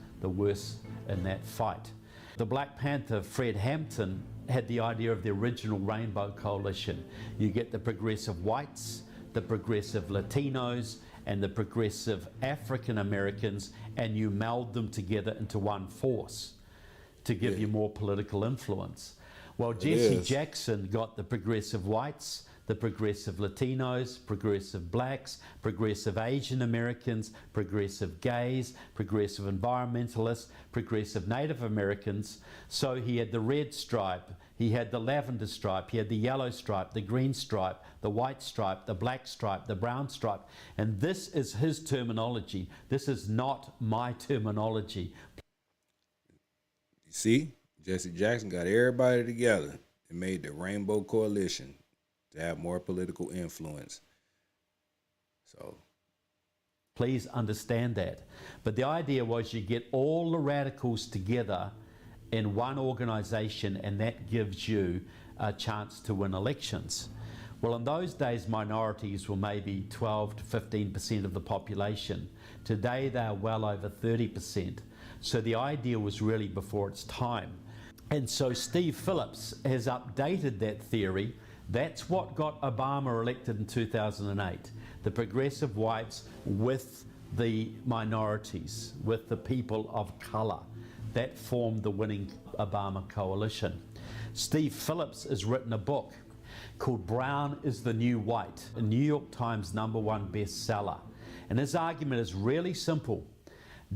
in that fight. The Black Panther, Fred Hampton, had the idea of the original Rainbow Coalition. You get the progressive whites, the progressive Latinos, and the progressive African Americans, and you meld them together into one force to give you more political influence. Well, Jesse Jackson got the progressive whites, the progressive Latinos, progressive blacks, progressive Asian Americans, progressive gays, progressive environmentalists, progressive Native Americans. So he had the red stripe, he had the lavender stripe, he had the yellow stripe, the green stripe, the white stripe, the black stripe, the brown stripe. And this is his terminology. This is not my terminology. You see, Jesse Jackson got everybody together and made the Rainbow Coalition to have more political influence. So please understand that. But the idea was you get all the radicals together in one organization, and that gives you a chance to win elections. Well, in those days, minorities were maybe 12 to 15% of the population. Today, they are well over 30%. So the idea was really before its time. And so Steve Phillips has updated that theory. That's what got Obama elected in 2008. The progressive whites with the minorities, with the people of color. That formed the winning Obama coalition. Steve Phillips has written a book called Brown is the New White, a New York Times #1 bestseller. And his argument is really simple.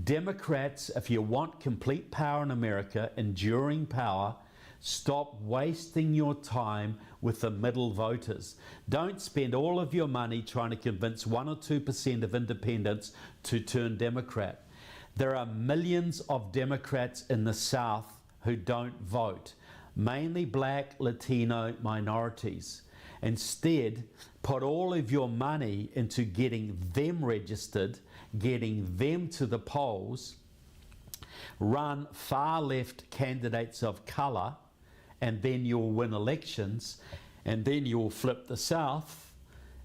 Democrats, if you want complete power in America, enduring power, stop wasting your time with the middle voters. Don't spend all of your money trying to convince 1 or 2% of independents to turn Democrat. There are millions of Democrats in the South who don't vote, mainly black, Latino minorities. Instead, put all of your money into getting them registered, getting them to the polls, run far left candidates of colour, and then you'll win elections, and then you'll flip the South,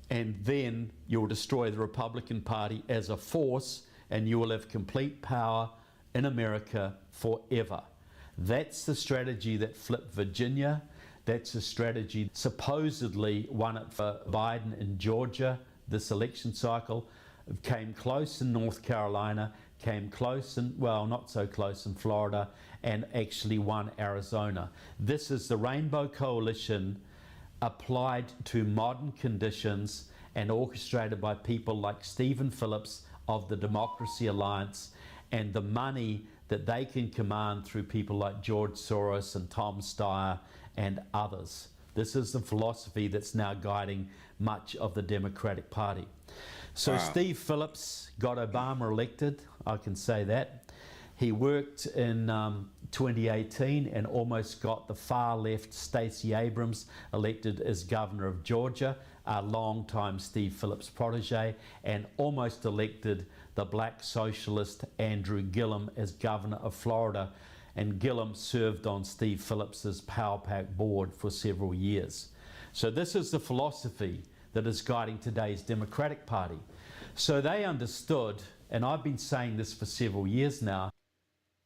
and then you'll destroy the Republican Party as a force, and you will have complete power in America forever. That's the strategy that flipped Virginia. That's the strategy supposedly won it for Biden in Georgia this election cycle. It came close in North Carolina, came close in, well, not so close in Florida, and actually won Arizona. This is the Rainbow Coalition applied to modern conditions and orchestrated by people like Stephen Phillips of the Democracy Alliance, and the money that they can command through people like George Soros and Tom Steyer and others. This is the philosophy that's now guiding much of the Democratic Party. So Steve Phillips got Obama elected, I can say that. He worked in 2018 and almost got the far left Stacey Abrams elected as governor of Georgia, a long-time Steve Phillips protege, and almost elected the black socialist Andrew Gillum as governor of Florida. And Gillum served on Steve Phillips's Power Pack board for several years. So this is the philosophy that is guiding today's Democratic Party. So they understood, and I've been saying this for several years now.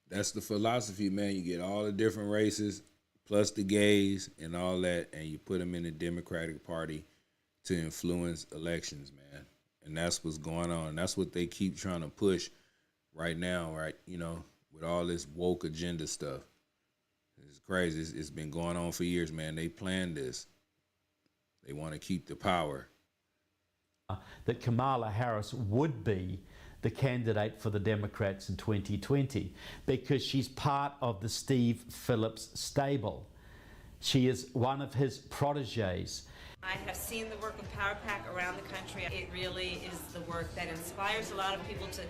That's the philosophy, man. You get all the different races, plus the gays and all that, and you put them in the Democratic Party to influence elections, man. And that's what's going on. That's what they keep trying to push right now, right? You know, with all this woke agenda stuff. It's crazy. It's been going on for years, man. They planned this. They want to keep the power. That Kamala Harris would be the candidate for the Democrats in 2020 because she's part of the Steve Phillips stable. She is one of his proteges. I have seen the work of Power Pack around the country. It really is the work that inspires a lot of people to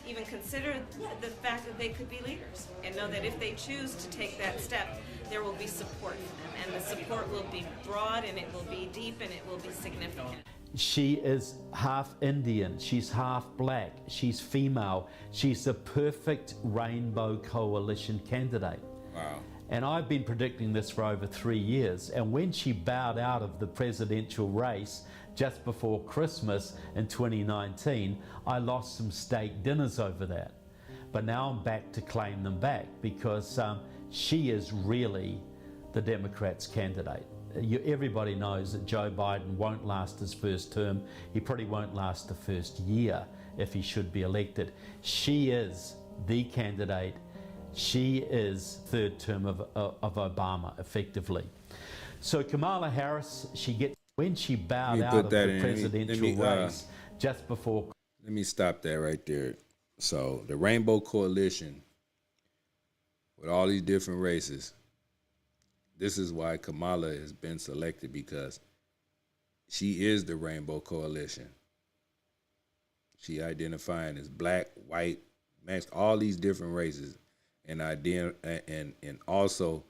even consider the fact that they could be leaders and know that if they choose to take that step, there will be support for them. And the support will be broad, and it will be deep, and it will be significant. She is half Indian, she's half black, she's female. She's the perfect Rainbow Coalition candidate. Wow. And I've been predicting this for over 3 years. And when she bowed out of the presidential race just before Christmas in 2019, I lost some steak dinners over that. But now I'm back to claim them back because she is really the Democrats' candidate. Everybody knows that Joe Biden won't last his first term. He probably won't last the first year if he should be elected. She is the candidate. She is third term of Obama, effectively. So Kamala Harris, she gets, when she bowed out of the presidential race just before. Let me stop that right there. So the Rainbow Coalition, with all these different races, this is why Kamala has been selected, because she is the Rainbow Coalition. She identifying as black, white, mixed, all these different races, and also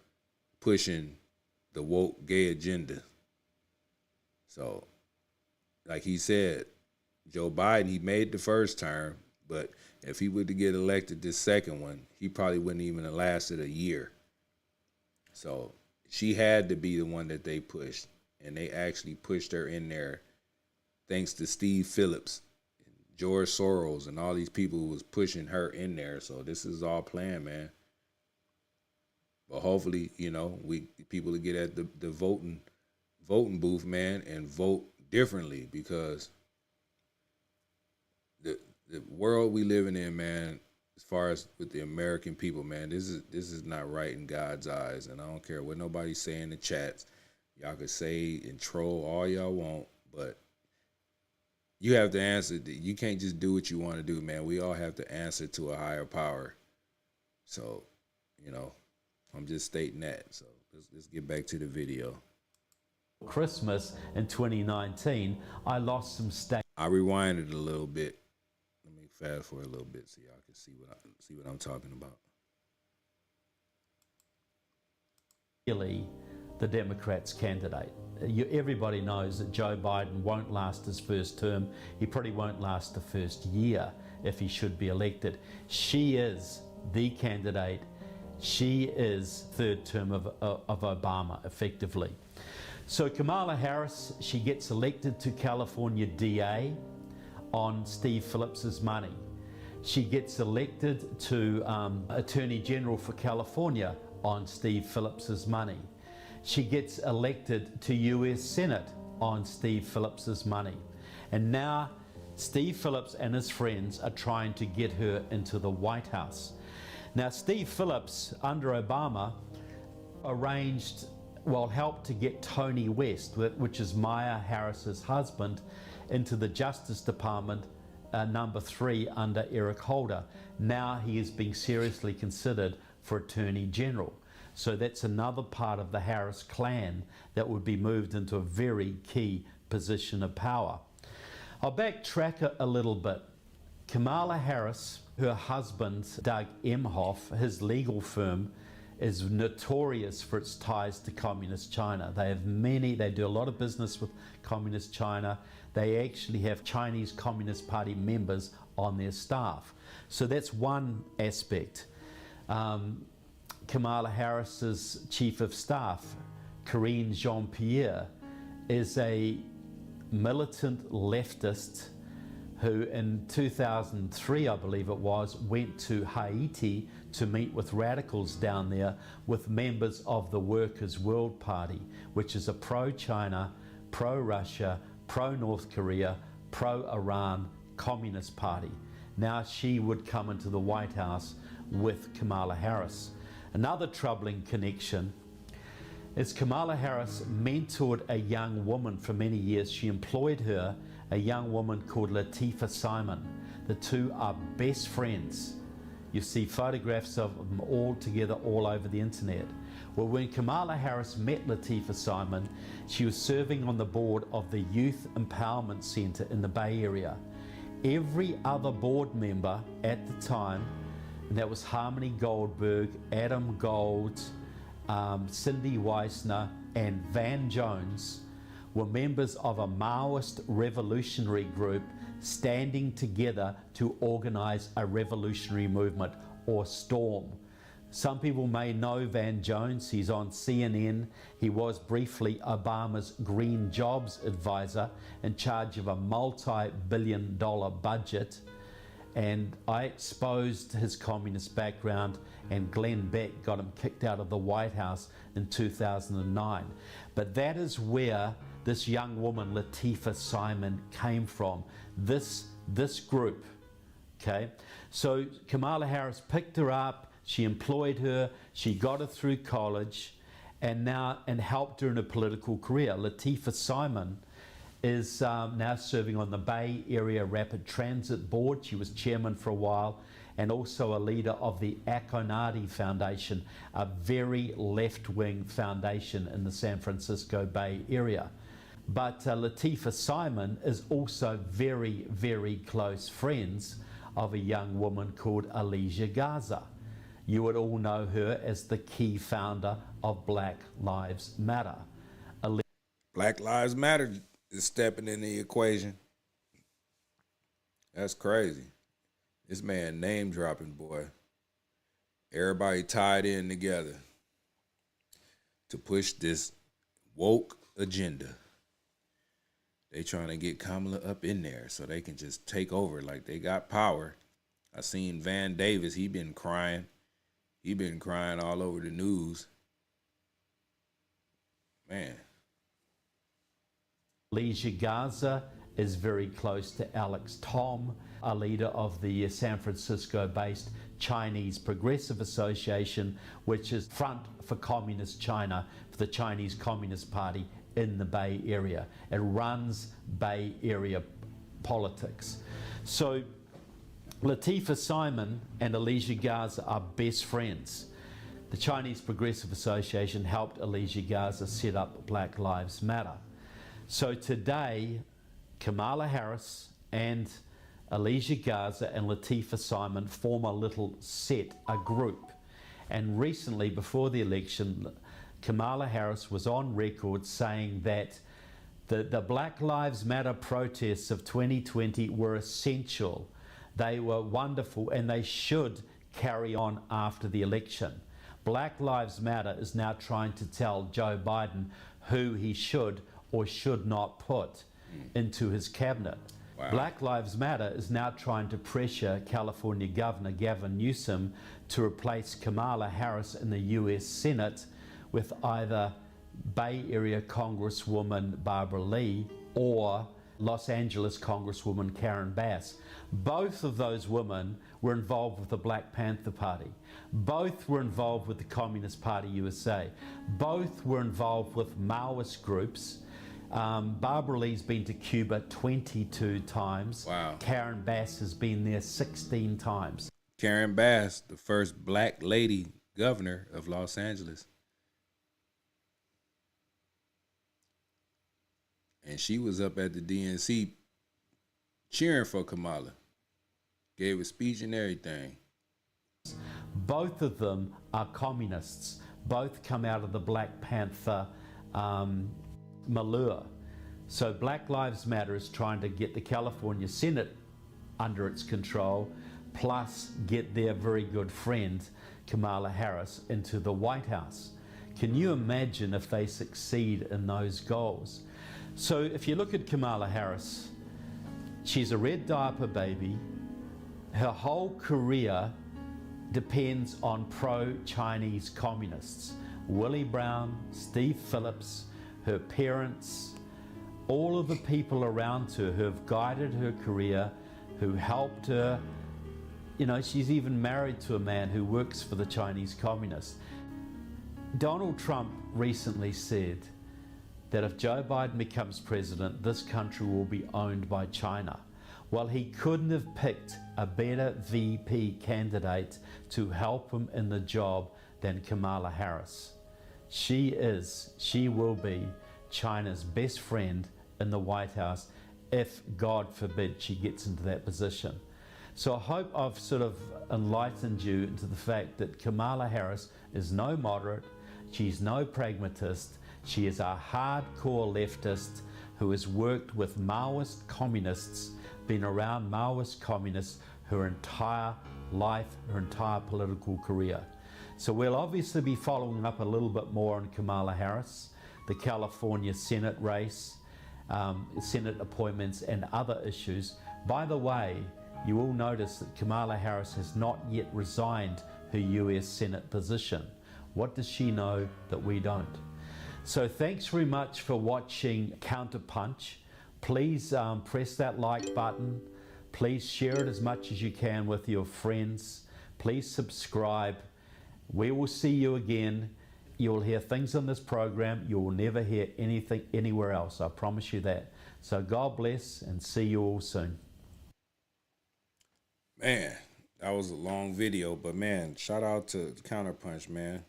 pushing the woke gay agenda. So, like he said, Joe Biden, he made the first term, but if he were to get elected this second one, he probably wouldn't even have lasted a year. So she had to be the one that they pushed, and they actually pushed her in there thanks to Steve Phillips, George Soros, and all these people who was pushing her in there. So this is all planned, man. But hopefully, you know, people to get at the voting booth, man, and vote differently, because the world we living in, man, as far as with the American people, man, this is not right in God's eyes. And I don't care what nobody's saying in the chats. Y'all could say and troll all y'all want, but you have to answer. You can't just do what you want to do, man. We all have to answer to a higher power. So, you know, I'm just stating that. So let's get back to the video. Christmas in 2019, I lost some steak. I rewinded a little bit. Let me fast forward a little bit so y'all can see what I'm talking about. really the Democrats' candidate. Everybody knows that Joe Biden won't last his first term. He probably won't last the first year if he should be elected. She is the candidate. She is third term of Obama, effectively. So Kamala Harris, she gets elected to California DA on Steve Phillips's money. She gets elected to Attorney General for California on Steve Phillips's money. She gets elected to US Senate on Steve Phillips's money. And now Steve Phillips and his friends are trying to get her into the White House. Now Steve Phillips, under Obama, helped to get Tony West, which is Maya Harris's husband, into the Justice Department, number 3 under Eric Holder. Now he is being seriously considered for Attorney General. So that's another part of the Harris clan that would be moved into a very key position of power. I'll backtrack a little bit. Kamala Harris, her husband, Doug Emhoff, his legal firm is notorious for its ties to Communist China. They do a lot of business with Communist China. They actually have Chinese Communist Party members on their staff. So that's one aspect. Kamala Harris's chief of staff, Karine Jean-Pierre, is a militant leftist who in 2003, I believe it was, went to Haiti to meet with radicals down there with members of the Workers' World Party, which is a pro-China, pro-Russia, pro-North Korea, pro-Iran communist party. Now she would come into the White House with Kamala Harris. Another troubling connection is Kamala Harris mentored a young woman for many years. She employed her, a young woman called Latifah Simon. The two are best friends. You see photographs of them all together all over the internet. Well, when Kamala Harris met Latifah Simon, she was serving on the board of the Youth Empowerment Center in the Bay Area. Every other board member at the time, and that was Harmony Goldberg, Adam Gold, Cindy Weissner, and Van Jones, were members of a Maoist revolutionary group standing together to organize a revolutionary movement, or Storm. Some people may know Van Jones. He's on CNN. He was briefly Obama's Green Jobs advisor in charge of a multi-billion-dollar budget. And I exposed his communist background, and Glenn Beck got him kicked out of the White House in 2009. But that is where this young woman, Latifah Simon, came from, this group, okay? So Kamala Harris picked her up, she employed her, she got her through college, and helped her in a political career. Latifah Simon is now serving on the Bay Area Rapid Transit Board. She was chairman for a while, and also a leader of the Akonadi Foundation, a very left-wing foundation in the San Francisco Bay Area. But Latifah Simon is also very, very close friends of a young woman called Alicia Garza. You would all know her as the key founder of Black Lives Matter. Black Lives Matter is stepping in the equation. That's crazy. This man name dropping, boy. Everybody tied in together to push this woke agenda. They trying to get Kamala up in there so they can just take over like they got power. I seen Van Davis, he been crying. He been crying all over the news. Man. Alicia Garza is very close to Alex Tom, a leader of the San Francisco-based Chinese Progressive Association, which is front for Communist China, for the Chinese Communist Party in the Bay Area. It runs Bay Area politics. So Latifah Simon and Alicia Garza are best friends. The Chinese Progressive Association helped Alicia Garza set up Black Lives Matter. So today, Kamala Harris and Alicia Garza and Latifah Simon form a little set, a group. And recently, before the election, Kamala Harris was on record saying that the Black Lives Matter protests of 2020 were essential. They were wonderful and they should carry on after the election. Black Lives Matter is now trying to tell Joe Biden who he should or should not put into his cabinet. Wow. Black Lives Matter is now trying to pressure California Governor Gavin Newsom to replace Kamala Harris in the US Senate with either Bay Area Congresswoman Barbara Lee or Los Angeles Congresswoman Karen Bass. Both of those women were involved with the Black Panther Party. Both were involved with the Communist Party USA. Both were involved with Maoist groups. Barbara Lee's been to Cuba 22 times. Wow. Karen Bass has been there 16 times. Karen Bass, the first black lady governor of Los Angeles. And she was up at the DNC cheering for Kamala. Gave a speech and everything. Both of them are communists. Both come out of the Black Panther milieu. So Black Lives Matter is trying to get the California Senate under its control, plus get their very good friend Kamala Harris into the White House. Can you imagine if they succeed in those goals? So if you look at Kamala Harris, she's a red diaper baby. Her whole career depends on pro-Chinese communists. Willie Brown, Steve Phillips, her parents, all of the people around her who have guided her career, who helped her. You know, she's even married to a man who works for the Chinese communists. Donald Trump recently said that if Joe Biden becomes president, this country will be owned by China. Well, he couldn't have picked a better VP candidate to help him in the job than Kamala Harris. She will be China's best friend in the White House if, God forbid, she gets into that position. So I hope I've sort of enlightened you into the fact that Kamala Harris is no moderate, she's no pragmatist, she is a hardcore leftist who has worked with Maoist communists, been around Maoist communists her entire life, her entire political career. So we'll obviously be following up a little bit more on Kamala Harris, the California Senate race, Senate appointments and other issues. By the way, you will notice that Kamala Harris has not yet resigned her US Senate position. What does she know that we don't? So thanks very much for watching Counterpunch. Please press that like button. Please share it as much as you can with your friends. Please subscribe. We will see you again. You will hear things on this program you will never hear anything anywhere else. I promise you that. So God bless and see you all soon. Man, that was a long video, but man, shout out to Counterpunch, man.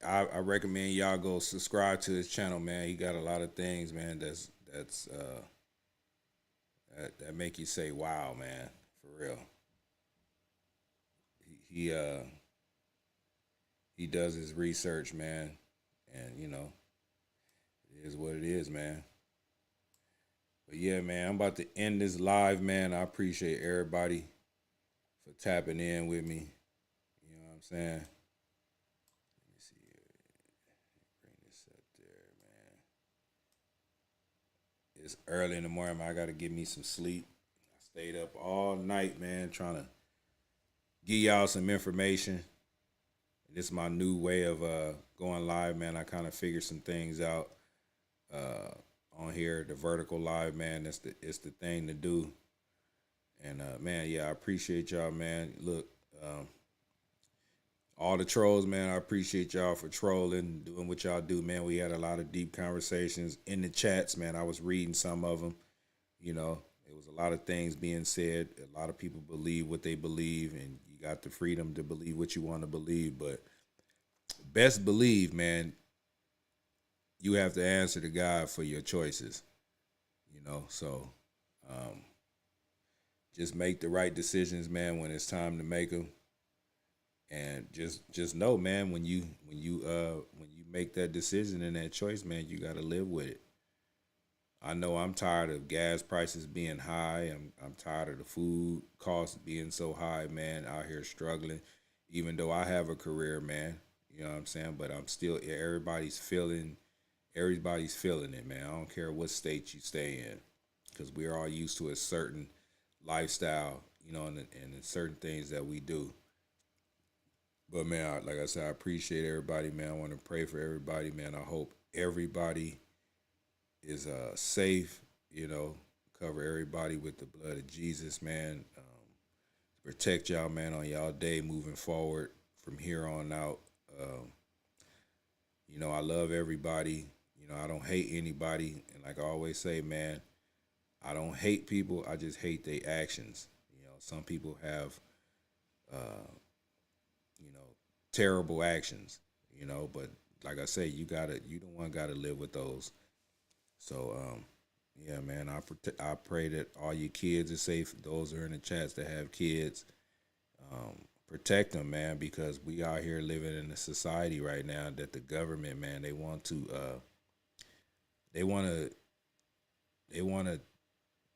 I recommend y'all go subscribe to his channel, man. He got a lot of things, man, that make you say, wow, man, for real. He does his research, man, and you know, it is what it is, man. But yeah, man, I'm about to end this live, man. I appreciate everybody for tapping in with me. You know what I'm saying? Let me see here. Bring this up there, man. It's early in the morning, man. I got to get me some sleep. I stayed up all night, man, trying to give y'all some information. This is my new way of going live, man. I kind of figured some things out on here, the vertical live, man. It's the thing to do. And man, yeah, I appreciate y'all, man. Look, all the trolls, man, I appreciate y'all for trolling, doing what y'all do, man. We had a lot of deep conversations in the chats, man. I was reading some of them. You know, it was a lot of things being said. A lot of people believe what they believe, and you got the freedom to believe what you want to believe. But best believe, man, you have to answer to God for your choices, you know. So just make the right decisions, man, when it's time to make them. And just know, man, when you make that decision and that choice, man, you got to live with it. I know I'm tired of gas prices being high. I'm tired of the food costs being so high, man, out here struggling. Even though I have a career, man, you know what I'm saying? But I'm still, everybody's feeling it, man. I don't care what state you stay in, because we're all used to a certain lifestyle, you know, and certain things that we do. But man, like I said, I appreciate everybody, man. I want to pray for everybody, man. I hope everybody is safe, you know, cover everybody with the blood of Jesus, man. Protect y'all, man, on y'all day moving forward from here on out. You know, I love everybody. You know, I don't hate anybody. And like I always say, man, I don't hate people. I just hate their actions. You know, some people have, you know, terrible actions, you know, but like I say, you the one gotta live with those. So, yeah, man, I pray that all your kids are safe. Those are in the chats that have kids. Protect them, man, because we out here living in a society right now that the government, man, they want to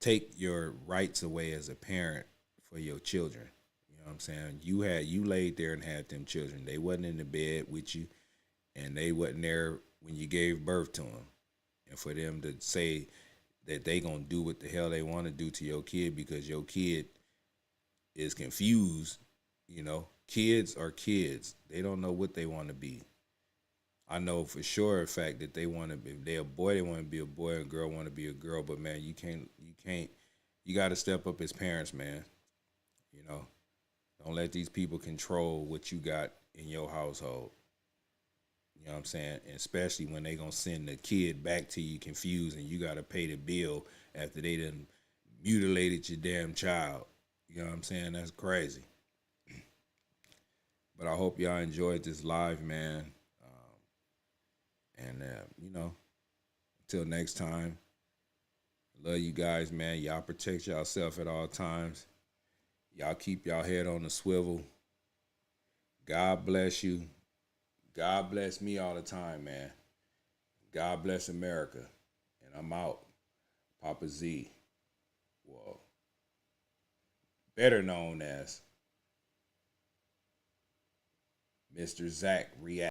take your rights away as a parent for your children. You know what I'm saying? You laid there and had them children. They wasn't in the bed with you, and they wasn't there when you gave birth to them. And for them to say that they gonna do what the hell they want to do to your kid because your kid is confused, you know, kids are kids. They don't know what they want to be. I know for sure a fact that they want to be, if they're a boy, they want to be a boy, a girl want to be a girl. But man, you got to step up as parents, man. You know, don't let these people control what you got in your household. You know what I'm saying? And especially when they gonna send the kid back to you confused and you gotta pay the bill after they done mutilated your damn child. You know what I'm saying? That's crazy. But I hope y'all enjoyed this live, man. You know, until next time, love you guys, man. Y'all protect yourself at all times. Y'all keep y'all head on the swivel. God bless you. God bless me all the time, man. God bless America. And I'm out. Papa Z. Well, better known as Mr. Zac Reacts.